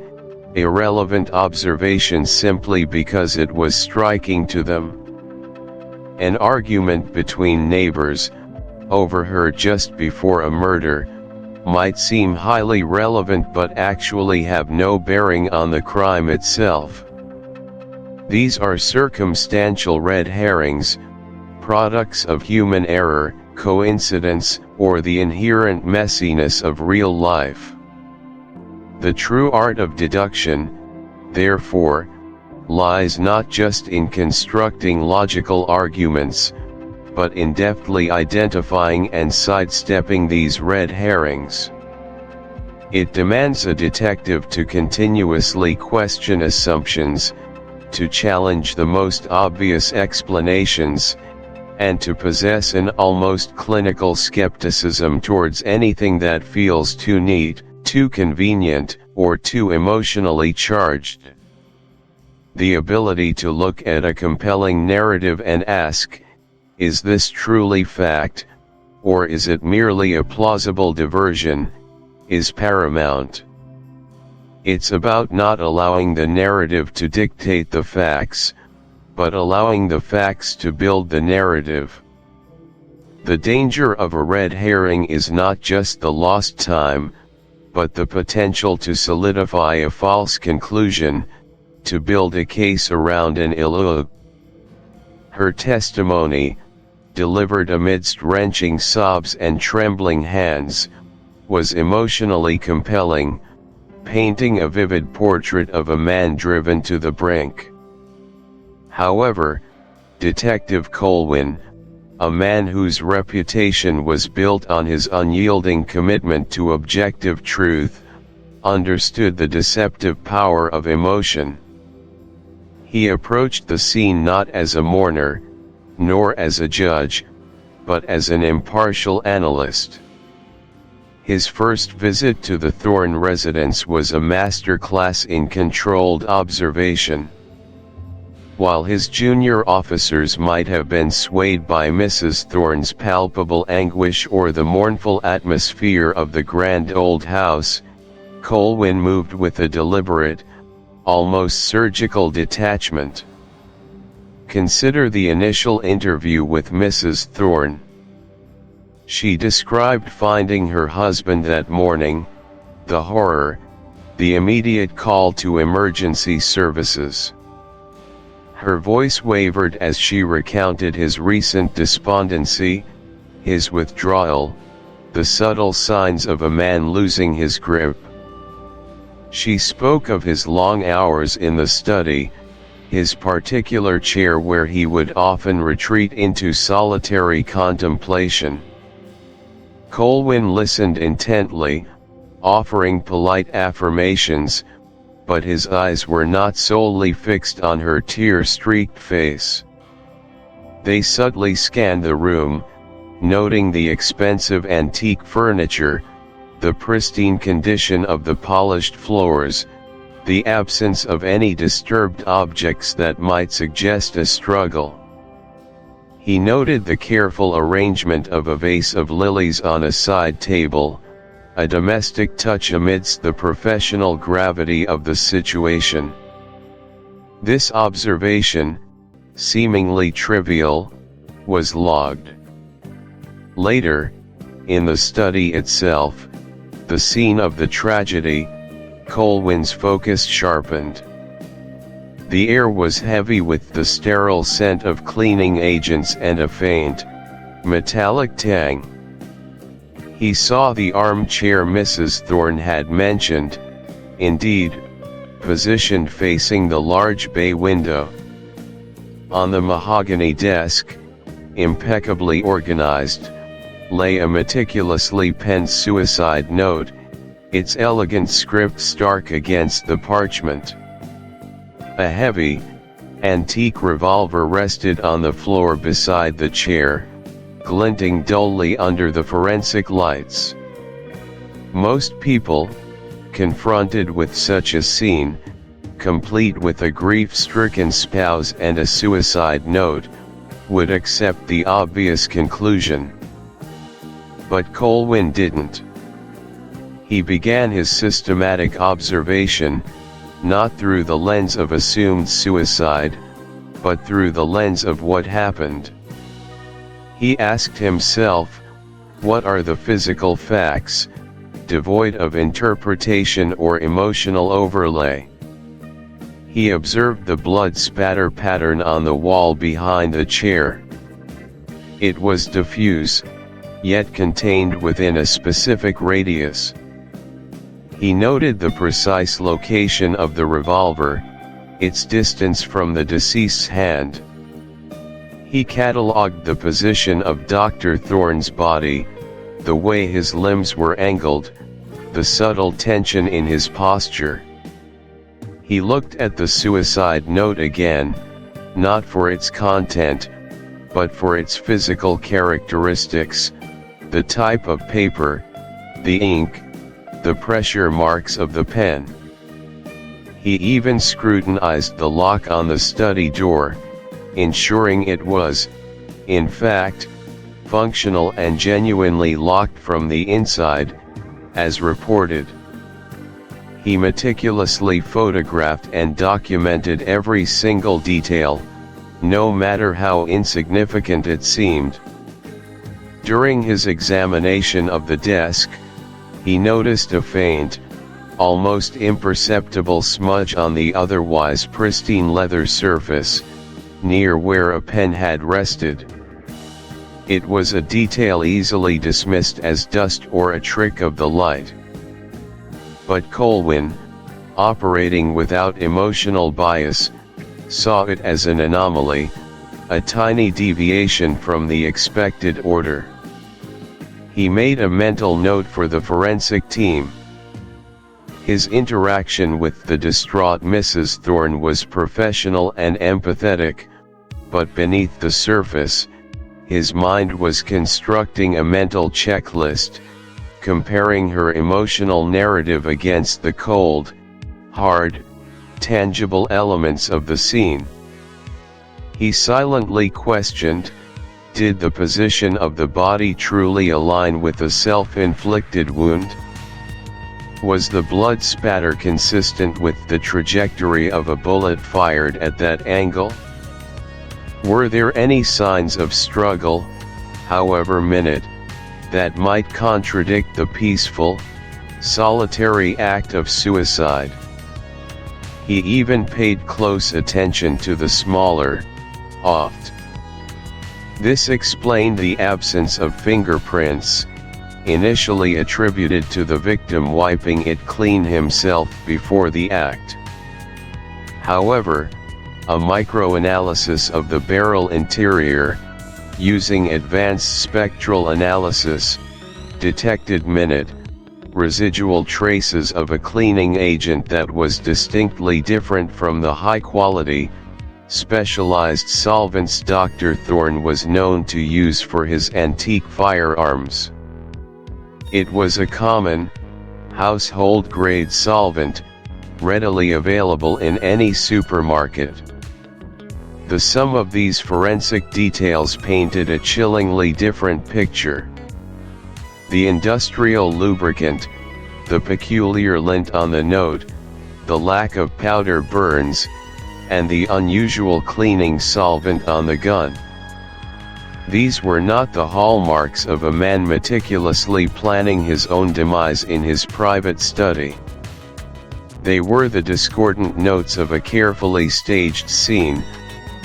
irrelevant observation simply because it was striking to them. An argument between neighbors, overheard just before a murder, might seem highly relevant but actually have no bearing on the crime itself. These are circumstantial red herrings, products of human error, coincidence, or the inherent messiness of real life. The true art of deduction, therefore, lies not just in constructing logical arguments, but in deftly identifying and sidestepping these red herrings. It demands a detective to continuously question assumptions, to challenge the most obvious explanations, and to possess an almost clinical skepticism towards anything that feels too neat, too convenient, or too emotionally charged. The ability to look at a compelling narrative and ask, is this truly fact, or is it merely a plausible diversion, is paramount. It's about not allowing the narrative to dictate the facts, but allowing the facts to build the narrative. The danger of a red herring is not just the lost time, but the potential to solidify a false conclusion, to build a case around an illusion. Her testimony, delivered amidst wrenching sobs and trembling hands, was emotionally compelling, painting a vivid portrait of a man driven to the brink. However, Detective Colwyn, a man whose reputation was built on his unyielding commitment to objective truth, understood the deceptive power of emotion. He approached the scene not as a mourner, nor as a judge, but as an impartial analyst. His first visit to the Thorne residence was a masterclass in controlled observation. While his junior officers might have been swayed by Mrs. Thorne's palpable anguish or the mournful atmosphere of the grand old house, Colwyn moved with a deliberate, almost surgical detachment. Consider the initial interview with Mrs. Thorne. She described finding her husband that morning, the horror, the immediate call to emergency services. Her voice wavered as she recounted his recent despondency, his withdrawal, the subtle signs of a man losing his grip. She spoke of his long hours in the study, his particular chair where he would often retreat into solitary contemplation. Colwyn listened intently, offering polite affirmations, but his eyes were not solely fixed on her tear-streaked face. They subtly scanned the room, noting the expensive antique furniture, the pristine condition of the polished floors, the absence of any disturbed objects that might suggest a struggle. He noted the careful arrangement of a vase of lilies on a side table, a domestic touch amidst the professional gravity of the situation. This observation, seemingly trivial, was logged. Later, in the study itself, the scene of the tragedy, Colwyn's focus sharpened. The air was heavy with the sterile scent of cleaning agents and a faint, metallic tang. He saw the armchair Mrs. Thorne had mentioned, indeed, positioned facing the large bay window. On the mahogany desk, impeccably organized, lay a meticulously penned suicide note, its elegant script stark against the parchment. A heavy, antique revolver rested on the floor beside the chair, glinting dully under the forensic lights. Most people, confronted with such a scene, complete with a grief-stricken spouse and a suicide note, would accept the obvious conclusion. But Colwyn didn't. He began his systematic observation, not through the lens of assumed suicide, but through the lens of what happened. He asked himself, what are the physical facts, devoid of interpretation or emotional overlay? He observed the blood spatter pattern on the wall behind the chair. It was diffuse, yet contained within a specific radius. He noted the precise location of the revolver, its distance from the deceased's hand. He catalogued the position of Dr. Thorne's body, the way his limbs were angled, the subtle tension in his posture. He looked at the suicide note again, not for its content, but for its physical characteristics, the type of paper, the ink, the pressure marks of the pen. He even scrutinized the lock on the study door, ensuring it was, in fact, functional and genuinely locked from the inside, as reported. He meticulously photographed and documented every single detail, no matter how insignificant it seemed. During his examination of the desk, he noticed a faint, almost imperceptible smudge on the otherwise pristine leather surface, near where a pen had rested. It was a detail easily dismissed as dust or a trick of the light. But Colwyn, operating without emotional bias, saw it as an anomaly, a tiny deviation from the expected order. He made a mental note for the forensic team. His interaction with the distraught Mrs. Thorne was professional and empathetic, but beneath the surface, his mind was constructing a mental checklist, comparing her emotional narrative against the cold, hard, tangible elements of the scene. He silently questioned, did the position of the body truly align with a self-inflicted wound? Was the blood spatter consistent with the trajectory of a bullet fired at that angle? Were there any signs of struggle, however minute, that might contradict the peaceful, solitary act of suicide. He even paid close attention to the smaller, oft. This explained the absence of fingerprints, initially attributed to the victim wiping it clean himself before the act. However, a microanalysis of the barrel interior, using advanced spectral analysis, detected minute, residual traces of a cleaning agent that was distinctly different from the high-quality, specialized solvents Dr. Thorne was known to use for his antique firearms. It was a common, household-grade solvent, readily available in any supermarket. The sum of these forensic details painted a chillingly different picture. The industrial lubricant, the peculiar lint on the note, the lack of powder burns, and the unusual cleaning solvent on the gun. These were not the hallmarks of a man meticulously planning his own demise in his private study. They were the discordant notes of a carefully staged scene,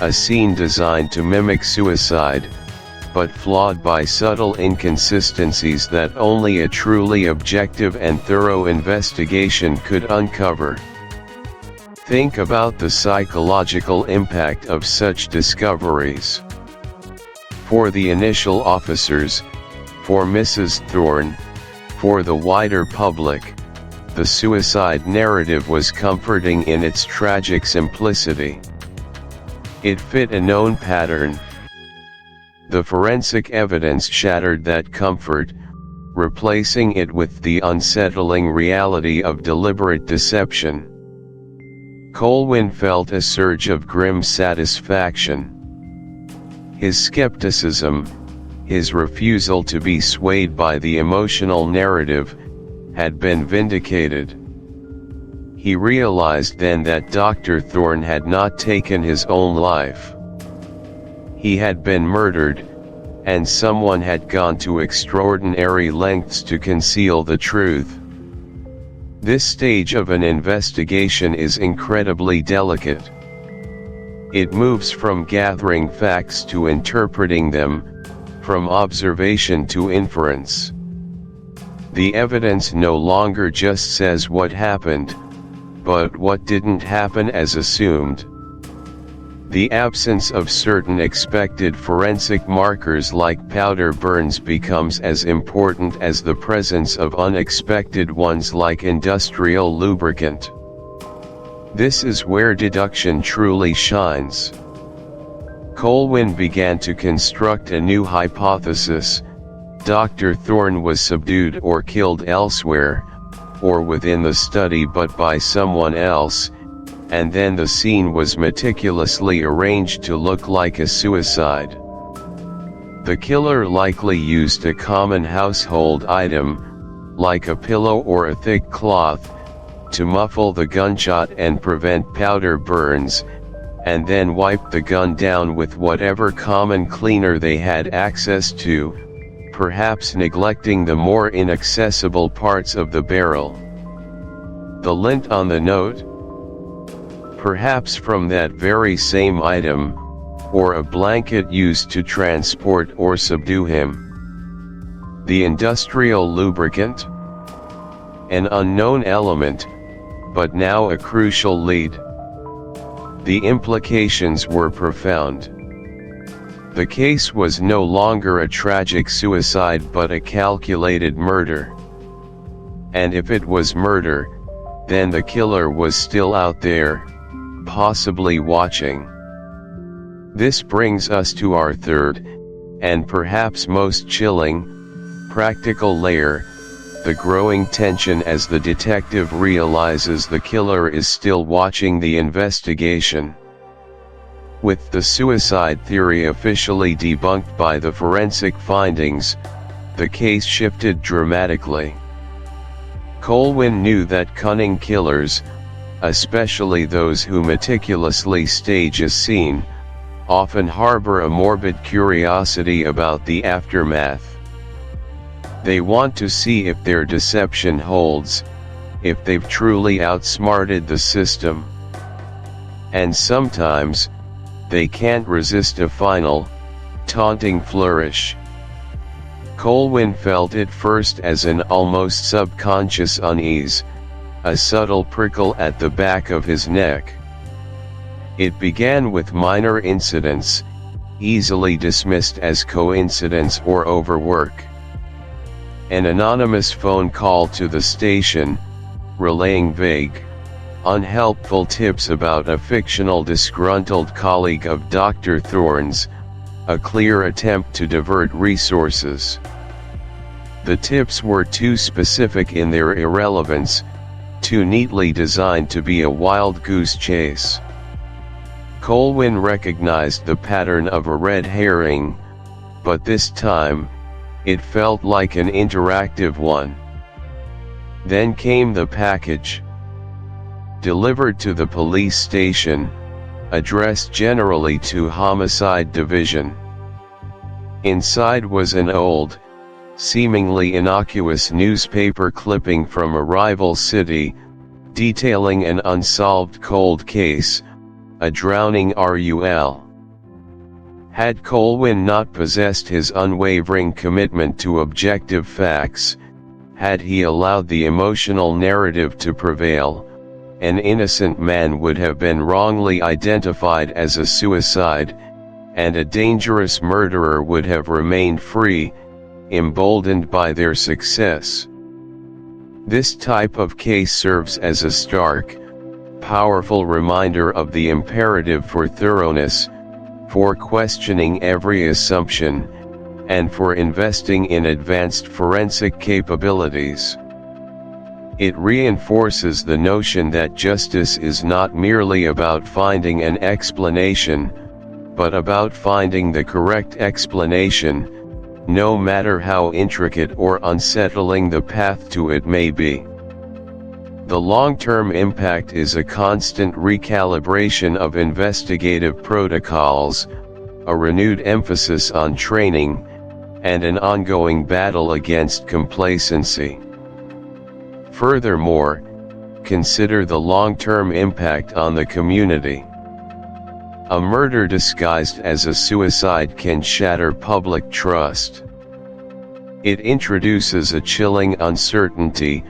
a scene designed to mimic suicide, but flawed by subtle inconsistencies that only a truly objective and thorough investigation could uncover. Think about the psychological impact of such discoveries. For the initial officers, for Mrs. Thorne, for the wider public, the suicide narrative was comforting in its tragic simplicity. It fit a known pattern. The forensic evidence shattered that comfort, replacing it with the unsettling reality of deliberate deception. Colwyn felt a surge of grim satisfaction. His skepticism, his refusal to be swayed by the emotional narrative, had been vindicated. He realized then that Dr. Thorne had not taken his own life. He had been murdered, and someone had gone to extraordinary lengths to conceal the truth. This stage of an investigation is incredibly delicate. It moves from gathering facts to interpreting them, from observation to inference. The evidence no longer just says what happened, but what didn't happen as assumed. The absence of certain expected forensic markers like powder burns becomes as important as the presence of unexpected ones like industrial lubricant. This is where deduction truly shines. Colwyn began to construct a new hypothesis. Dr. Thorne was subdued or killed elsewhere, or within the study but by someone else, and then the scene was meticulously arranged to look like a suicide. The killer likely used a common household item, like a pillow or a thick cloth, to muffle the gunshot and prevent powder burns, and then wiped the gun down with whatever common cleaner they had access to, perhaps neglecting the more inaccessible parts of the barrel. The lint on the note? Perhaps from that very same item, or a blanket used to transport or subdue him. The industrial lubricant? An unknown element, but now a crucial lead. The implications were profound. The case was no longer a tragic suicide but a calculated murder. And if it was murder, then the killer was still out there, possibly watching. This brings us to our third, and perhaps most chilling, practical layer, the growing tension as the detective realizes the killer is still watching the investigation. With the suicide theory officially debunked by the forensic findings, the case shifted dramatically. Colwyn knew that cunning killers, especially those who meticulously stage a scene, often harbor a morbid curiosity about the aftermath. They want to see if their deception holds, if they've truly outsmarted the system. And sometimes, they can't resist a final, taunting flourish. Colwyn felt it first as an almost subconscious unease, a subtle prickle at the back of his neck. It began with minor incidents, easily dismissed as coincidence or overwork. An anonymous phone call to the station, relaying vague, unhelpful tips about a fictional disgruntled colleague of Dr. Thorne's, a clear attempt to divert resources. The tips were too specific in their irrelevance, too neatly designed to be a wild goose chase. Colwyn recognized the pattern of a red herring, but this time, it felt like an interactive one. Then came the package. Delivered to the police station, addressed generally to Homicide Division. Inside was an old, seemingly innocuous newspaper clipping from a rival city, detailing an unsolved cold case, a drowning RUL. Had Colwyn not possessed his unwavering commitment to objective facts, had he allowed the emotional narrative to prevail, an innocent man would have been wrongly identified as a suicide, and a dangerous murderer would have remained free, emboldened by their success. This type of case serves as a stark, powerful reminder of the imperative for thoroughness, for questioning every assumption, and for investing in advanced forensic capabilities. It reinforces the notion that justice is not merely about finding an explanation, but about finding the correct explanation, no matter how intricate or unsettling the path to it may be. The long-term impact is a constant recalibration of investigative protocols, a renewed emphasis on training, and an ongoing battle against complacency. Furthermore, consider the long-term impact on the community. A murder disguised as a suicide can shatter public trust. It introduces a chilling uncertainty,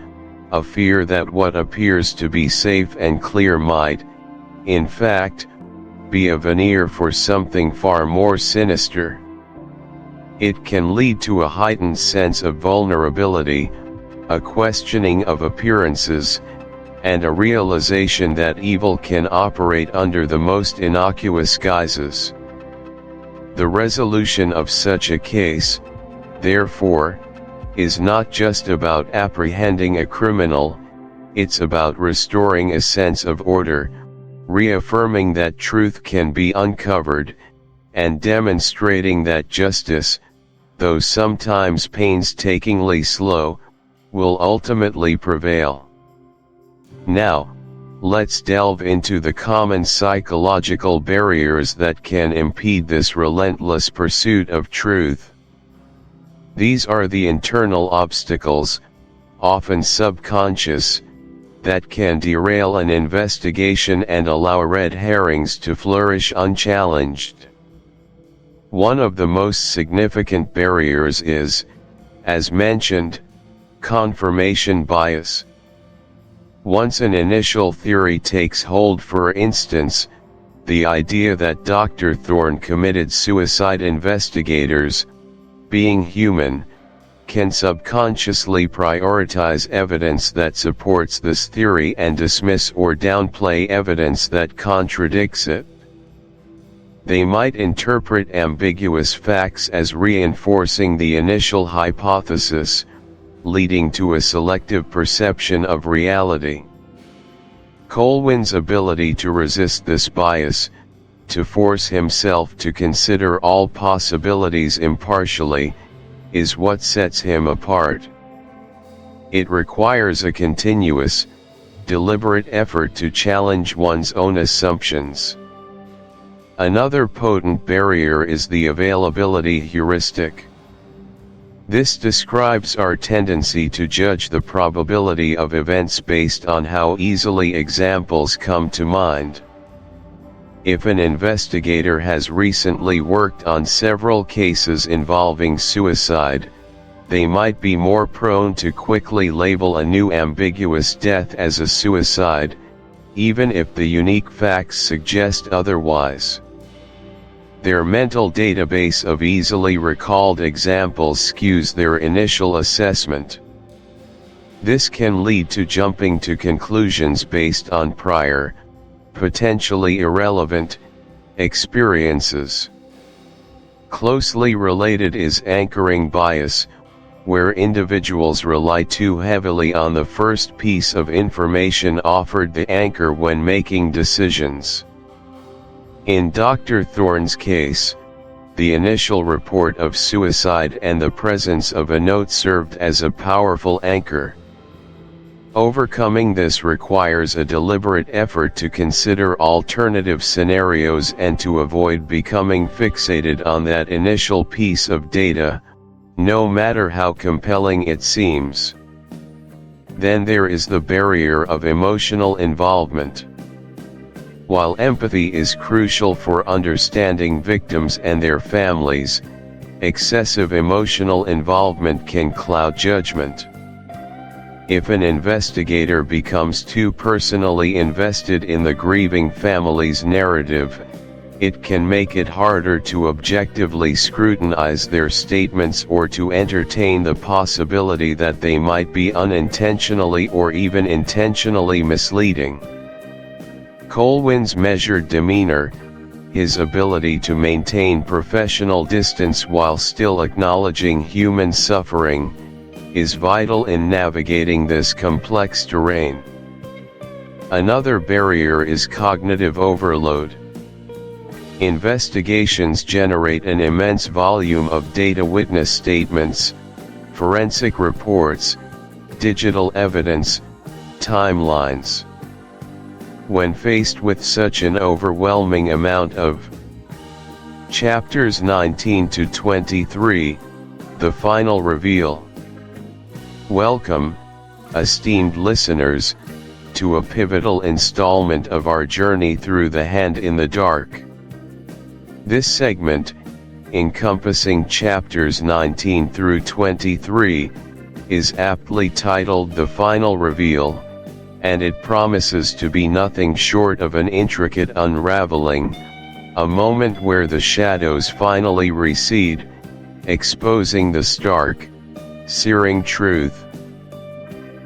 a fear that what appears to be safe and clear might, in fact, be a veneer for something far more sinister. It can lead to a heightened sense of vulnerability, a questioning of appearances, and a realization that evil can operate under the most innocuous guises. The resolution of such a case, therefore, is not just about apprehending a criminal, it's about restoring a sense of order, reaffirming that truth can be uncovered, and demonstrating that justice, though sometimes painstakingly slow, will ultimately prevail. Now, let's delve into the common psychological barriers that can impede this relentless pursuit of truth. These are the internal obstacles, often subconscious, that can derail an investigation and allow red herrings to flourish unchallenged. One of the most significant barriers is, as mentioned, confirmation bias. Once an initial theory takes hold, for instance, the idea that Dr. Thorne committed suicide, investigators, being human, can subconsciously prioritize evidence that supports this theory and dismiss or downplay evidence that contradicts it. They might interpret ambiguous facts as reinforcing the initial hypothesis, leading to a selective perception of reality. Colwyn's ability to resist this bias, to force himself to consider all possibilities impartially, is what sets him apart. It requires a continuous, deliberate effort to challenge one's own assumptions. Another potent barrier is the availability heuristic. This describes our tendency to judge the probability of events based on how easily examples come to mind. If an investigator has recently worked on several cases involving suicide, they might be more prone to quickly label a new ambiguous death as a suicide, even if the unique facts suggest otherwise. Their mental database of easily recalled examples skews their initial assessment. This can lead to jumping to conclusions based on prior, potentially irrelevant, experiences. Closely related is anchoring bias, where individuals rely too heavily on the first piece of information offered the anchor when making decisions. In Dr. Thorne's case, the initial report of suicide and the presence of a note served as a powerful anchor. Overcoming this requires a deliberate effort to consider alternative scenarios and to avoid becoming fixated on that initial piece of data, no matter how compelling it seems. Then there is the barrier of emotional involvement. While empathy is crucial for understanding victims and their families, excessive emotional involvement can cloud judgment. If an investigator becomes too personally invested in the grieving family's narrative, it can make it harder to objectively scrutinize their statements or to entertain the possibility that they might be unintentionally or even intentionally misleading. Colwyn's measured demeanor, his ability to maintain professional distance while still acknowledging human suffering, is vital in navigating this complex terrain. Another barrier is cognitive overload. Investigations generate an immense volume of data, witness statements, forensic reports, digital evidence, timelines. When faced with such an overwhelming amount of Chapters 19 to 23, the final reveal. Welcome, esteemed listeners, to a pivotal installment of our journey through The Hand in the Dark. This segment, encompassing chapters 19 through 23, is aptly titled The Final Reveal, and it promises to be nothing short of an intricate unraveling, a moment where the shadows finally recede, exposing the stark, searing truth.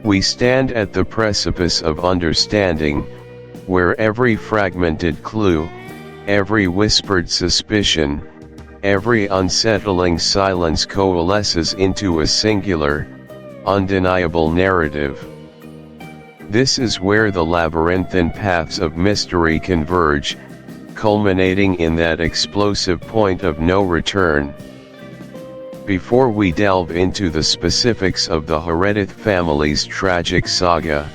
We stand at the precipice of understanding, where every fragmented clue, every whispered suspicion, every unsettling silence coalesces into a singular, undeniable narrative. This is where the labyrinthine paths of mystery converge, culminating in that explosive point of no return. Before we delve into the specifics of the Meredith family's tragic saga,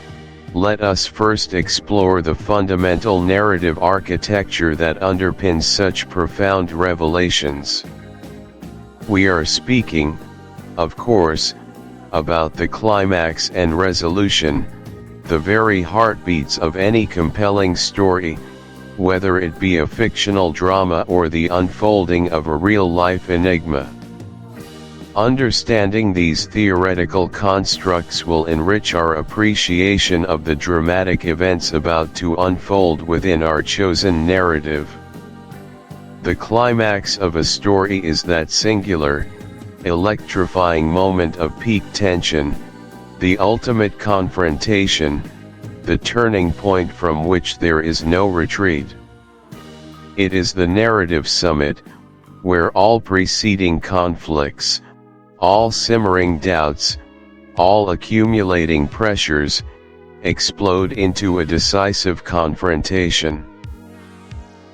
let us first explore the fundamental narrative architecture that underpins such profound revelations. We are speaking, of course, about the climax and resolution, the very heartbeats of any compelling story, whether it be a fictional drama or the unfolding of a real-life enigma. Understanding these theoretical constructs will enrich our appreciation of the dramatic events about to unfold within our chosen narrative. The climax of a story is that singular, electrifying moment of peak tension, the ultimate confrontation, the turning point from which there is no retreat. It is the narrative summit, where all preceding conflicts, all simmering doubts, all accumulating pressures, explode into a decisive confrontation.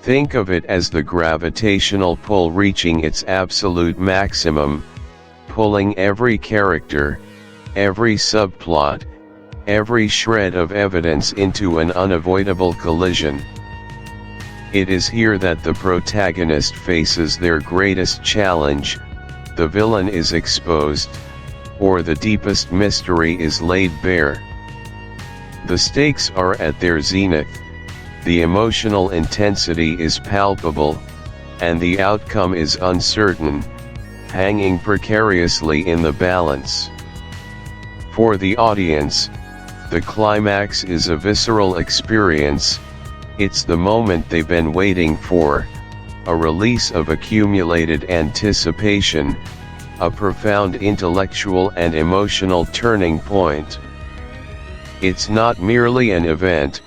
Think of it as the gravitational pull reaching its absolute maximum, pulling every character, every subplot, every shred of evidence into an unavoidable collision. It is here that the protagonist faces their greatest challenge, the villain is exposed, or the deepest mystery is laid bare. The stakes are at their zenith, the emotional intensity is palpable, and the outcome is uncertain, hanging precariously in the balance. For the audience, the climax is a visceral experience. It's the moment they've been waiting for, a release of accumulated anticipation, a profound intellectual and emotional turning point. It's not merely an event,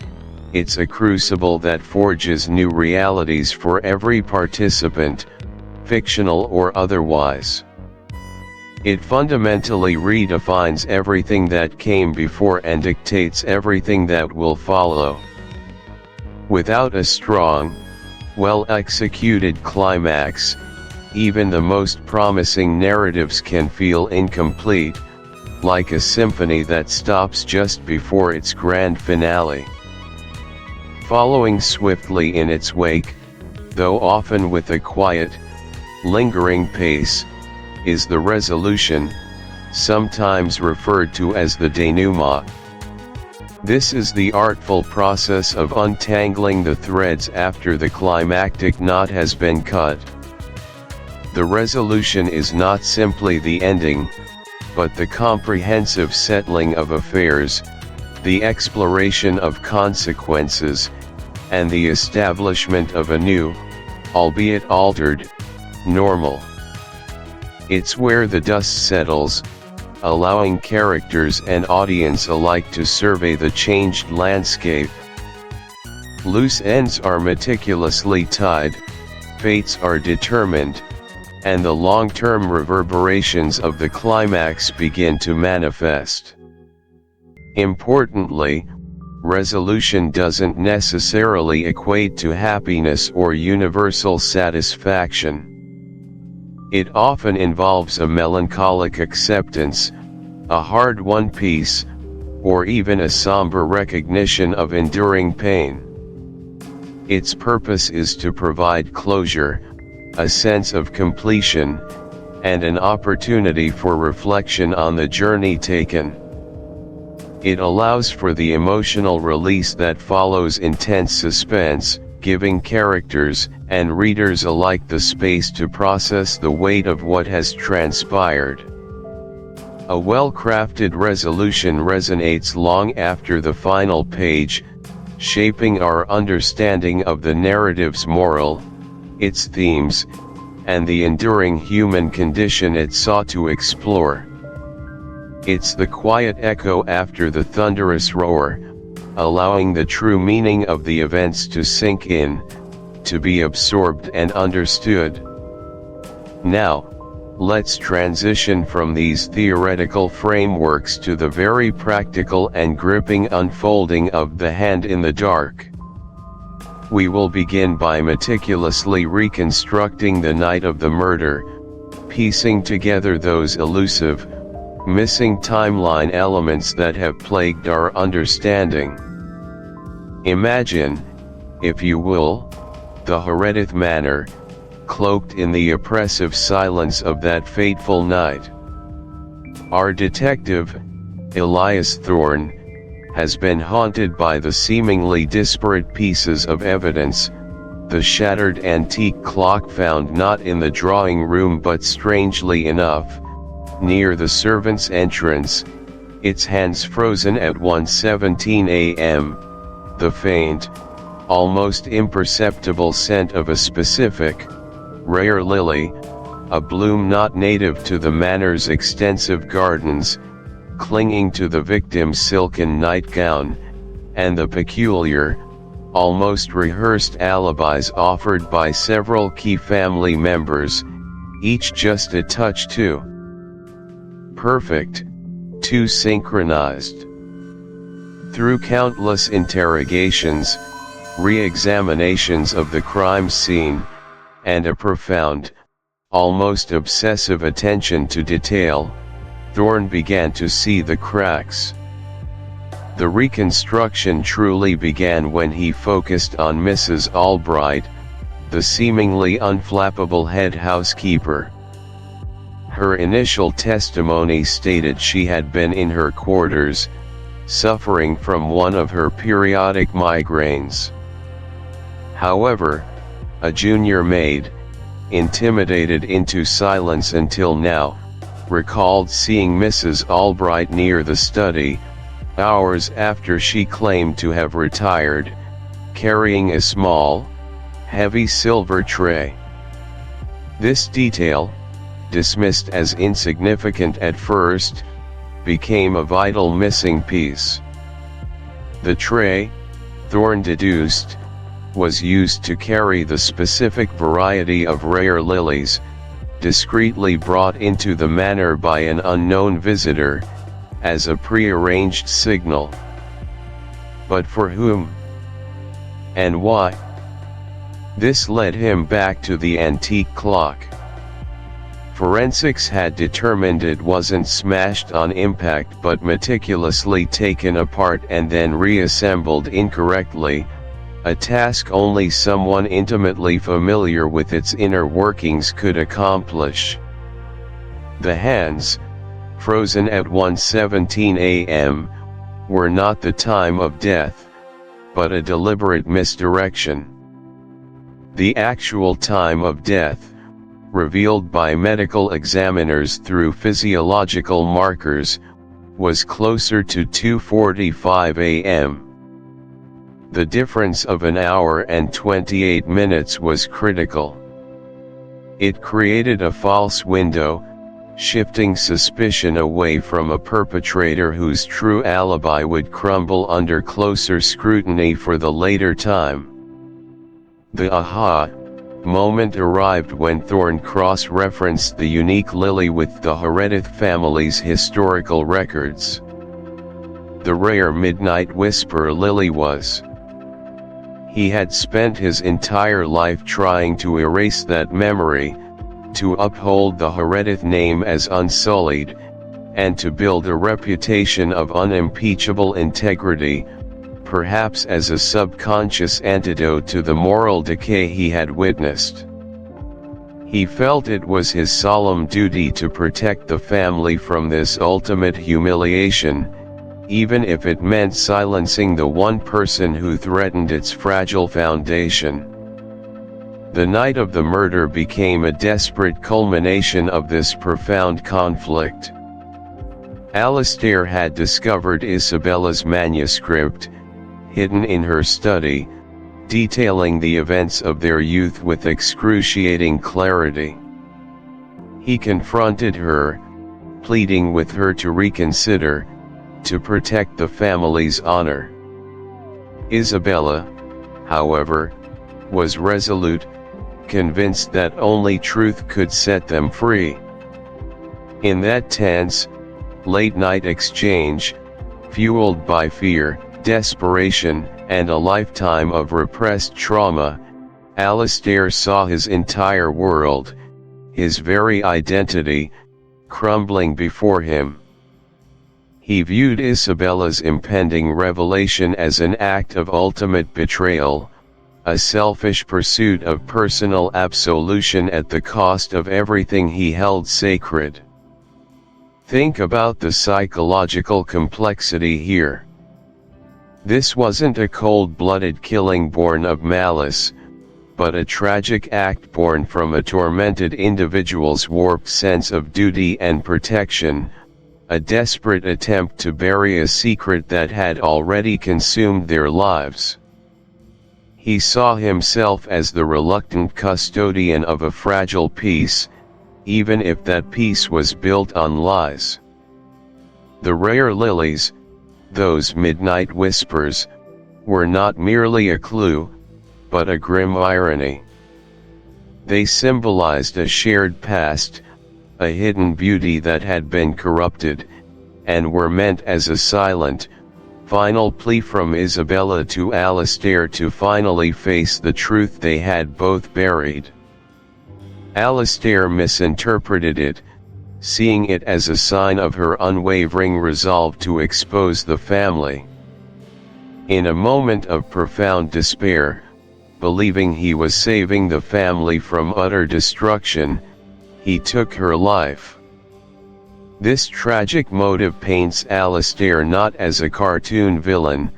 it's a crucible that forges new realities for every participant, fictional or otherwise. It fundamentally redefines everything that came before and dictates everything that will follow. Without a strong, well-executed climax, even the most promising narratives can feel incomplete, like a symphony that stops just before its grand finale. Following swiftly in its wake, though often with a quiet, lingering pace, is the resolution, sometimes referred to as the denouement. This is the artful process of untangling the threads after the climactic knot has been cut. The resolution is not simply the ending, but the comprehensive settling of affairs, the exploration of consequences, and the establishment of a new, albeit altered, normal. It's where the dust settles, allowing characters and audience alike to survey the changed landscape. Loose ends are meticulously tied, fates are determined, and the long-term reverberations of the climax begin to manifest. Importantly, resolution doesn't necessarily equate to happiness or universal satisfaction. It often involves a melancholic acceptance, a hard-won peace, or even a somber recognition of enduring pain. Its purpose is to provide closure, a sense of completion, and an opportunity for reflection on the journey taken. It allows for the emotional release that follows intense suspense, giving characters and readers alike the space to process the weight of what has transpired. A well-crafted resolution resonates long after the final page, shaping our understanding of the narrative's moral, its themes, and the enduring human condition it sought to explore. It's the quiet echo after the thunderous roar, allowing the true meaning of the events to sink in, to be absorbed and understood. Now, let's transition from these theoretical frameworks to the very practical and gripping unfolding of The Hand in the Dark. We will begin by meticulously reconstructing the night of the murder, piecing together those elusive, missing timeline elements that have plagued our understanding. Imagine, if you will, the Heredith Manor, cloaked in the oppressive silence of that fateful night. Our detective, Elias Thorne, has been haunted by the seemingly disparate pieces of evidence, the shattered antique clock found not in the drawing room but strangely enough, near the servants' entrance, its hands frozen at 1:17 a.m., the faint, almost imperceptible scent of a specific, rare lily, a bloom not native to the manor's extensive gardens, clinging to the victim's silken nightgown, and the peculiar, almost rehearsed alibis offered by several key family members, each just a touch too perfect, too synchronized. Through countless interrogations, re-examinations of the crime scene, and a profound, almost obsessive attention to detail, Thorne began to see the cracks. The reconstruction truly began when he focused on Mrs. Albright, the seemingly unflappable head housekeeper. Her initial testimony stated she had been in her quarters, suffering from one of her periodic migraines. However, a junior maid, intimidated into silence until now, recalled seeing Mrs. Albright near the study, hours after she claimed to have retired, carrying a small, heavy silver tray. This detail, dismissed as insignificant at first, became a vital missing piece. The tray, Thorne deduced, was used to carry the specific variety of rare lilies, discreetly brought into the manor by an unknown visitor, as a pre-arranged signal. But for whom? And why? This led him back to the antique clock. Forensics had determined it wasn't smashed on impact but meticulously taken apart and then reassembled incorrectly, a task only someone intimately familiar with its inner workings could accomplish. The hands, frozen at 1:17 a.m., were not the time of death, but a deliberate misdirection. The actual time of death, revealed by medical examiners through physiological markers, was closer to 2:45 a.m. The difference of an hour and 28 minutes was critical. It created a false window, shifting suspicion away from a perpetrator whose true alibi would crumble under closer scrutiny for the later time. The aha moment arrived when Thorne cross-referenced the unique lily with the Heredith family's historical records. The rare Midnight Whisper lily was. He had spent his entire life trying to erase that memory, to uphold the Heredith name as unsullied, and to build a reputation of unimpeachable integrity, perhaps as a subconscious antidote to the moral decay he had witnessed. He felt it was his solemn duty to protect the family from this ultimate humiliation, even if it meant silencing the one person who threatened its fragile foundation. The night of the murder became a desperate culmination of this profound conflict. Alastair had discovered Isabella's manuscript, hidden in her study, detailing the events of their youth with excruciating clarity. He confronted her, pleading with her to reconsider, to protect the family's honor. Isabella, however, was resolute, convinced that only truth could set them free. In that tense, late-night exchange, fueled by fear, desperation, and a lifetime of repressed trauma, Alastair saw his entire world, his very identity, crumbling before him. He viewed Isabella's impending revelation as an act of ultimate betrayal, a selfish pursuit of personal absolution at the cost of everything he held sacred. Think about the psychological complexity here. This wasn't a cold-blooded killing born of malice, but a tragic act born from a tormented individual's warped sense of duty and protection, a desperate attempt to bury a secret that had already consumed their lives. He saw himself as the reluctant custodian of a fragile peace, even if that peace was built on lies. The rare lilies, those midnight whispers, were not merely a clue, but a grim irony. They symbolized a shared past, a hidden beauty that had been corrupted, and were meant as a silent, final plea from Isabella to Alastair to finally face the truth they had both buried. Alastair misinterpreted it, seeing it as a sign of her unwavering resolve to expose the family. In a moment of profound despair, believing he was saving the family from utter destruction, he took her life. This tragic motive paints Alistair not as a cartoon villain,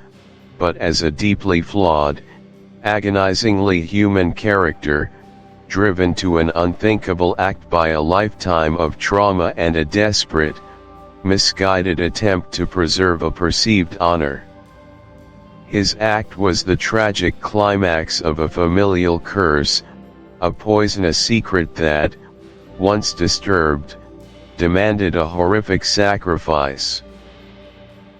but as a deeply flawed, agonizingly human character, driven to an unthinkable act by a lifetime of trauma and a desperate, misguided attempt to preserve a perceived honor. His act was the tragic climax of a familial curse, a poisonous secret that, once disturbed, demanded a horrific sacrifice.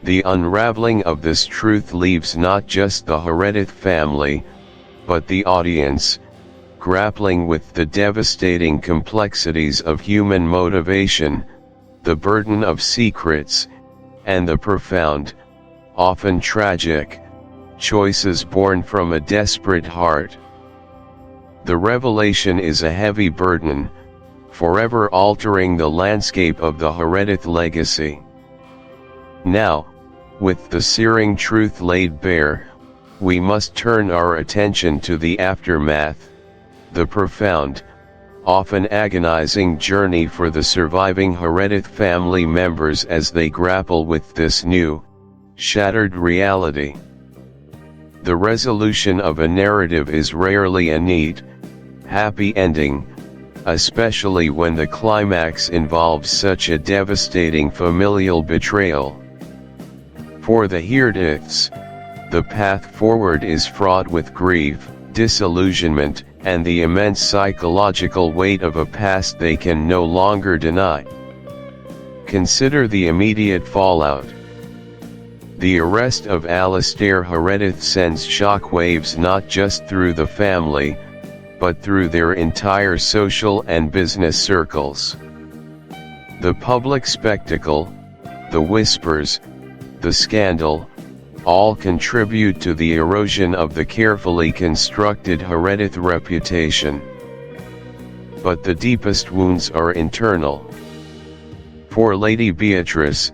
The unraveling of this truth leaves not just the Heredith family, but the audience, grappling with the devastating complexities of human motivation, the burden of secrets, and the profound, often tragic, choices born from a desperate heart. The revelation is a heavy burden, forever altering the landscape of the Heredith legacy. Now, with the searing truth laid bare, we must turn our attention to the aftermath, the profound, often agonizing journey for the surviving Heredith family members as they grapple with this new, shattered reality. The resolution of a narrative is rarely a neat, happy ending, especially when the climax involves such a devastating familial betrayal. For the Herediths, the path forward is fraught with grief, disillusionment, and the immense psychological weight of a past they can no longer deny. Consider the immediate fallout. The arrest of Alistair Heredith sends shockwaves not just through the family, but through their entire social and business circles. The public spectacle, the whispers, the scandal, all contribute to the erosion of the carefully constructed Heredith reputation. But the deepest wounds are internal. For Lady Beatrice,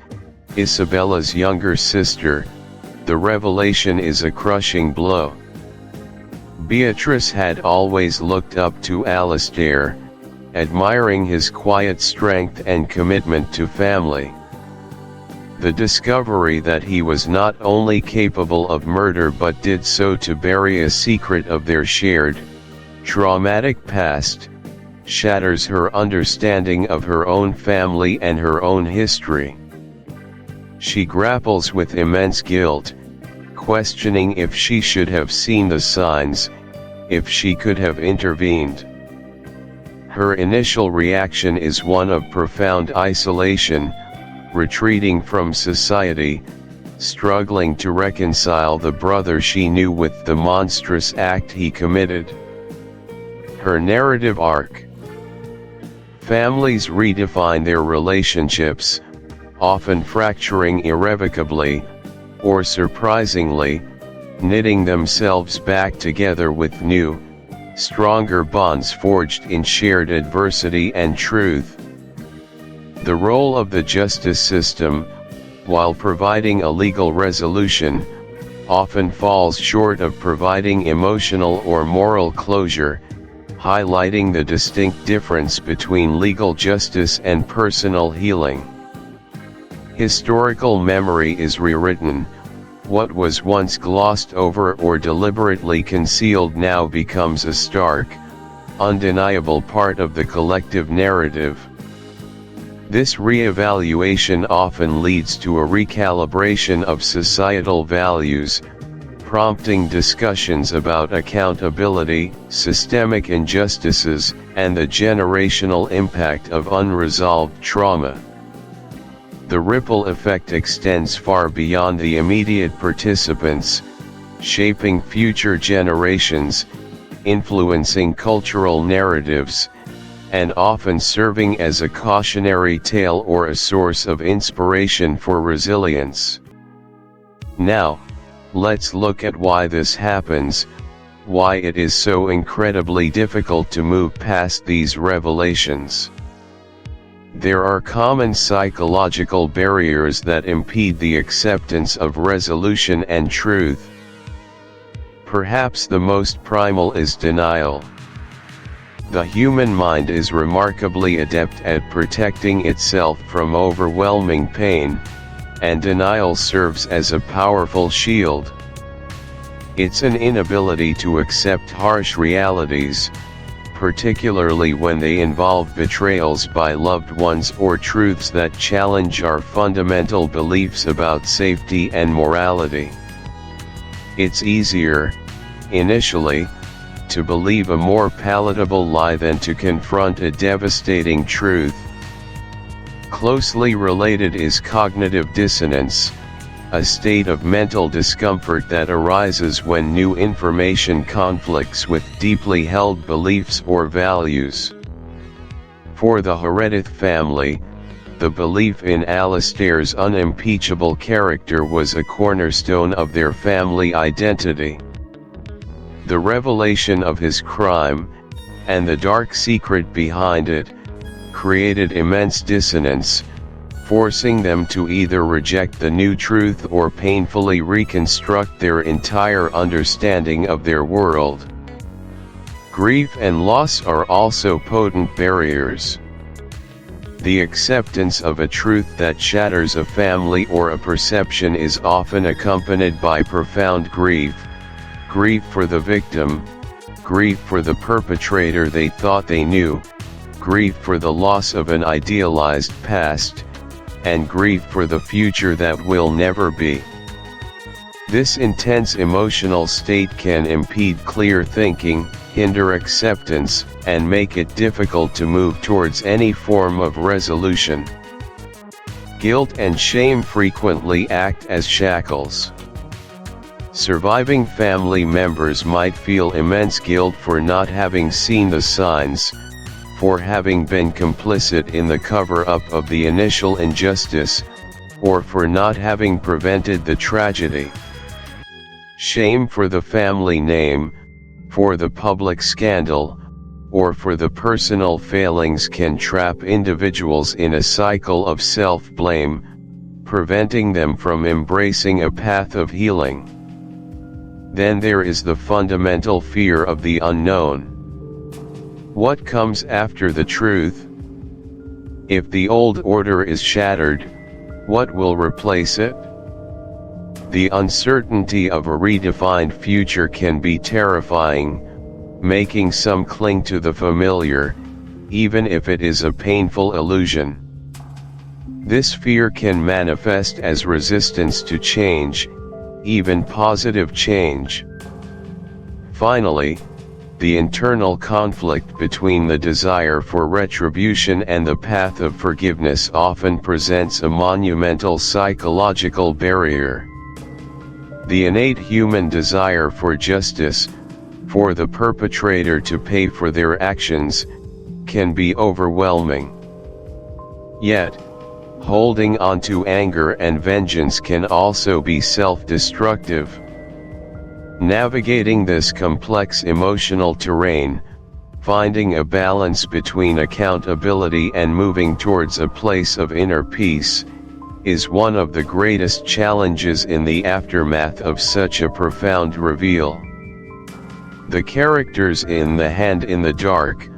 Isabella's younger sister, the revelation is a crushing blow. Beatrice had always looked up to Alistair, admiring his quiet strength and commitment to family. The discovery that he was not only capable of murder but did so to bury a secret of their shared, traumatic past, shatters her understanding of her own family and her own history. She grapples with immense guilt, questioning if she should have seen the signs, if she could have intervened. Her initial reaction is one of profound isolation, retreating from society, struggling to reconcile the brother she knew with the monstrous act he committed. Her narrative arc. Families redefine their relationships, often fracturing irrevocably, or surprisingly, knitting themselves back together with new, stronger bonds forged in shared adversity and truth. The role of the justice system, while providing a legal resolution, often falls short of providing emotional or moral closure, highlighting the distinct difference between legal justice and personal healing. Historical memory is rewritten. What was once glossed over or deliberately concealed now becomes a stark, undeniable part of the collective narrative. This re-evaluation often leads to a recalibration of societal values, prompting discussions about accountability, systemic injustices, and the generational impact of unresolved trauma. The ripple effect extends far beyond the immediate participants, shaping future generations, influencing cultural narratives, and often serving as a cautionary tale or a source of inspiration for resilience. Now, let's look at why this happens, why it is so incredibly difficult to move past these revelations. There are common psychological barriers that impede the acceptance of resolution and truth. Perhaps the most primal is denial. The human mind is remarkably adept at protecting itself from overwhelming pain, and denial serves as a powerful shield. It's an inability to accept harsh realities, particularly when they involve betrayals by loved ones or truths that challenge our fundamental beliefs about safety and morality. It's easier, initially, to believe a more palatable lie than to confront a devastating truth. Closely related is cognitive dissonance, a state of mental discomfort that arises when new information conflicts with deeply held beliefs or values. For the Heredith family, the belief in Alistair's unimpeachable character was a cornerstone of their family identity. The revelation of his crime, and the dark secret behind it, created immense dissonance, forcing them to either reject the new truth or painfully reconstruct their entire understanding of their world. Grief and loss are also potent barriers. The acceptance of a truth that shatters a family or a perception is often accompanied by profound grief. Grief for the victim, grief for the perpetrator they thought they knew, grief for the loss of an idealized past, and grief for the future that will never be. This intense emotional state can impede clear thinking, hinder acceptance, and make it difficult to move towards any form of resolution. Guilt and shame frequently act as shackles. Surviving family members might feel immense guilt for not having seen the signs, for having been complicit in the cover-up of the initial injustice, or for not having prevented the tragedy. Shame for the family name, for the public scandal, or for the personal failings can trap individuals in a cycle of self-blame, preventing them from embracing a path of healing. Then there is the fundamental fear of the unknown. What comes after the truth? If the old order is shattered, what will replace it? The uncertainty of a redefined future can be terrifying, making some cling to the familiar, even if it is a painful illusion. This fear can manifest as resistance to change, even positive change. Finally, the internal conflict between the desire for retribution and the path of forgiveness often presents a monumental psychological barrier. The innate human desire for justice, for the perpetrator to pay for their actions, can be overwhelming. Yet, holding on to anger and vengeance can also be self-destructive. Navigating this complex emotional terrain, finding a balance between accountability and moving towards a place of inner peace, is one of the greatest challenges in the aftermath of such a profound reveal. The characters in The Hand in the Dark,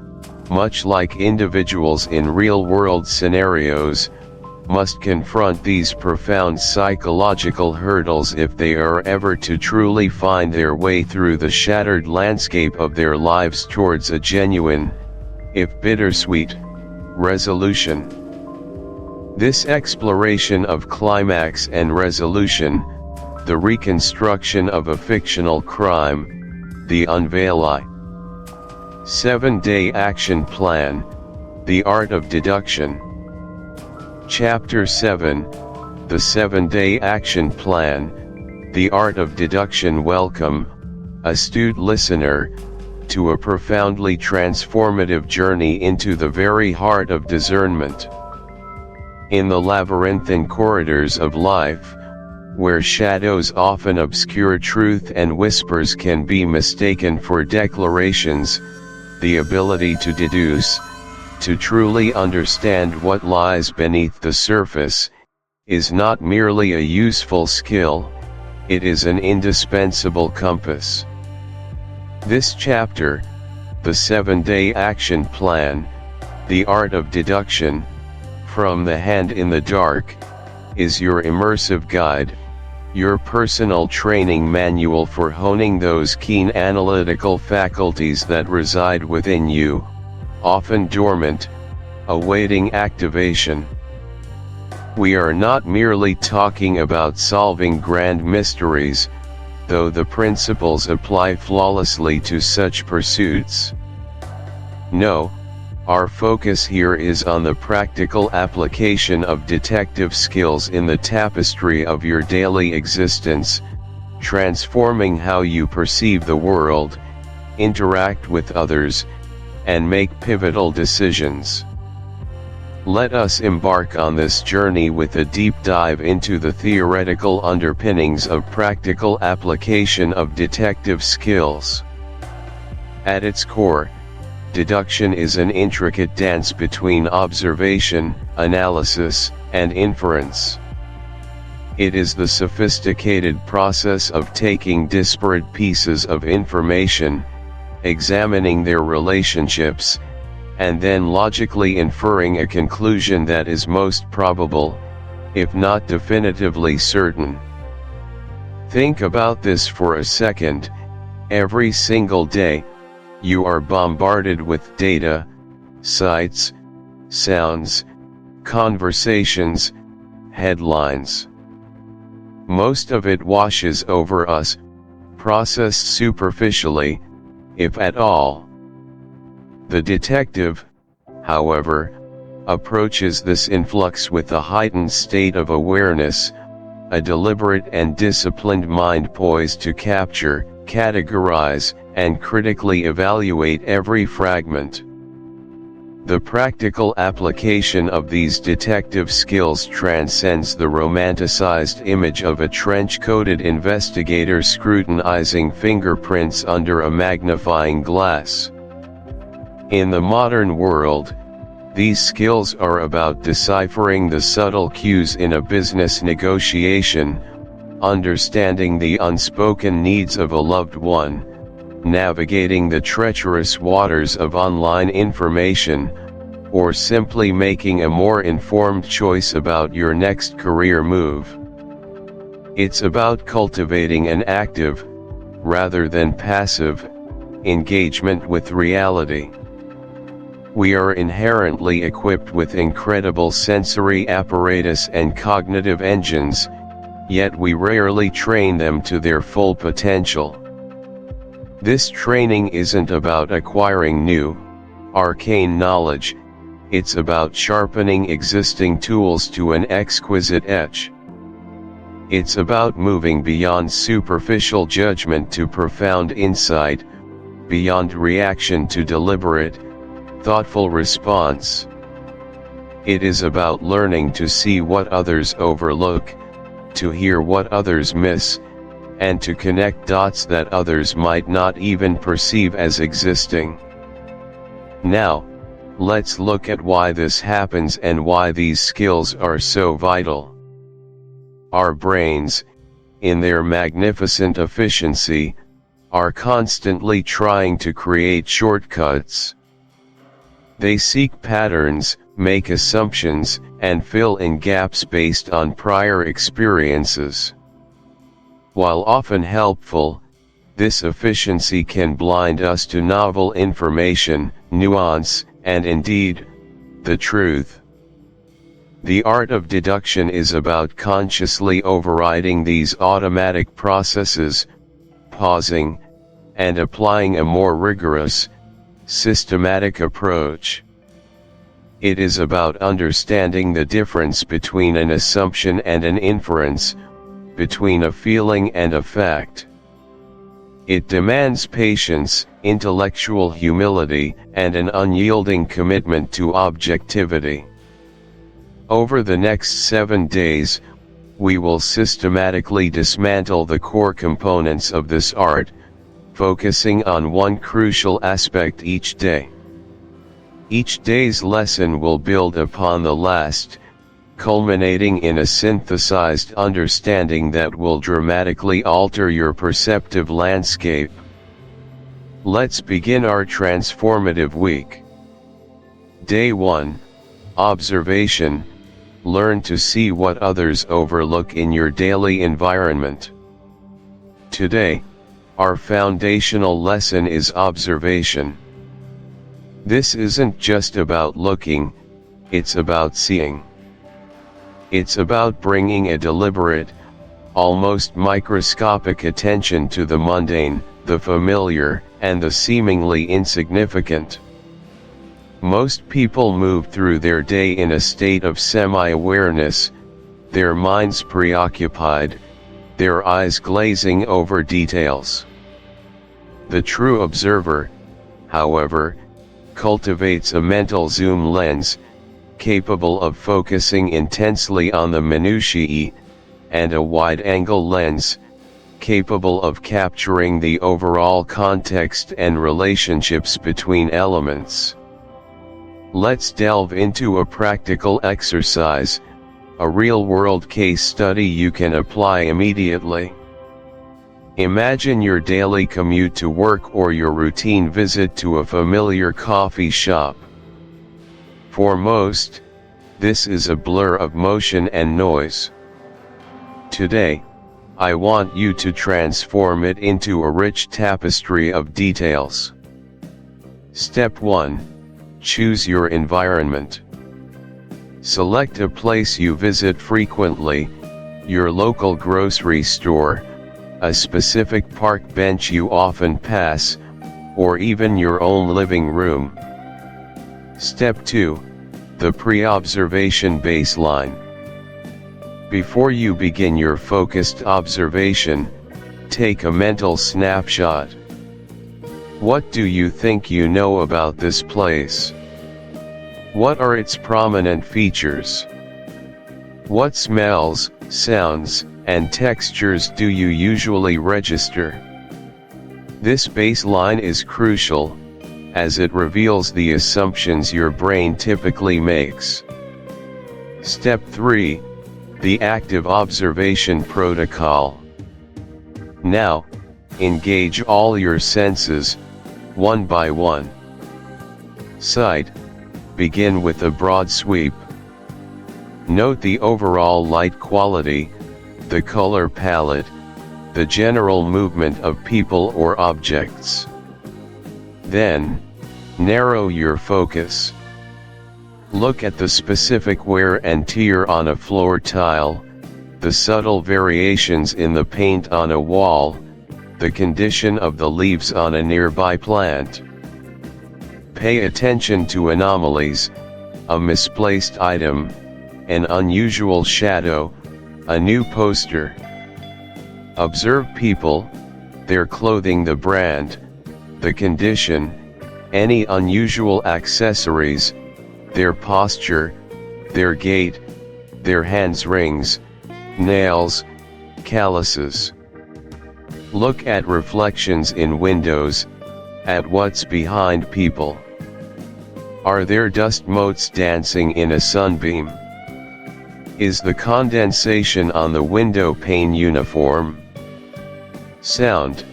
much like individuals in real-world scenarios, must confront these profound psychological hurdles if they are ever to truly find their way through the shattered landscape of their lives towards a genuine, if bittersweet, resolution. This exploration of climax and resolution, the reconstruction of a fictional crime, the unveiling 7-day action plan, the art of deduction. Chapter 7, The 7-Day Action Plan, The Art of Deduction. Welcome, astute listener, to a profoundly transformative journey into the very heart of discernment. In the labyrinthine corridors of life, where shadows often obscure truth and whispers can be mistaken for declarations, the ability to deduce, to truly understand what lies beneath the surface, is not merely a useful skill, it is an indispensable compass. This chapter, The 7-day action plan, the art of deduction, from the hand in the dark, is your immersive guide, your personal training manual for honing those keen analytical faculties that reside within you, often dormant, awaiting activation. We are not merely talking about solving grand mysteries, though the principles apply flawlessly to such pursuits. No, our focus here is on the practical application of detective skills in the tapestry of your daily existence, transforming how you perceive the world, interact with others, and make pivotal decisions. Let us embark on this journey with a deep dive into the theoretical underpinnings of practical application of detective skills. At its core, deduction is an intricate dance between observation, analysis, and inference. It is the sophisticated process of taking disparate pieces of information, examining their relationships, and then logically inferring a conclusion that is most probable, if not definitively certain. Think about this for a second. Every single day, you are bombarded with data, sights, sounds, conversations, headlines. Most of it washes over us, processed superficially, if at all. The detective, however, approaches this influx with a heightened state of awareness, a deliberate and disciplined mind poised to capture, categorize, and critically evaluate every fragment. The practical application of these detective skills transcends the romanticized image of a trench-coated investigator scrutinizing fingerprints under a magnifying glass. In the modern world, these skills are about deciphering the subtle cues in a business negotiation, understanding the unspoken needs of a loved one, navigating the treacherous waters of online information, or simply making a more informed choice about your next career move. It's about cultivating an active, rather than passive, engagement with reality. We are inherently equipped with incredible sensory apparatus and cognitive engines, yet we rarely train them to their full potential. This training isn't about acquiring new, arcane knowledge, it's about sharpening existing tools to an exquisite edge. It's about moving beyond superficial judgment to profound insight, beyond reaction to deliberate, thoughtful response. It is about learning to see what others overlook, to hear what others miss, and to connect dots that others might not even perceive as existing. Now, let's look at why this happens and why these skills are so vital. Our brains, in their magnificent efficiency, are constantly trying to create shortcuts. They seek patterns, make assumptions, and fill in gaps based on prior experiences. While often helpful, this efficiency can blind us to novel information, nuance, and indeed, the truth. The art of deduction is about consciously overriding these automatic processes, pausing, and applying a more rigorous, systematic approach. It is about understanding the difference between an assumption and an inference, between a feeling and a fact. It demands patience, intellectual humility, and an unyielding commitment to objectivity. Over the next 7 days, we will systematically dismantle the core components of this art, focusing on one crucial aspect each day. Each day's lesson will build upon the last, culminating in a synthesized understanding that will dramatically alter your perceptive landscape. Let's begin our transformative week. Day 1, Observation. Learn to see what others overlook in your daily environment. Today, our foundational lesson is observation. This isn't just about looking, it's about seeing. It's about bringing a deliberate, almost microscopic attention to the mundane, the familiar, and the seemingly insignificant. Most people move through their day in a state of semi-awareness, their minds preoccupied, their eyes glazing over details. The true observer, however, cultivates a mental zoom lens, capable of focusing intensely on the minutiae, and a wide-angle lens, capable of capturing the overall context and relationships between elements. Let's delve into a practical exercise, a real-world case study you can apply immediately. Imagine your daily commute to work or your routine visit to a familiar coffee shop. For most, this is a blur of motion and noise. Today, I want you to transform it into a rich tapestry of details. Step 1. Choose your environment. Select a place you visit frequently, your local grocery store, a specific park bench you often pass, or even your own living room. Step 2. The pre-observation baseline. Before you begin your focused observation, take a mental snapshot. What do you think you know about this place? What are its prominent features? What smells, sounds, and textures do you usually register? This baseline is crucial, as it reveals the assumptions your brain typically makes. Step 3. The active observation protocol. Now, engage all your senses, one by one. Sight. Begin with a broad sweep. Note the overall light quality, the color palette, the general movement of people or objects. Then, narrow your focus. Look at the specific wear and tear on a floor tile, the subtle variations in the paint on a wall, the condition of the leaves on a nearby plant. Pay attention to anomalies, a misplaced item, an unusual shadow, a new poster. Observe people, their clothing, the brand, the condition, any unusual accessories, their posture, their gait, their hands rings, nails, calluses. Look at reflections in windows, at what's behind people. Are there dust motes dancing in a sunbeam? Is the condensation on the window pane uniform? Sound.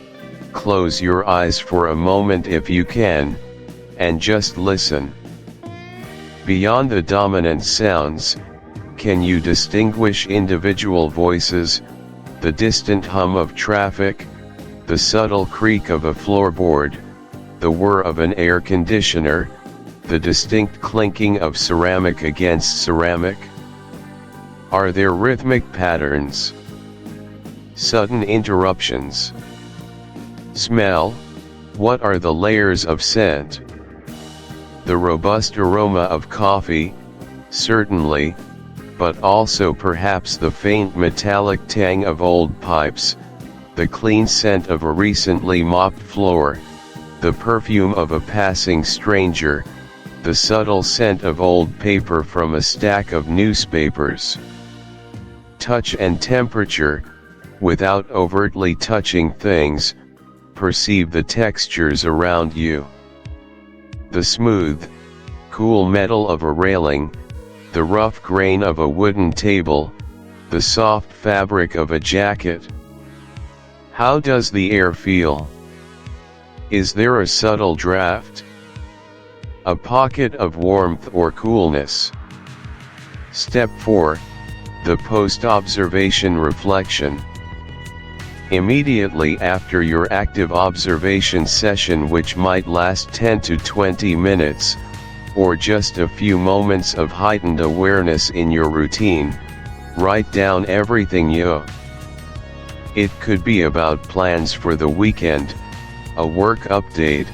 Close your eyes for a moment if you can, and just listen. Beyond the dominant sounds, can you distinguish individual voices, the distant hum of traffic, the subtle creak of a floorboard, the whir of an air conditioner, the distinct clinking of ceramic against ceramic? Are there rhythmic patterns? Sudden interruptions? Smell. What are the layers of scent? The robust aroma of coffee, certainly, but also perhaps the faint metallic tang of old pipes, the clean scent of a recently mopped floor, the perfume of a passing stranger, the subtle scent of old paper from a stack of newspapers. Touch and temperature. Without overtly touching things, perceive the textures around you. The smooth, cool metal of a railing, the rough grain of a wooden table, the soft fabric of a jacket. How does the air feel? Is there a subtle draft? A pocket of warmth or coolness? Step 4. The post-observation reflection. Immediately after your active observation session, which might last 10 to 20 minutes, or just a few moments of heightened awareness in your routine, write down everything you. It could be about plans for the weekend, a work update,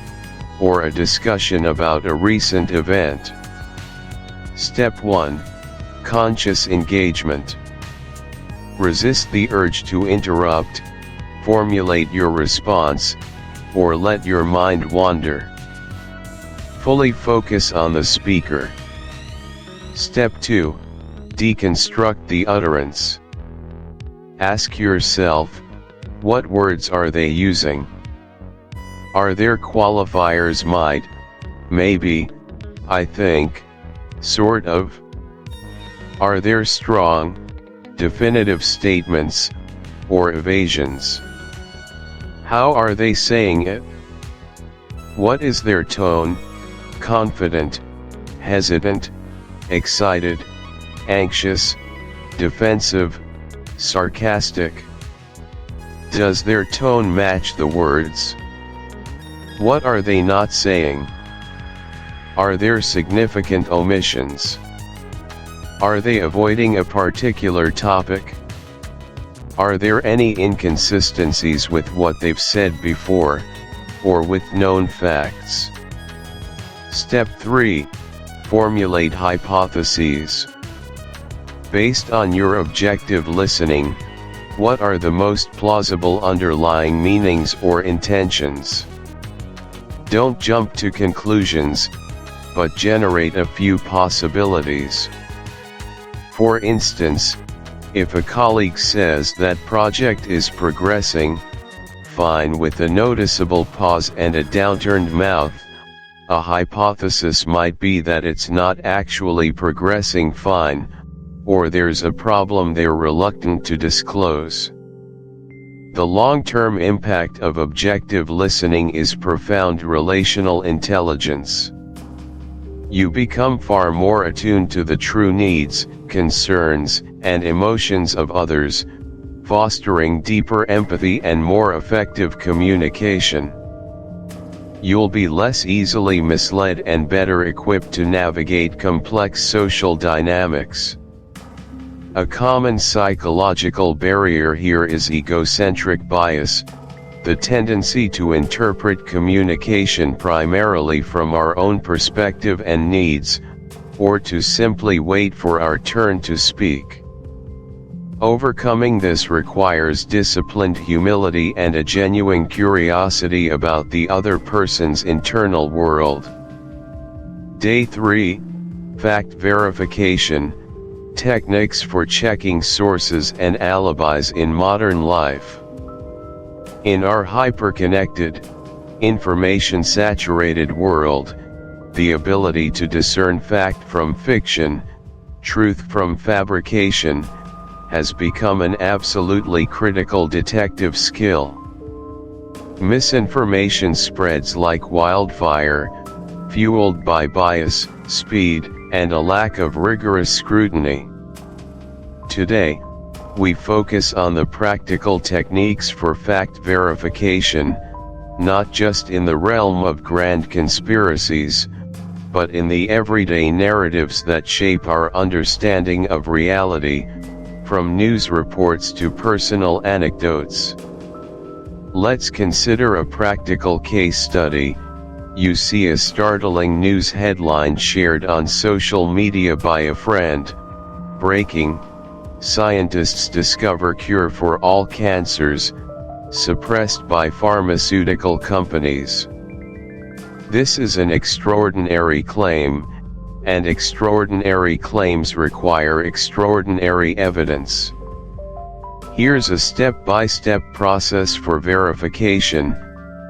or a discussion about a recent event. Step 1. Conscious engagement. Resist the urge to interrupt, formulate your response, or let your mind wander. Fully focus on the speaker. Step 2. Deconstruct the utterance. Ask yourself, what words are they using? Are there qualifiers might, maybe, I think, sort of? Are there strong, definitive statements, or evasions? How are they saying it? What is their tone? Confident, hesitant, excited, anxious, defensive, sarcastic? Does their tone match the words? What are they not saying? Are there significant omissions? Are they avoiding a particular topic? Are there any inconsistencies with what they've said before, or with known facts? Step 3. Formulate hypotheses. Based on your objective listening, what are the most plausible underlying meanings or intentions? Don't jump to conclusions, but generate a few possibilities. For instance, if a colleague says that project is progressing fine with a noticeable pause and a downturned mouth, a hypothesis might be that it's not actually progressing fine, or there's a problem they're reluctant to disclose. The long-term impact of objective listening is profound relational intelligence. You become far more attuned to the true needs, concerns, and emotions of others, fostering deeper empathy and more effective communication. You'll be less easily misled and better equipped to navigate complex social dynamics. A common psychological barrier here is egocentric bias, the tendency to interpret communication primarily from our own perspective and needs, or to simply wait for our turn to speak. Overcoming this requires disciplined humility and a genuine curiosity about the other person's internal world. Day 3. Fact verification. Techniques for checking sources and alibis in modern life. In our hyper-connected, information-saturated world, the ability to discern fact from fiction, truth from fabrication, has become an absolutely critical detective skill. Misinformation spreads like wildfire, fueled by bias, speed, and a lack of rigorous scrutiny. Today, we focus on the practical techniques for fact verification, not just in the realm of grand conspiracies, but in the everyday narratives that shape our understanding of reality, from news reports to personal anecdotes. Let's consider a practical case study. You see a startling news headline shared on social media by a friend. Breaking: scientists discover cure for all cancers, suppressed by pharmaceutical companies. This is an extraordinary claim, and extraordinary claims require extraordinary evidence. Here's a step-by-step process for verification.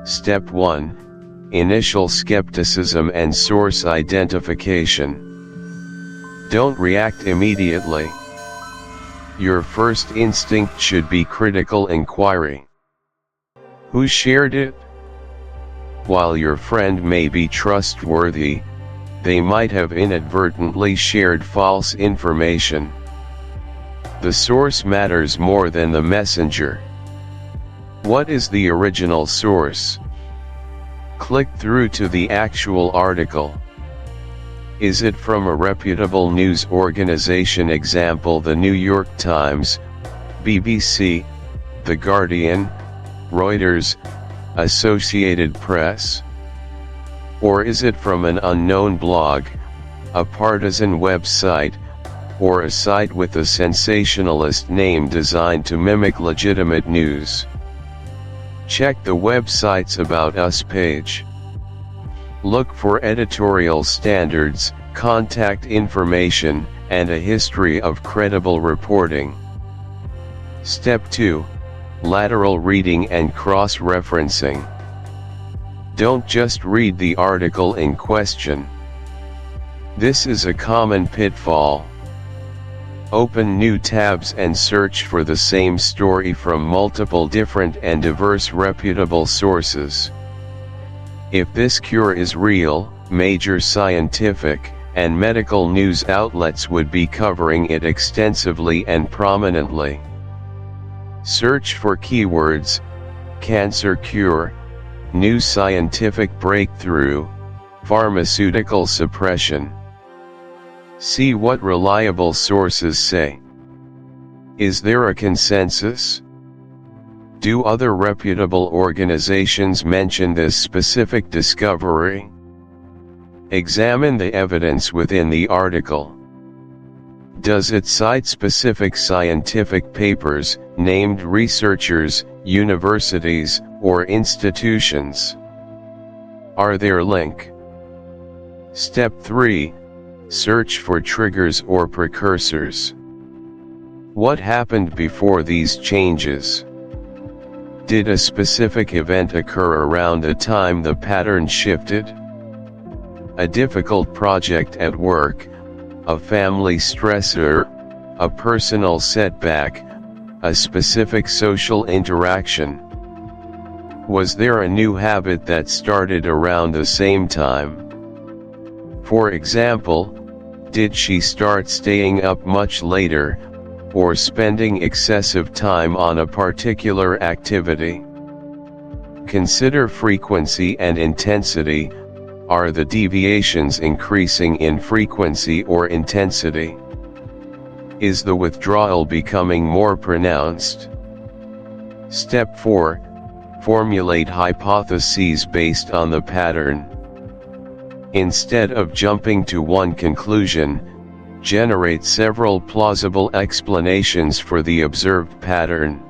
Step 1. Initial skepticism and source identification. Don't react immediately. Your first instinct should be critical inquiry. Who shared it? While your friend may be trustworthy, they might have inadvertently shared false information. The source matters more than the messenger. What is the original source? Click through to the actual article. Is it from a reputable news organization, example the New York Times, BBC, The Guardian, Reuters, Associated Press? Or is it from an unknown blog, a partisan website, or a site with a sensationalist name designed to mimic legitimate news? Check the website's About Us page. Look for editorial standards, contact information, and a history of credible reporting. Step 2. Lateral reading and cross-referencing. Don't just read the article in question. This is a common pitfall. Open new tabs and search for the same story from multiple different and diverse reputable sources. If this cure is real, major scientific and medical news outlets would be covering it extensively and prominently. Search for keywords: cancer cure, new scientific breakthrough, pharmaceutical suppression. See what reliable sources say. Is there a consensus? Do other reputable organizations mention this specific discovery? Examine the evidence within the article. Does it cite specific scientific papers, named researchers, universities, or institutions? Are there links? Step 3. Search for triggers or precursors. What happened before these changes? Did a specific event occur around the time the pattern shifted? A difficult project at work, a family stressor, a personal setback, a specific social interaction. Was there a new habit that started around the same time? For example, did she start staying up much later, or spending excessive time on a particular activity? Consider frequency and intensity. Are the deviations increasing in frequency or intensity? Is the withdrawal becoming more pronounced? Step 4. Formulate hypotheses based on the pattern. Instead of jumping to one conclusion, generate several plausible explanations for the observed pattern.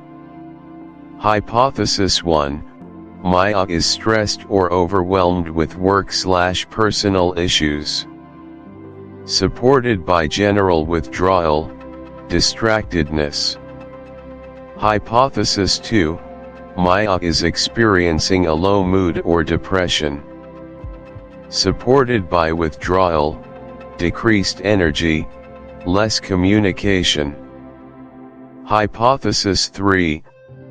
Hypothesis 1. Maya is stressed or overwhelmed with work/personal issues. Supported by general withdrawal, distractedness. Hypothesis 2. Maya is experiencing a low mood or depression. Supported by withdrawal, decreased energy, less communication. Hypothesis 3.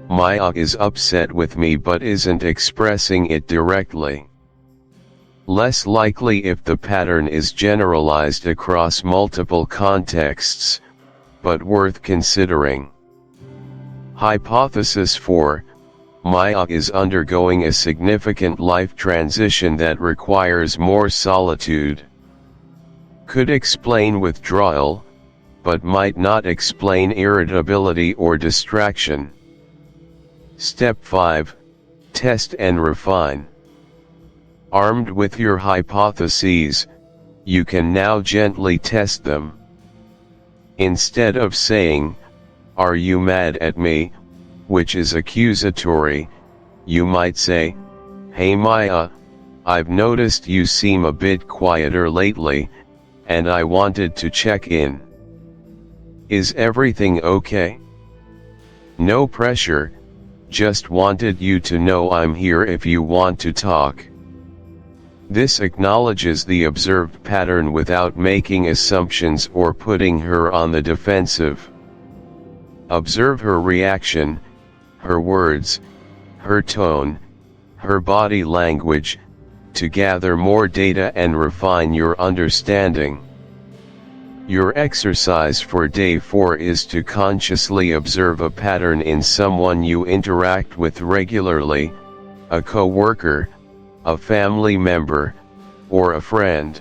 Maya is upset with me but isn't expressing it directly. Less likely if the pattern is generalized across multiple contexts, but worth considering. Hypothesis 4. Maya is undergoing a significant life transition that requires more solitude. Could explain withdrawal, but might not explain irritability or distraction. Step 5. Test and refine. Armed with your hypotheses, you can now gently test them. Instead of saying, "Are you mad at me?" which is accusatory, you might say, "Hey Maya, I've noticed you seem a bit quieter lately, and I wanted to check in. Is everything okay? No pressure, just wanted you to know I'm here if you want to talk." This acknowledges the observed pattern without making assumptions or putting her on the defensive. Observe her reaction, her words, her tone, her body language, to gather more data and refine your understanding. Your exercise for day 4 is to consciously observe a pattern in someone you interact with regularly, a coworker, a family member, or a friend.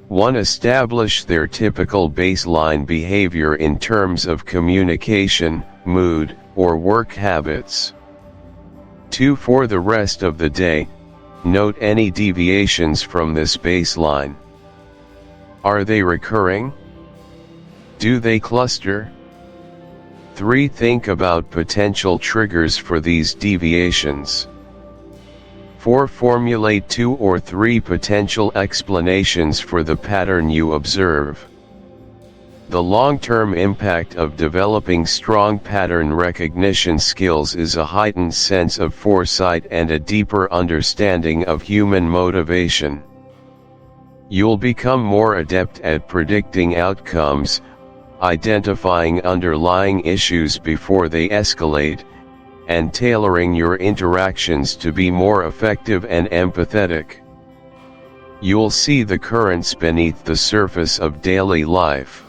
1. Establish their typical baseline behavior in terms of communication, mood, or work habits. 2. For the rest of the day, note any deviations from this baseline. Are they recurring? Do they cluster? 3. Think about potential triggers for these deviations. 4. Formulate 2 or 3 potential explanations for the pattern you observe. The long-term impact of developing strong pattern recognition skills is a heightened sense of foresight and a deeper understanding of human motivation. You'll become more adept at predicting outcomes, identifying underlying issues before they escalate, and tailoring your interactions to be more effective and empathetic. You'll see the currents beneath the surface of daily life.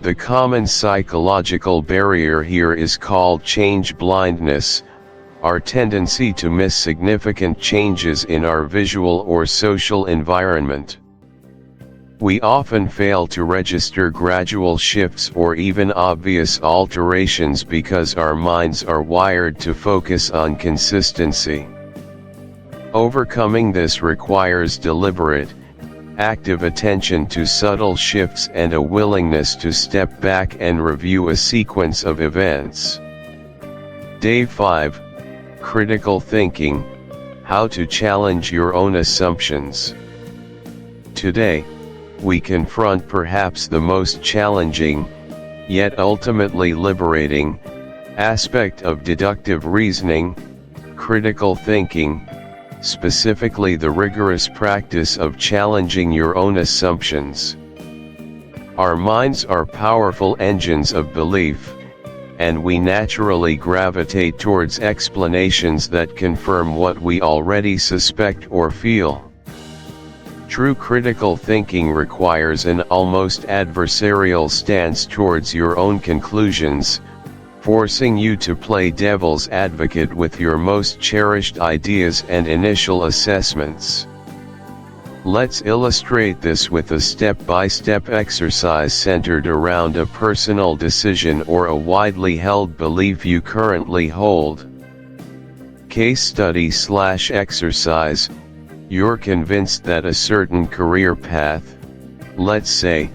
The common psychological barrier here is called change blindness, our tendency to miss significant changes in our visual or social environment. We often fail to register gradual shifts or even obvious alterations because our minds are wired to focus on consistency. Overcoming this requires deliberate, active attention to subtle shifts and a willingness to step back and review a sequence of events. Day 5. Critical thinking: how to challenge your own assumptions. Today, we confront perhaps the most challenging, yet ultimately liberating, aspect of deductive reasoning, critical thinking, specifically the rigorous practice of challenging your own assumptions. Our minds are powerful engines of belief, and we naturally gravitate towards explanations that confirm what we already suspect or feel. True critical thinking requires an almost adversarial stance towards your own conclusions, forcing you to play devil's advocate with your most cherished ideas and initial assessments. Let's illustrate this with a step-by-step exercise centered around a personal decision or a widely held belief you currently hold. Case study/exercise: you're convinced that a certain career path, let's say,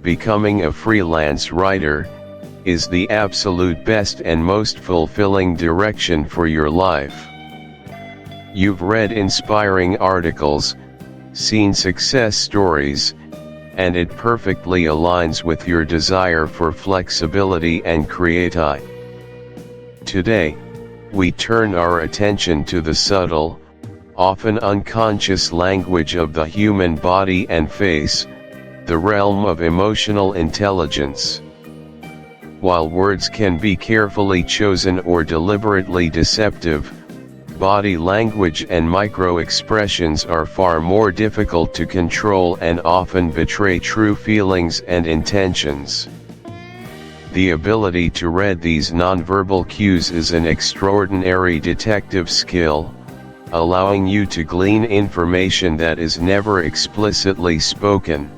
becoming a freelance writer, is the absolute best and most fulfilling direction for your life. You've read inspiring articles, seen success stories, and it perfectly aligns with your desire for flexibility and creativity. Today, we turn our attention to the subtle, often unconscious language of the human body and face, the realm of emotional intelligence. While words can be carefully chosen or deliberately deceptive, body language and micro-expressions are far more difficult to control and often betray true feelings and intentions. The ability to read these nonverbal cues is an extraordinary detective skill, allowing you to glean information that is never explicitly spoken.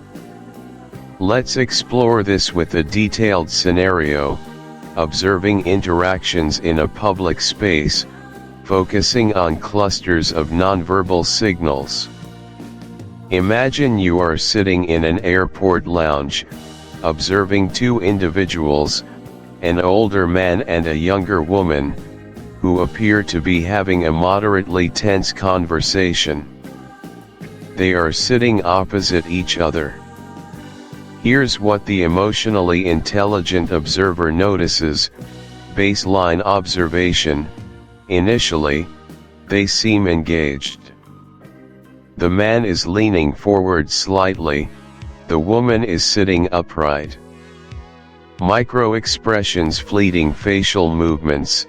Let's explore this with a detailed scenario, observing interactions in a public space, focusing on clusters of nonverbal signals. Imagine you are sitting in an airport lounge, observing two individuals, an older man and a younger woman, who appear to be having a moderately tense conversation. They are sitting opposite each other. Here's what the emotionally intelligent observer notices: baseline observation. Initially, they seem engaged. The man is leaning forward slightly, the woman is sitting upright. Micro-expressions: fleeting facial movements.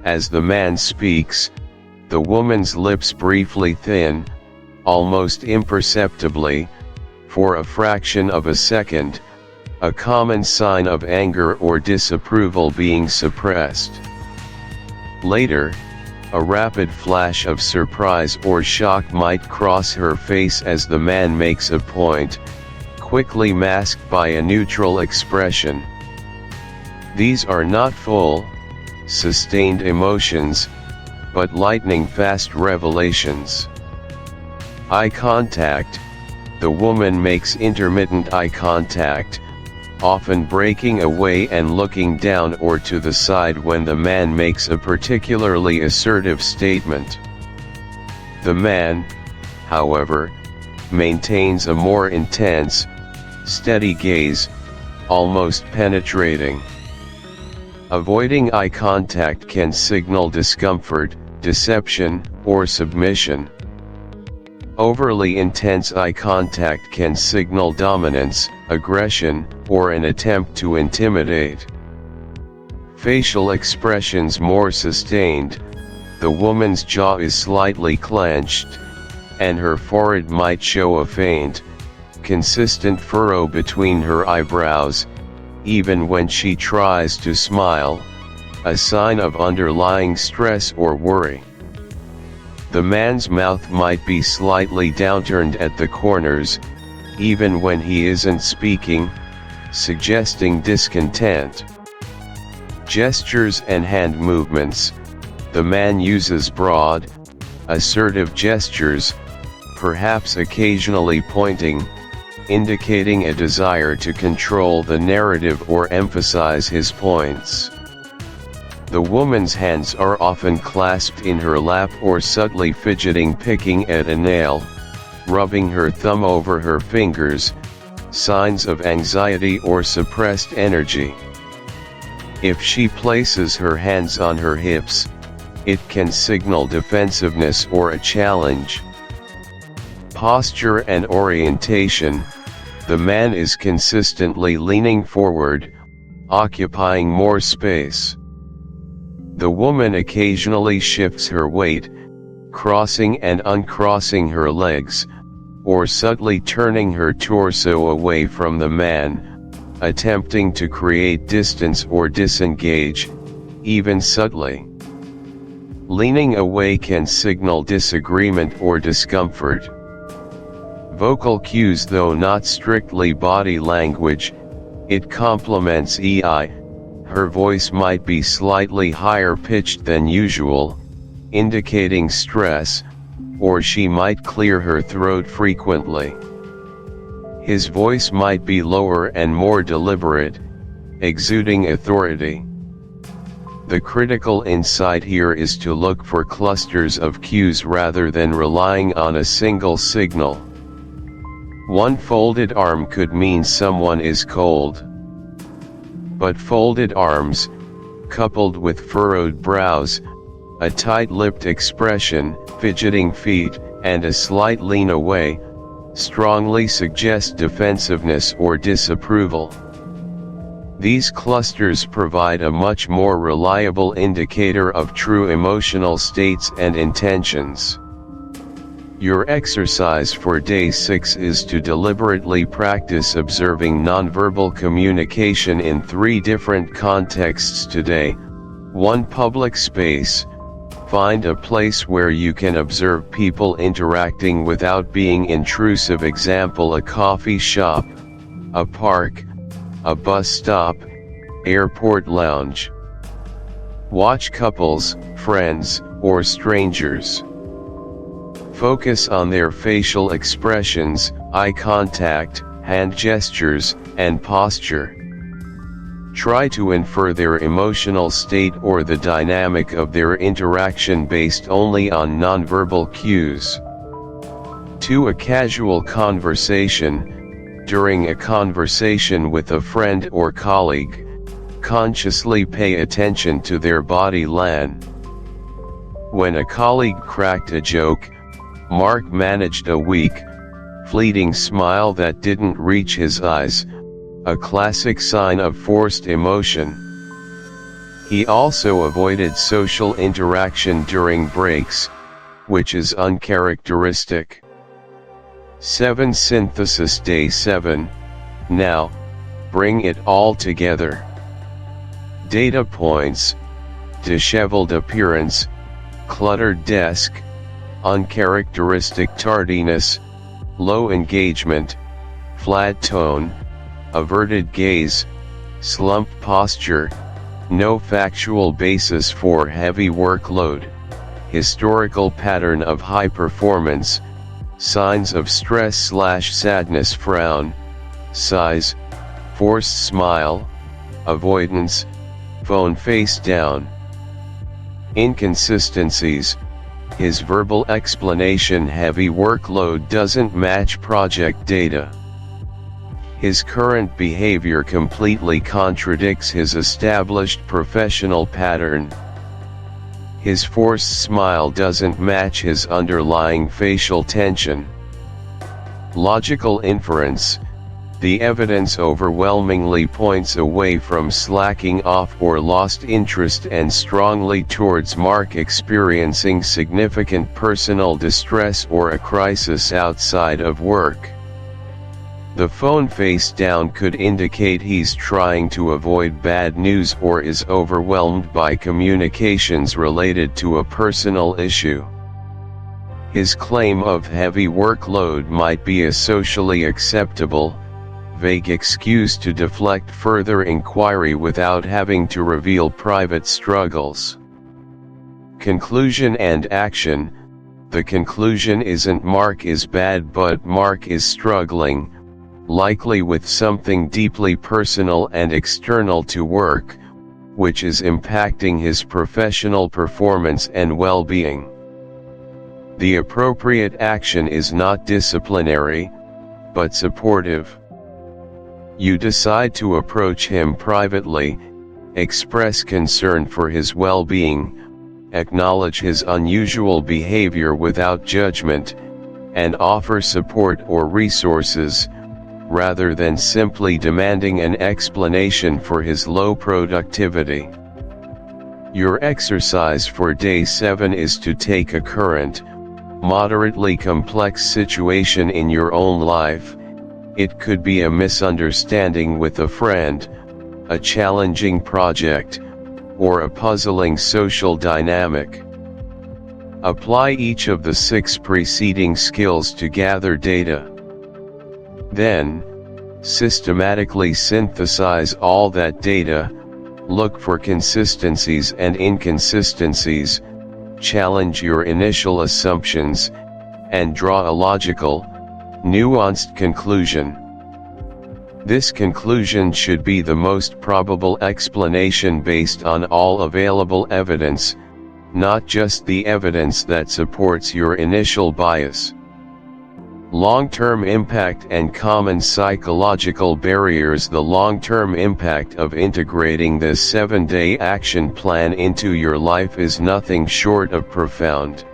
As the man speaks, The woman's lips briefly thin, almost imperceptibly, for a fraction of a second, a common sign of anger or disapproval being suppressed. Later, a rapid flash of surprise or shock might cross her face as the man makes a point, quickly masked by a neutral expression. These are not full, sustained emotions, but lightning-fast revelations. Eye contact. The woman makes intermittent eye contact, often breaking away and looking down or to the side when the man makes a particularly assertive statement. The man, however, maintains a more intense, steady gaze, almost penetrating. Avoiding eye contact can signal discomfort, deception, or submission. Overly intense eye contact can signal dominance, aggression, or an attempt to intimidate. Facial expressions more sustained. The woman's jaw is slightly clenched, and her forehead might show a faint, consistent furrow between her eyebrows, even when she tries to smile, a sign of underlying stress or worry. The man's mouth might be slightly downturned at the corners, even when he isn't speaking, suggesting discontent. Gestures and hand movements. The man uses broad, assertive gestures, perhaps occasionally pointing, indicating a desire to control the narrative or emphasize his points. The woman's hands are often clasped in her lap or subtly fidgeting, picking at a nail, rubbing her thumb over her fingers, signs of anxiety or suppressed energy. If she places her hands on her hips, it can signal defensiveness or a challenge. Posture and orientation. The man is consistently leaning forward, occupying more space. The woman occasionally shifts her weight, crossing and uncrossing her legs, or subtly turning her torso away from the man, attempting to create distance or disengage, even subtly. Leaning away can signal disagreement or discomfort. Vocal cues. Though not strictly body language, it complements EI. Her voice might be slightly higher pitched than usual, indicating stress, or she might clear her throat frequently. His voice might be lower and more deliberate, exuding authority. The critical insight here is to look for clusters of cues rather than relying on a single signal. One folded arm could mean someone is cold. But folded arms, coupled with furrowed brows, a tight-lipped expression, fidgeting feet, and a slight lean away, strongly suggest defensiveness or disapproval. These clusters provide a much more reliable indicator of true emotional states and intentions. Your exercise for day 6 is to deliberately practice observing nonverbal communication in 3 different contexts today. 1. Public space. Find a place where you can observe people interacting without being intrusive. Example: a coffee shop, a park, a bus stop, airport lounge. Watch couples, friends, or strangers. Focus on their facial expressions, eye contact, hand gestures, and posture. Try to infer their emotional state or the dynamic of their interaction based only on nonverbal cues. 2. A casual conversation. During a conversation with a friend or colleague, consciously pay attention to their body language. When a colleague cracked a joke, Mark managed a weak, fleeting smile that didn't reach his eyes, a classic sign of forced emotion. He also avoided social interaction during breaks, which is uncharacteristic. 7 Synthesis Day 7. Now, bring it all together. Data points: disheveled appearance, cluttered desk, uncharacteristic tardiness, low engagement, flat tone, averted gaze, slumped posture, no factual basis for heavy workload, historical pattern of high performance, signs of stress/sadness, frown, size, forced smile, avoidance, phone face down. Inconsistencies: his verbal explanation heavy workload doesn't match project data. His current behavior completely contradicts his established professional pattern. His forced smile doesn't match his underlying facial tension. Logical inference: the evidence overwhelmingly points away from slacking off or lost interest and strongly towards Mark experiencing significant personal distress or a crisis outside of work. The phone face down could indicate he's trying to avoid bad news or is overwhelmed by communications related to a personal issue. His claim of heavy workload might be a socially acceptable, vague excuse to deflect further inquiry without having to reveal private struggles. Conclusion and action: the conclusion isn't Mark is bad but Mark is struggling, likely with something deeply personal and external to work, which is impacting his professional performance and well-being. The appropriate action is not disciplinary, but supportive. You decide to approach him privately, express concern for his well-being, acknowledge his unusual behavior without judgment, and offer support or resources, rather than simply demanding an explanation for his low productivity. Your exercise for day 7 is to take a current, moderately complex situation in your own life. It could be a misunderstanding with a friend, a challenging project, or a puzzling social dynamic. Apply each of the 6 preceding skills to gather data. Then, systematically synthesize all that data, look for consistencies and inconsistencies, challenge your initial assumptions, and draw a logical, nuanced conclusion. This conclusion should be the most probable explanation based on all available evidence, not just the evidence that supports your initial bias. Long-term impact and common psychological barriers: the long-term impact of integrating this 7-day action plan into your life is nothing short of profound.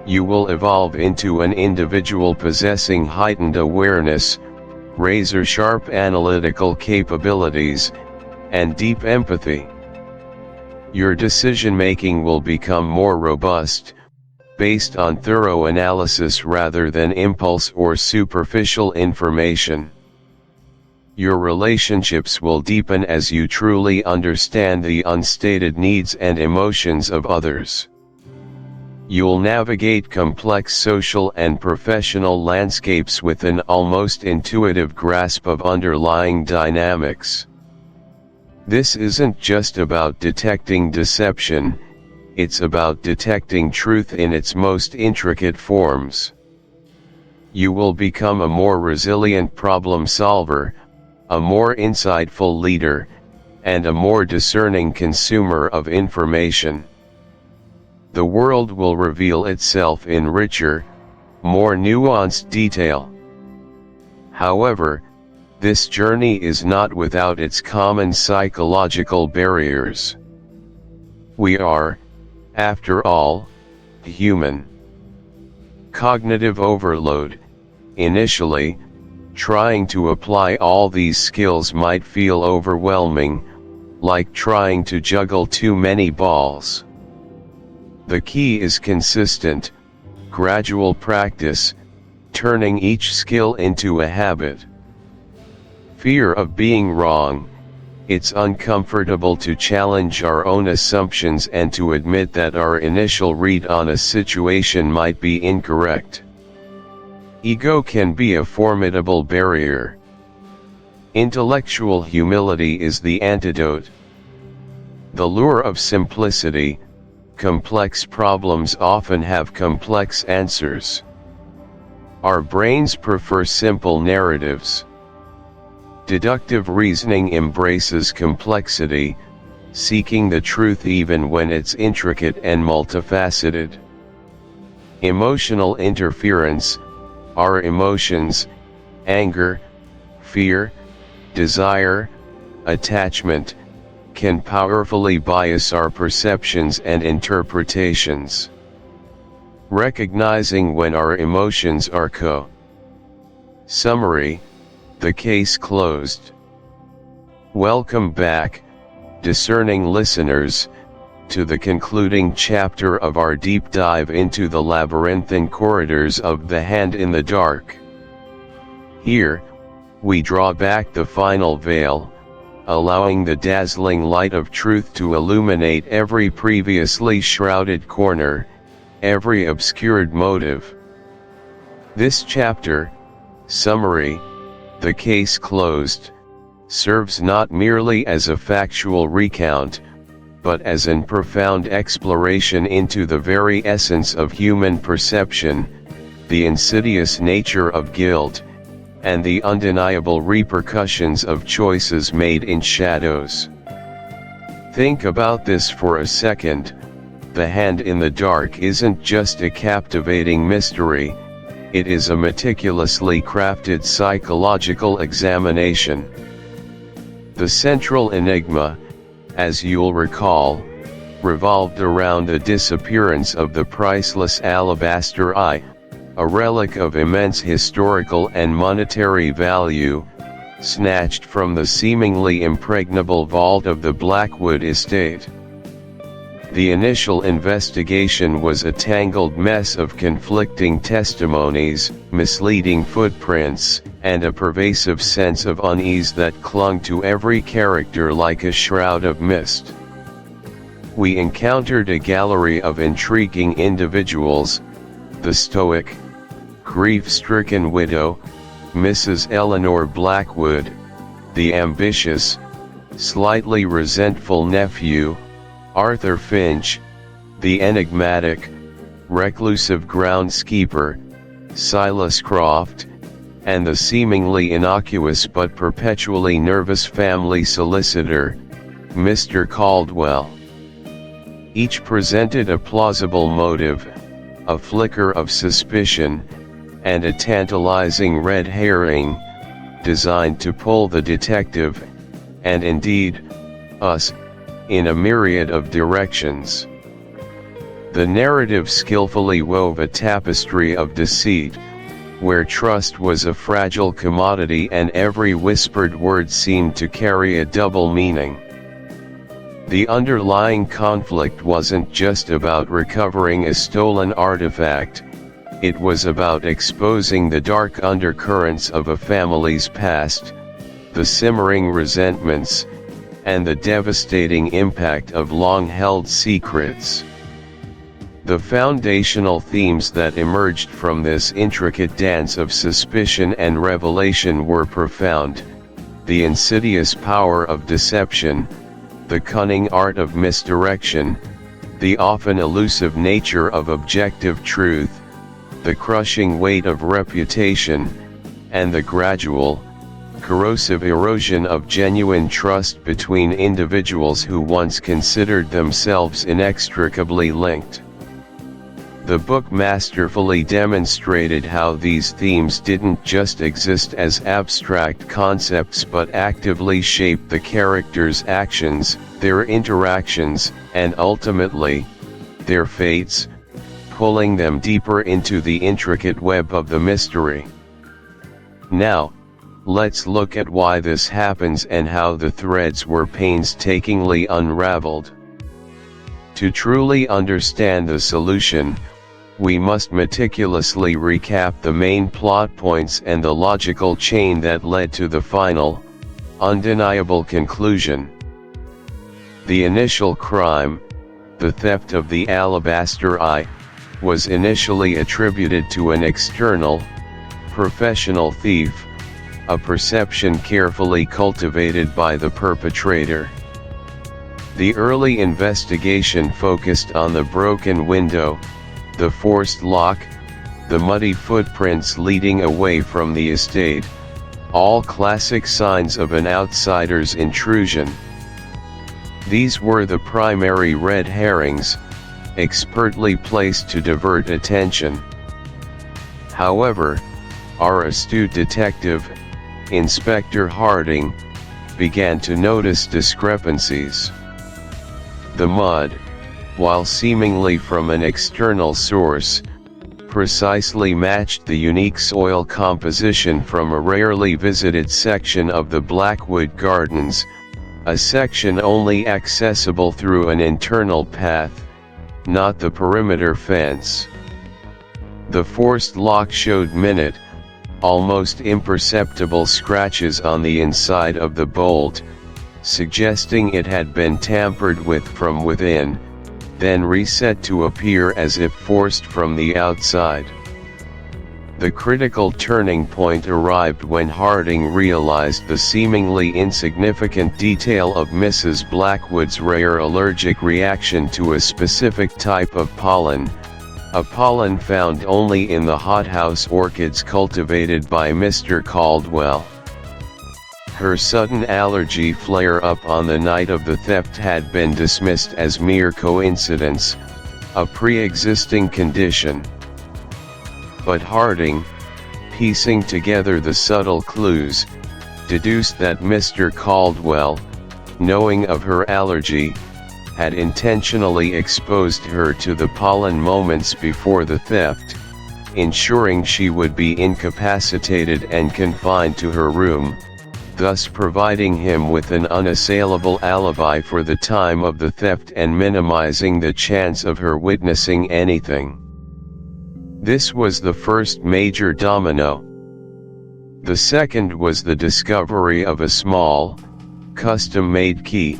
You will evolve into an individual possessing heightened awareness, razor-sharp analytical capabilities, and deep empathy. Your decision-making will become more robust, based on thorough analysis rather than impulse or superficial information. Your relationships will deepen as you truly understand the unstated needs and emotions of others. You'll navigate complex social and professional landscapes with an almost intuitive grasp of underlying dynamics. This isn't just about detecting deception, it's about detecting truth in its most intricate forms. You will become a more resilient problem solver, a more insightful leader, and a more discerning consumer of information. The world will reveal itself in richer, more nuanced detail. However, this journey is not without its common psychological barriers. We are, after all, human. Cognitive overload: initially, trying to apply all these skills might feel overwhelming, like trying to juggle too many balls. The key is consistent, gradual practice, turning each skill into a habit. Fear of being wrong. It's uncomfortable to challenge our own assumptions and to admit that our initial read on a situation might be incorrect. Ego can be a formidable barrier. Intellectual humility is the antidote. The lure of simplicity. Complex problems often have complex answers. Our brains prefer simple narratives. Deductive reasoning embraces complexity, seeking the truth even when it's intricate and multifaceted. Emotional interference. Our emotions, anger, fear, desire, attachment, can powerfully bias our perceptions and interpretations. Recognizing when our emotions are Summary. The case closed. Welcome back, discerning listeners, to the concluding chapter of our deep dive into the labyrinthine corridors of The Hand in the Dark. Here, we draw back the final veil, allowing the dazzling light of truth to illuminate every previously shrouded corner, every obscured motive. This chapter, summary, The Case Closed, serves not merely as a factual recount, but as an profound exploration into the very essence of human perception, the insidious nature of guilt, and the undeniable repercussions of choices made in shadows. Think about this for a second. The Hand in the Dark isn't just a captivating mystery, it is a meticulously crafted psychological examination. The central enigma, as you'll recall, revolved around the disappearance of the priceless alabaster eye, a relic of immense historical and monetary value, snatched from the seemingly impregnable vault of the Blackwood estate. The initial investigation was a tangled mess of conflicting testimonies, misleading footprints, and a pervasive sense of unease that clung to every character like a shroud of mist. We encountered a gallery of intriguing individuals: the stoic, grief-stricken widow, Mrs. Eleanor Blackwood; the ambitious, slightly resentful nephew, Arthur Finch; the enigmatic, reclusive groundskeeper, Silas Croft; and the seemingly innocuous but perpetually nervous family solicitor, Mr. Caldwell. Each presented a plausible motive, a flicker of suspicion, and a tantalizing red herring, designed to pull the detective, and indeed, us, in a myriad of directions. The narrative skillfully wove a tapestry of deceit, where trust was a fragile commodity and every whispered word seemed to carry a double meaning. The underlying conflict wasn't just about recovering a stolen artifact, it was about exposing the dark undercurrents of a family's past, the simmering resentments, and the devastating impact of long-held secrets. The foundational themes that emerged from this intricate dance of suspicion and revelation were profound: the insidious power of deception, the cunning art of misdirection, the often elusive nature of objective truth, the crushing weight of reputation, and the gradual, corrosive erosion of genuine trust between individuals who once considered themselves inextricably linked. The book masterfully demonstrated how these themes didn't just exist as abstract concepts but actively shaped the characters' actions, their interactions, and ultimately, their fates, pulling them deeper into the intricate web of the mystery. Now, Let's look at why this happens and how the threads were painstakingly unraveled. To truly understand the solution, we must meticulously recap the main plot points and the logical chain that led to the final, undeniable conclusion. The initial crime, the theft of the alabaster eye, was initially attributed to an external, professional thief, a perception carefully cultivated by the perpetrator. The early investigation focused on the broken window, the forced lock, the muddy footprints leading away from the estate, all classic signs of an outsider's intrusion. These were the primary red herrings, expertly placed to divert attention. However, our astute detective, Inspector Harding, began to notice discrepancies. The mud, while seemingly from an external source, precisely matched the unique soil composition from a rarely visited section of the Blackwood Gardens, a section only accessible through an internal path, not the perimeter fence. The forced lock showed minute, almost imperceptible scratches on the inside of the bolt, suggesting it had been tampered with from within, then reset to appear as if forced from the outside. The critical turning point arrived when Harding realized the seemingly insignificant detail of Mrs. Blackwood's rare allergic reaction to a specific type of pollen, a pollen found only in the hothouse orchids cultivated by Mr. Caldwell. Her sudden allergy flare-up on the night of the theft had been dismissed as mere coincidence, a pre-existing condition. But Harding, piecing together the subtle clues, deduced that Mr. Caldwell, knowing of her allergy, had intentionally exposed her to the pollen moments before the theft, ensuring she would be incapacitated and confined to her room, thus providing him with an unassailable alibi for the time of the theft and minimizing the chance of her witnessing anything. This was the first major domino. The second was the discovery of a small, custom-made key,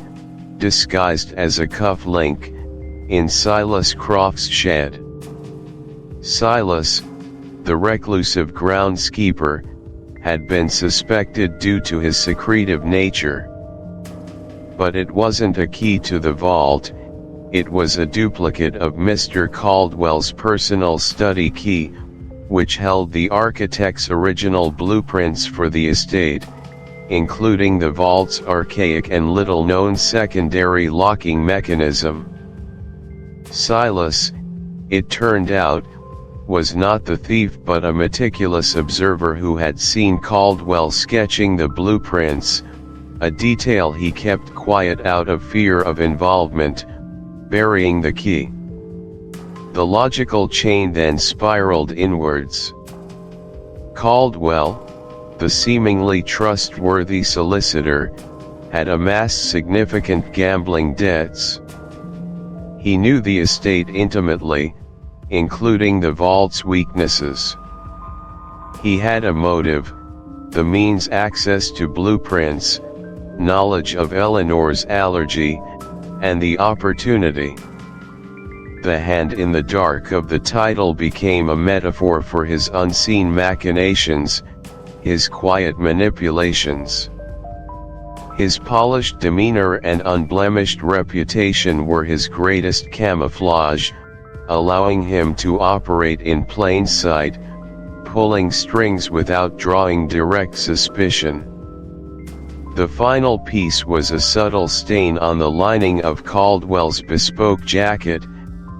disguised as a cuff link, in Silas Croft's shed. Silas, the reclusive groundskeeper, had been suspected due to his secretive nature. But it wasn't a key to the vault, it was a duplicate of Mr. Caldwell's personal study key, which held the architect's original blueprints for the estate, including the vault's archaic and little-known secondary locking mechanism. Silas, it turned out, was not the thief but a meticulous observer who had seen Caldwell sketching the blueprints, a detail he kept quiet out of fear of involvement, burying the key. The logical chain then spiraled inwards. Caldwell, the seemingly trustworthy solicitor, had amassed significant gambling debts. He knew the estate intimately, including the vault's weaknesses. He had a motive, the means access to blueprints, knowledge of Eleanor's allergy, and the opportunity. The hand in the dark of the title became a metaphor for his unseen machinations, his quiet manipulations. His polished demeanor and unblemished reputation were his greatest camouflage, allowing him to operate in plain sight, pulling strings without drawing direct suspicion. The final piece was a subtle stain on the lining of Caldwell's bespoke jacket,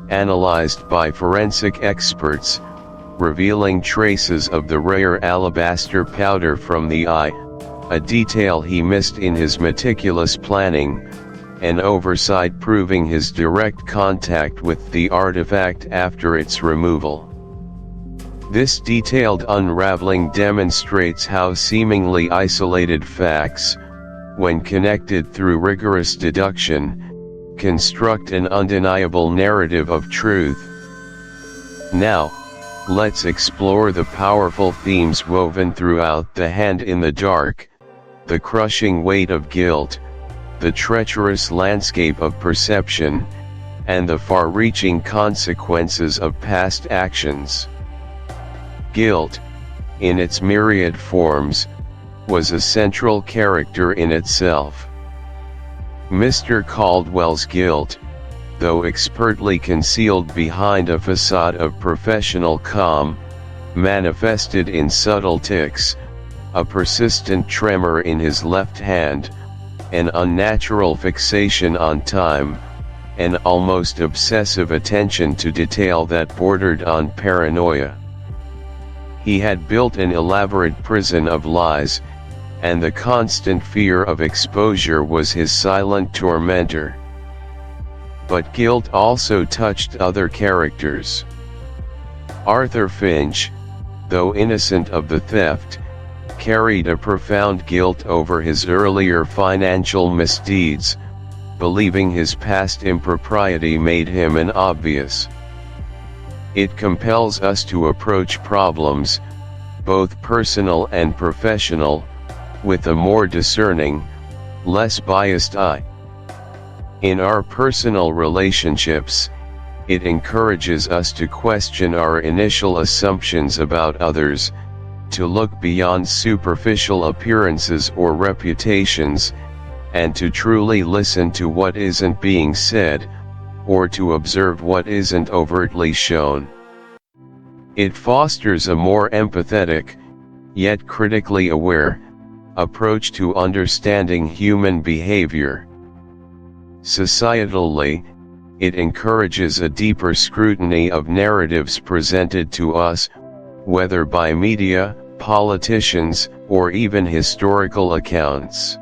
analyzed by forensic experts, revealing traces of the rare alabaster powder from the eye, a detail he missed in his meticulous planning, an oversight proving his direct contact with the artifact after its removal. This detailed unraveling demonstrates how seemingly isolated facts, when connected through rigorous deduction, construct an undeniable narrative of truth. Now, let's explore the powerful themes woven throughout The Hand in the Dark: the crushing weight of guilt, the treacherous landscape of perception, and the far-reaching consequences of past actions. Guilt, in its myriad forms, was a central character in itself. Mr. Caldwell's guilt, though expertly concealed behind a facade of professional calm, manifested in subtle tics, a persistent tremor in his left hand, an unnatural fixation on time, an almost obsessive attention to detail that bordered on paranoia. He had built an elaborate prison of lies, and the constant fear of exposure was his silent tormentor. But guilt also touched other characters. Arthur Finch, though innocent of the theft, carried a profound guilt over his earlier financial misdeeds, believing his past impropriety made him an obvious. It compels us to approach problems, both personal and professional, with a more discerning, less biased eye. In our personal relationships, it encourages us to question our initial assumptions about others, to look beyond superficial appearances or reputations, and to truly listen to what isn't being said, or to observe what isn't overtly shown. It fosters a more empathetic, yet critically aware, approach to understanding human behavior. Societally, it encourages a deeper scrutiny of narratives presented to us, whether by media, politicians, or even historical accounts.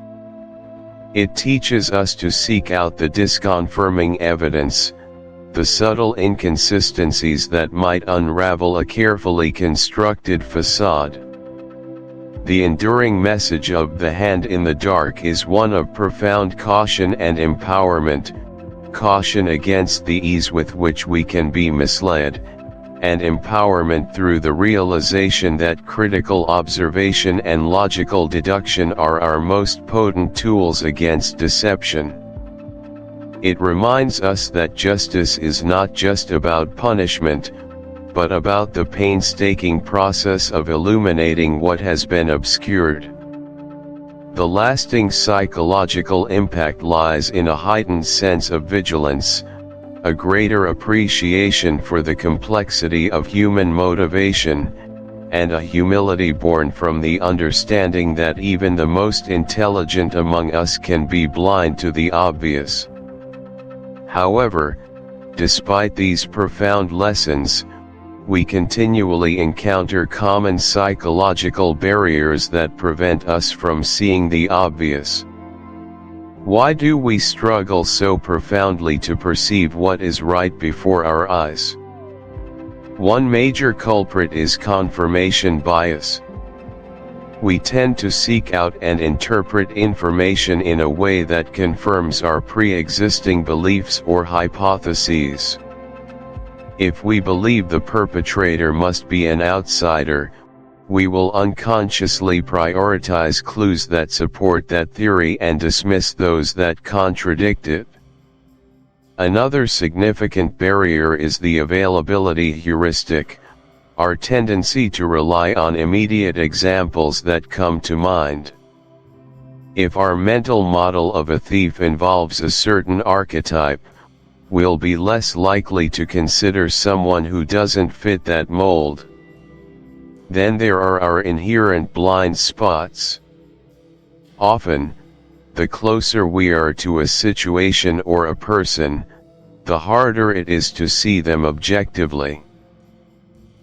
It teaches us to seek out the disconfirming evidence, the subtle inconsistencies that might unravel a carefully constructed facade. The enduring message of The Hand in the Dark is one of profound caution and empowerment: caution against the ease with which we can be misled, and empowerment through the realization that critical observation and logical deduction are our most potent tools against deception. It reminds us that justice is not just about punishment, but about the painstaking process of illuminating what has been obscured. The lasting psychological impact lies in a heightened sense of vigilance, a greater appreciation for the complexity of human motivation, and a humility born from the understanding that even the most intelligent among us can be blind to the obvious. However, despite these profound lessons, we continually encounter common psychological barriers that prevent us from seeing the obvious. Why do we struggle so profoundly to perceive what is right before our eyes? One major culprit is confirmation bias. We tend to seek out and interpret information in a way that confirms our pre-existing beliefs or hypotheses. If we believe the perpetrator must be an outsider, we will unconsciously prioritize clues that support that theory and dismiss those that contradict it. Another significant barrier is the availability heuristic, our tendency to rely on immediate examples that come to mind. If our mental model of a thief involves a certain archetype, we'll be less likely to consider someone who doesn't fit that mold. Then there are our inherent blind spots. Often, the closer we are to a situation or a person, the harder it is to see them objectively.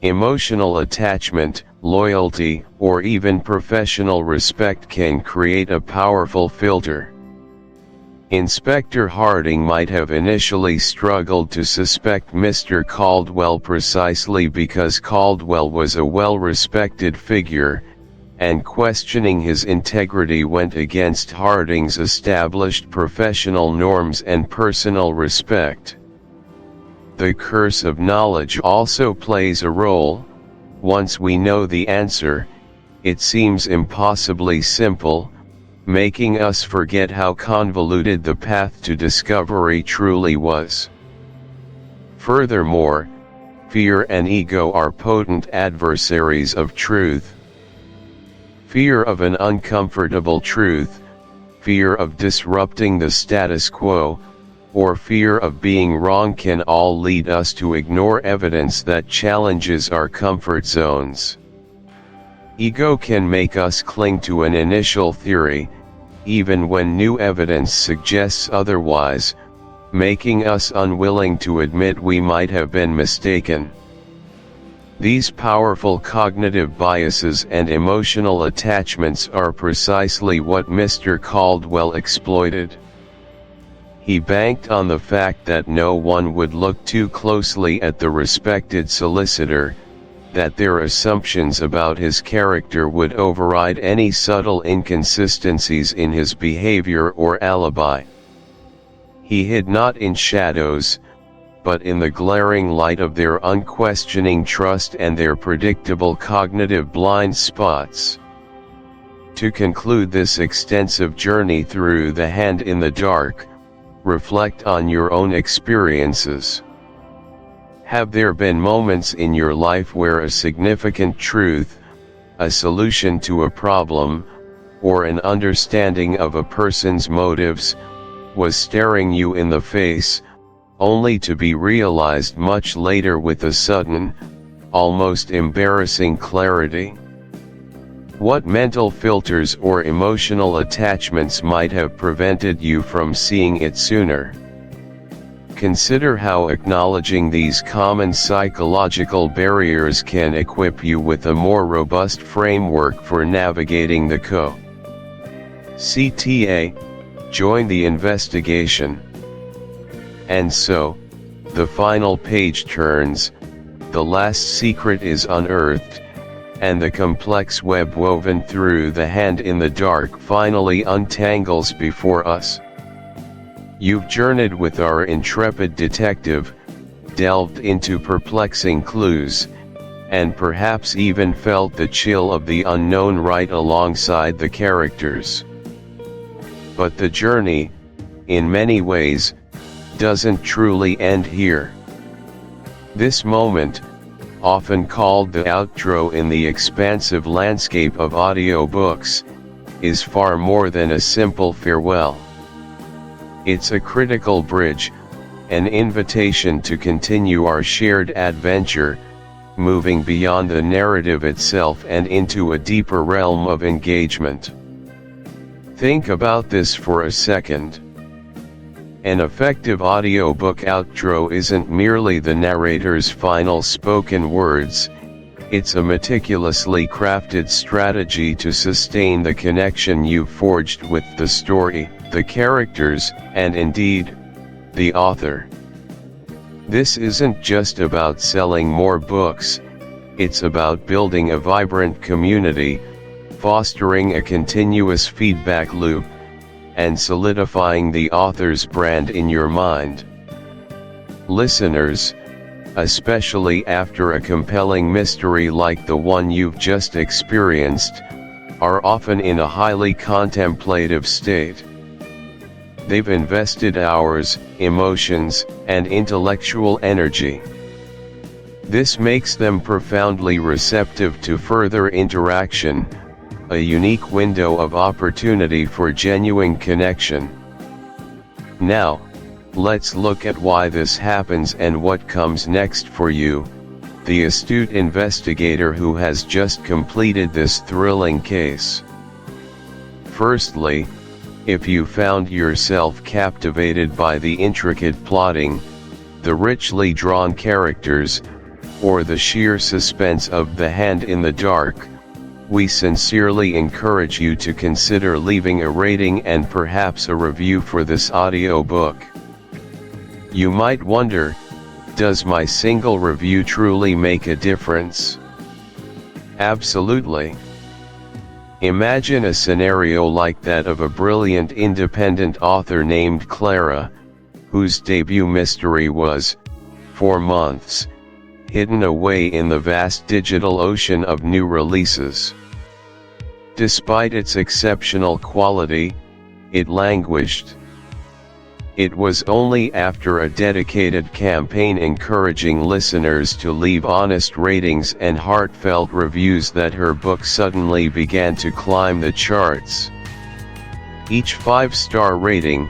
Emotional attachment, loyalty, or even professional respect can create a powerful filter. Inspector Harding might have initially struggled to suspect Mr. Caldwell precisely because Caldwell was a well-respected figure, and questioning his integrity went against Harding's established professional norms and personal respect. The curse of knowledge also plays a role. Once we know the answer, it seems impossibly simple, making us forget how convoluted the path to discovery truly was. Furthermore, fear and ego are potent adversaries of truth. Fear of an uncomfortable truth, fear of disrupting the status quo, or fear of being wrong can all lead us to ignore evidence that challenges our comfort zones. Ego can make us cling to an initial theory, even when new evidence suggests otherwise, making us unwilling to admit we might have been mistaken. These powerful cognitive biases and emotional attachments are precisely what Mr. Caldwell exploited. He banked on the fact that no one would look too closely at the respected solicitor, that their assumptions about his character would override any subtle inconsistencies in his behavior or alibi. He hid not in shadows, but in the glaring light of their unquestioning trust and their predictable cognitive blind spots. To conclude this extensive journey through the hand in the dark, reflect on your own experiences. Have there been moments in your life where a significant truth, a solution to a problem, or an understanding of a person's motives, was staring you in the face, only to be realized much later with a sudden, almost embarrassing clarity? What mental filters or emotional attachments might have prevented you from seeing it sooner? Consider how acknowledging these common psychological barriers can equip you with a more robust framework for navigating the CTA. Join the investigation. And so, the final page turns, the last secret is unearthed, and the complex web woven through the hand in the dark finally untangles before us. You've journeyed with our intrepid detective, delved into perplexing clues, and perhaps even felt the chill of the unknown right alongside the characters. But the journey, in many ways, doesn't truly end here. This moment, often called the outro in the expansive landscape of audiobooks, is far more than a simple farewell. It's a critical bridge, an invitation to continue our shared adventure, moving beyond the narrative itself and into a deeper realm of engagement. Think about this for a second. An effective audiobook outro isn't merely the narrator's final spoken words, it's a meticulously crafted strategy to sustain the connection you've forged with the story, the characters, and indeed, the author. This isn't just about selling more books, it's about building a vibrant community, fostering a continuous feedback loop, and solidifying the author's brand in your mind. Listeners, especially after a compelling mystery like the one you've just experienced, are often in a highly contemplative state. They've invested hours, emotions, and intellectual energy. This makes them profoundly receptive to further interaction, a unique window of opportunity for genuine connection. Now, let's look at why this happens and what comes next for you, the astute investigator who has just completed this thrilling case. Firstly, if you found yourself captivated by the intricate plotting, the richly drawn characters, or the sheer suspense of The Hand in the Dark, we sincerely encourage you to consider leaving a rating and perhaps a review for this audiobook. You might wonder, does my single review truly make a difference? Absolutely. Imagine a scenario like that of a brilliant independent author named Clara, whose debut mystery was, for months, hidden away in the vast digital ocean of new releases. Despite its exceptional quality, it languished. It was only after a dedicated campaign encouraging listeners to leave honest ratings and heartfelt reviews that her book suddenly began to climb the charts. Each 5-star rating,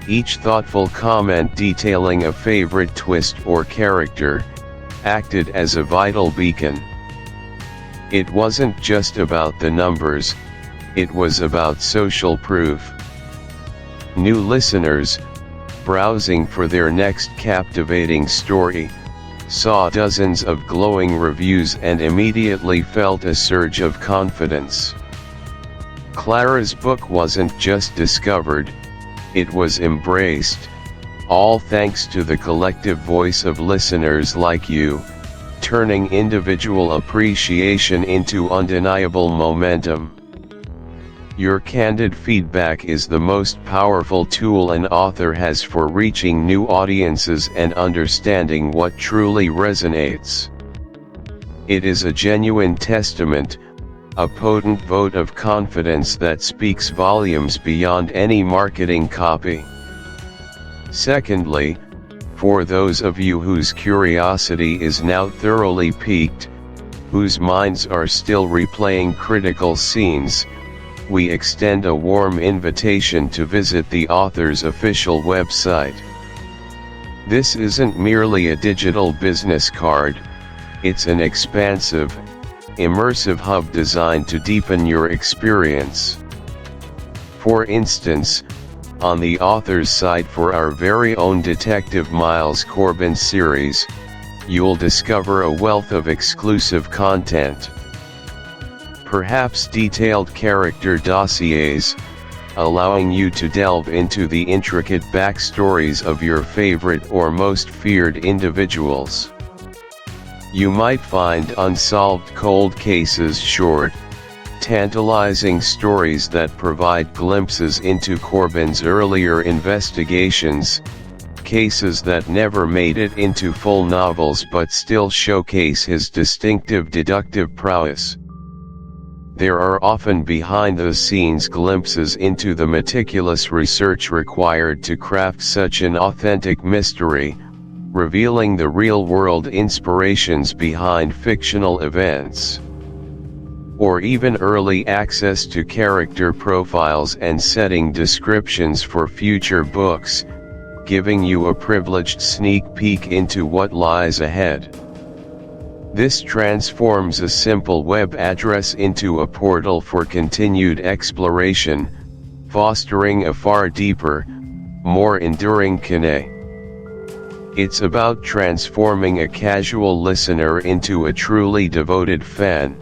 each thoughtful comment detailing a favorite twist or character, acted as a vital beacon. It wasn't just about the numbers, it was about social proof. New listeners, browsing for their next captivating story, saw dozens of glowing reviews and immediately felt a surge of confidence. Clara's book wasn't just discovered, it was embraced, all thanks to the collective voice of listeners like you, turning individual appreciation into undeniable momentum. Your candid feedback is the most powerful tool an author has for reaching new audiences and understanding what truly resonates. It is a genuine testament, a potent vote of confidence that speaks volumes beyond any marketing copy. Secondly, for those of you whose curiosity is now thoroughly piqued, whose minds are still replaying critical scenes, we extend a warm invitation to visit the author's official website. This isn't merely a digital business card, it's an expansive, immersive hub designed to deepen your experience. For instance, on the author's site for our very own Detective Miles Corbin series, you'll discover a wealth of exclusive content. Perhaps detailed character dossiers, allowing you to delve into the intricate backstories of your favorite or most feared individuals. You might find unsolved cold cases, short, tantalizing stories that provide glimpses into Corbin's earlier investigations, cases that never made it into full novels but still showcase his distinctive deductive prowess. There are often behind-the-scenes glimpses into the meticulous research required to craft such an authentic mystery, revealing the real-world inspirations behind fictional events. Or even early access to character profiles and setting descriptions for future books, giving you a privileged sneak peek into what lies ahead. This transforms a simple web address into a portal for continued exploration, fostering a far deeper, more enduring connection. It's about transforming a casual listener into a truly devoted fan.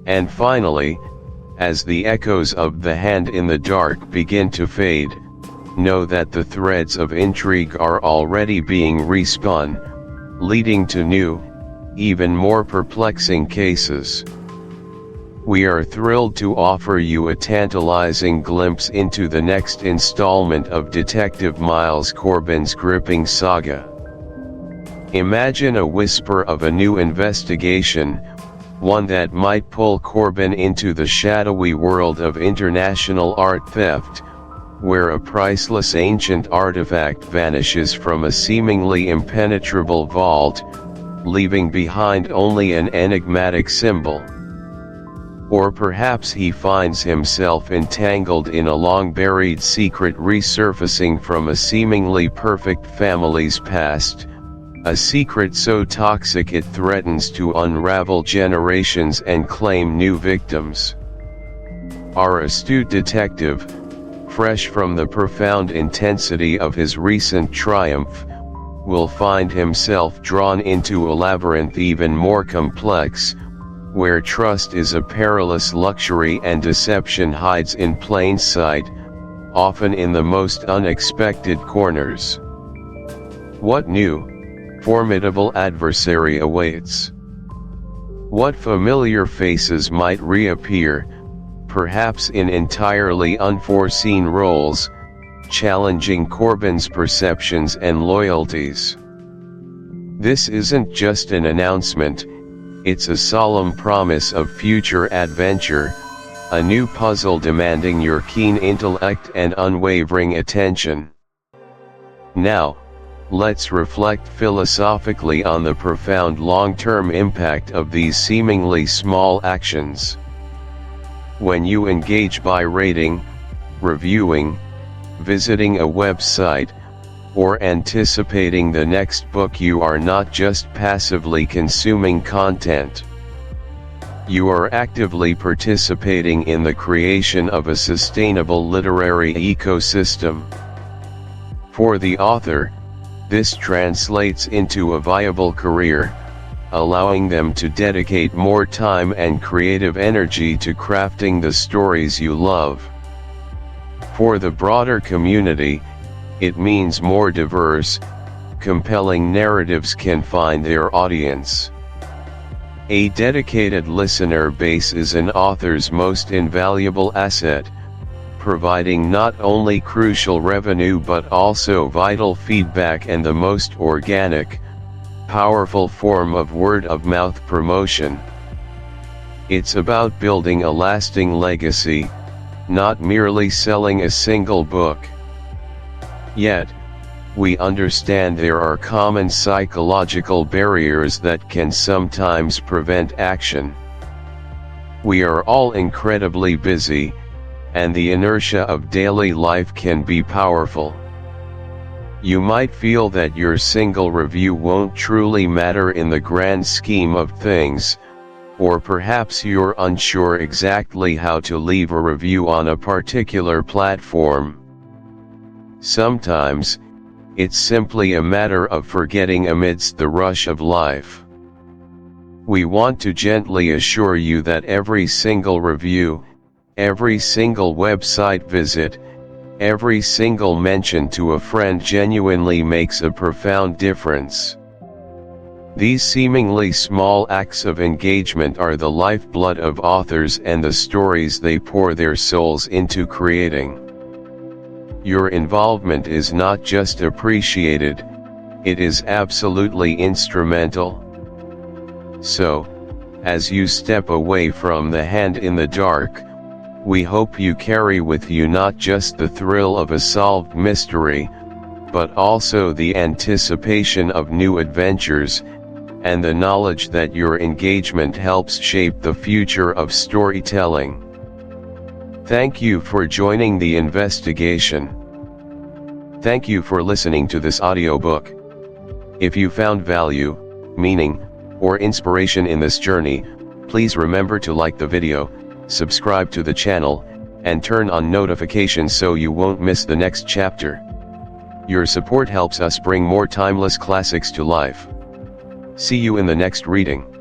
And finally, as the echoes of The Hand in the Dark begin to fade, know that the threads of intrigue are already being respun, leading to new, even more perplexing cases. We are thrilled to offer you a tantalizing glimpse into the next installment of Detective Miles Corbin's gripping saga. Imagine a whisper of a new investigation, one that might pull Corbin into the shadowy world of international art theft, where a priceless ancient artifact vanishes from a seemingly impenetrable vault, leaving behind only an enigmatic symbol. Or perhaps he finds himself entangled in a long-buried secret resurfacing from a seemingly perfect family's past, a secret so toxic it threatens to unravel generations and claim new victims. Our astute detective, fresh from the profound intensity of his recent triumph, will find himself drawn into a labyrinth even more complex, where trust is a perilous luxury and deception hides in plain sight, often in the most unexpected corners. What new, formidable adversary awaits? What familiar faces might reappear, perhaps in entirely unforeseen roles, challenging Corbin's perceptions and loyalties? This isn't just an announcement, it's a solemn promise of future adventure, a new puzzle demanding your keen intellect and unwavering attention. Now, let's reflect philosophically on the profound long-term impact of these seemingly small actions. When you engage by rating, reviewing, visiting a website, or anticipating the next book, you are not just passively consuming content. You are actively participating in the creation of a sustainable literary ecosystem. For the author, this translates into a viable career, allowing them to dedicate more time and creative energy to crafting the stories you love. For the broader community, it means more diverse, compelling narratives can find their audience. A dedicated listener base is an author's most invaluable asset, providing not only crucial revenue but also vital feedback and the most organic, powerful form of word-of-mouth promotion. It's about building a lasting legacy, not merely selling a single book. Yet, we understand there are common psychological barriers that can sometimes prevent action. We are all incredibly busy, and the inertia of daily life can be powerful. You might feel that your single review won't truly matter in the grand scheme of things, or perhaps you're unsure exactly how to leave a review on a particular platform. Sometimes, it's simply a matter of forgetting amidst the rush of life. We want to gently assure you that every single review, every single website visit, every single mention to a friend genuinely makes a profound difference. These seemingly small acts of engagement are the lifeblood of authors and the stories they pour their souls into creating. Your involvement is not just appreciated, it is absolutely instrumental. So, as you step away from the hand in the dark, we hope you carry with you not just the thrill of a solved mystery, but also the anticipation of new adventures, and the knowledge that your engagement helps shape the future of storytelling. Thank you for joining the investigation. Thank you for listening to this audiobook. If you found value, meaning, or inspiration in this journey, please remember to like the video, subscribe to the channel, and turn on notifications so you won't miss the next chapter. Your support helps us bring more timeless classics to life. See you in the next reading.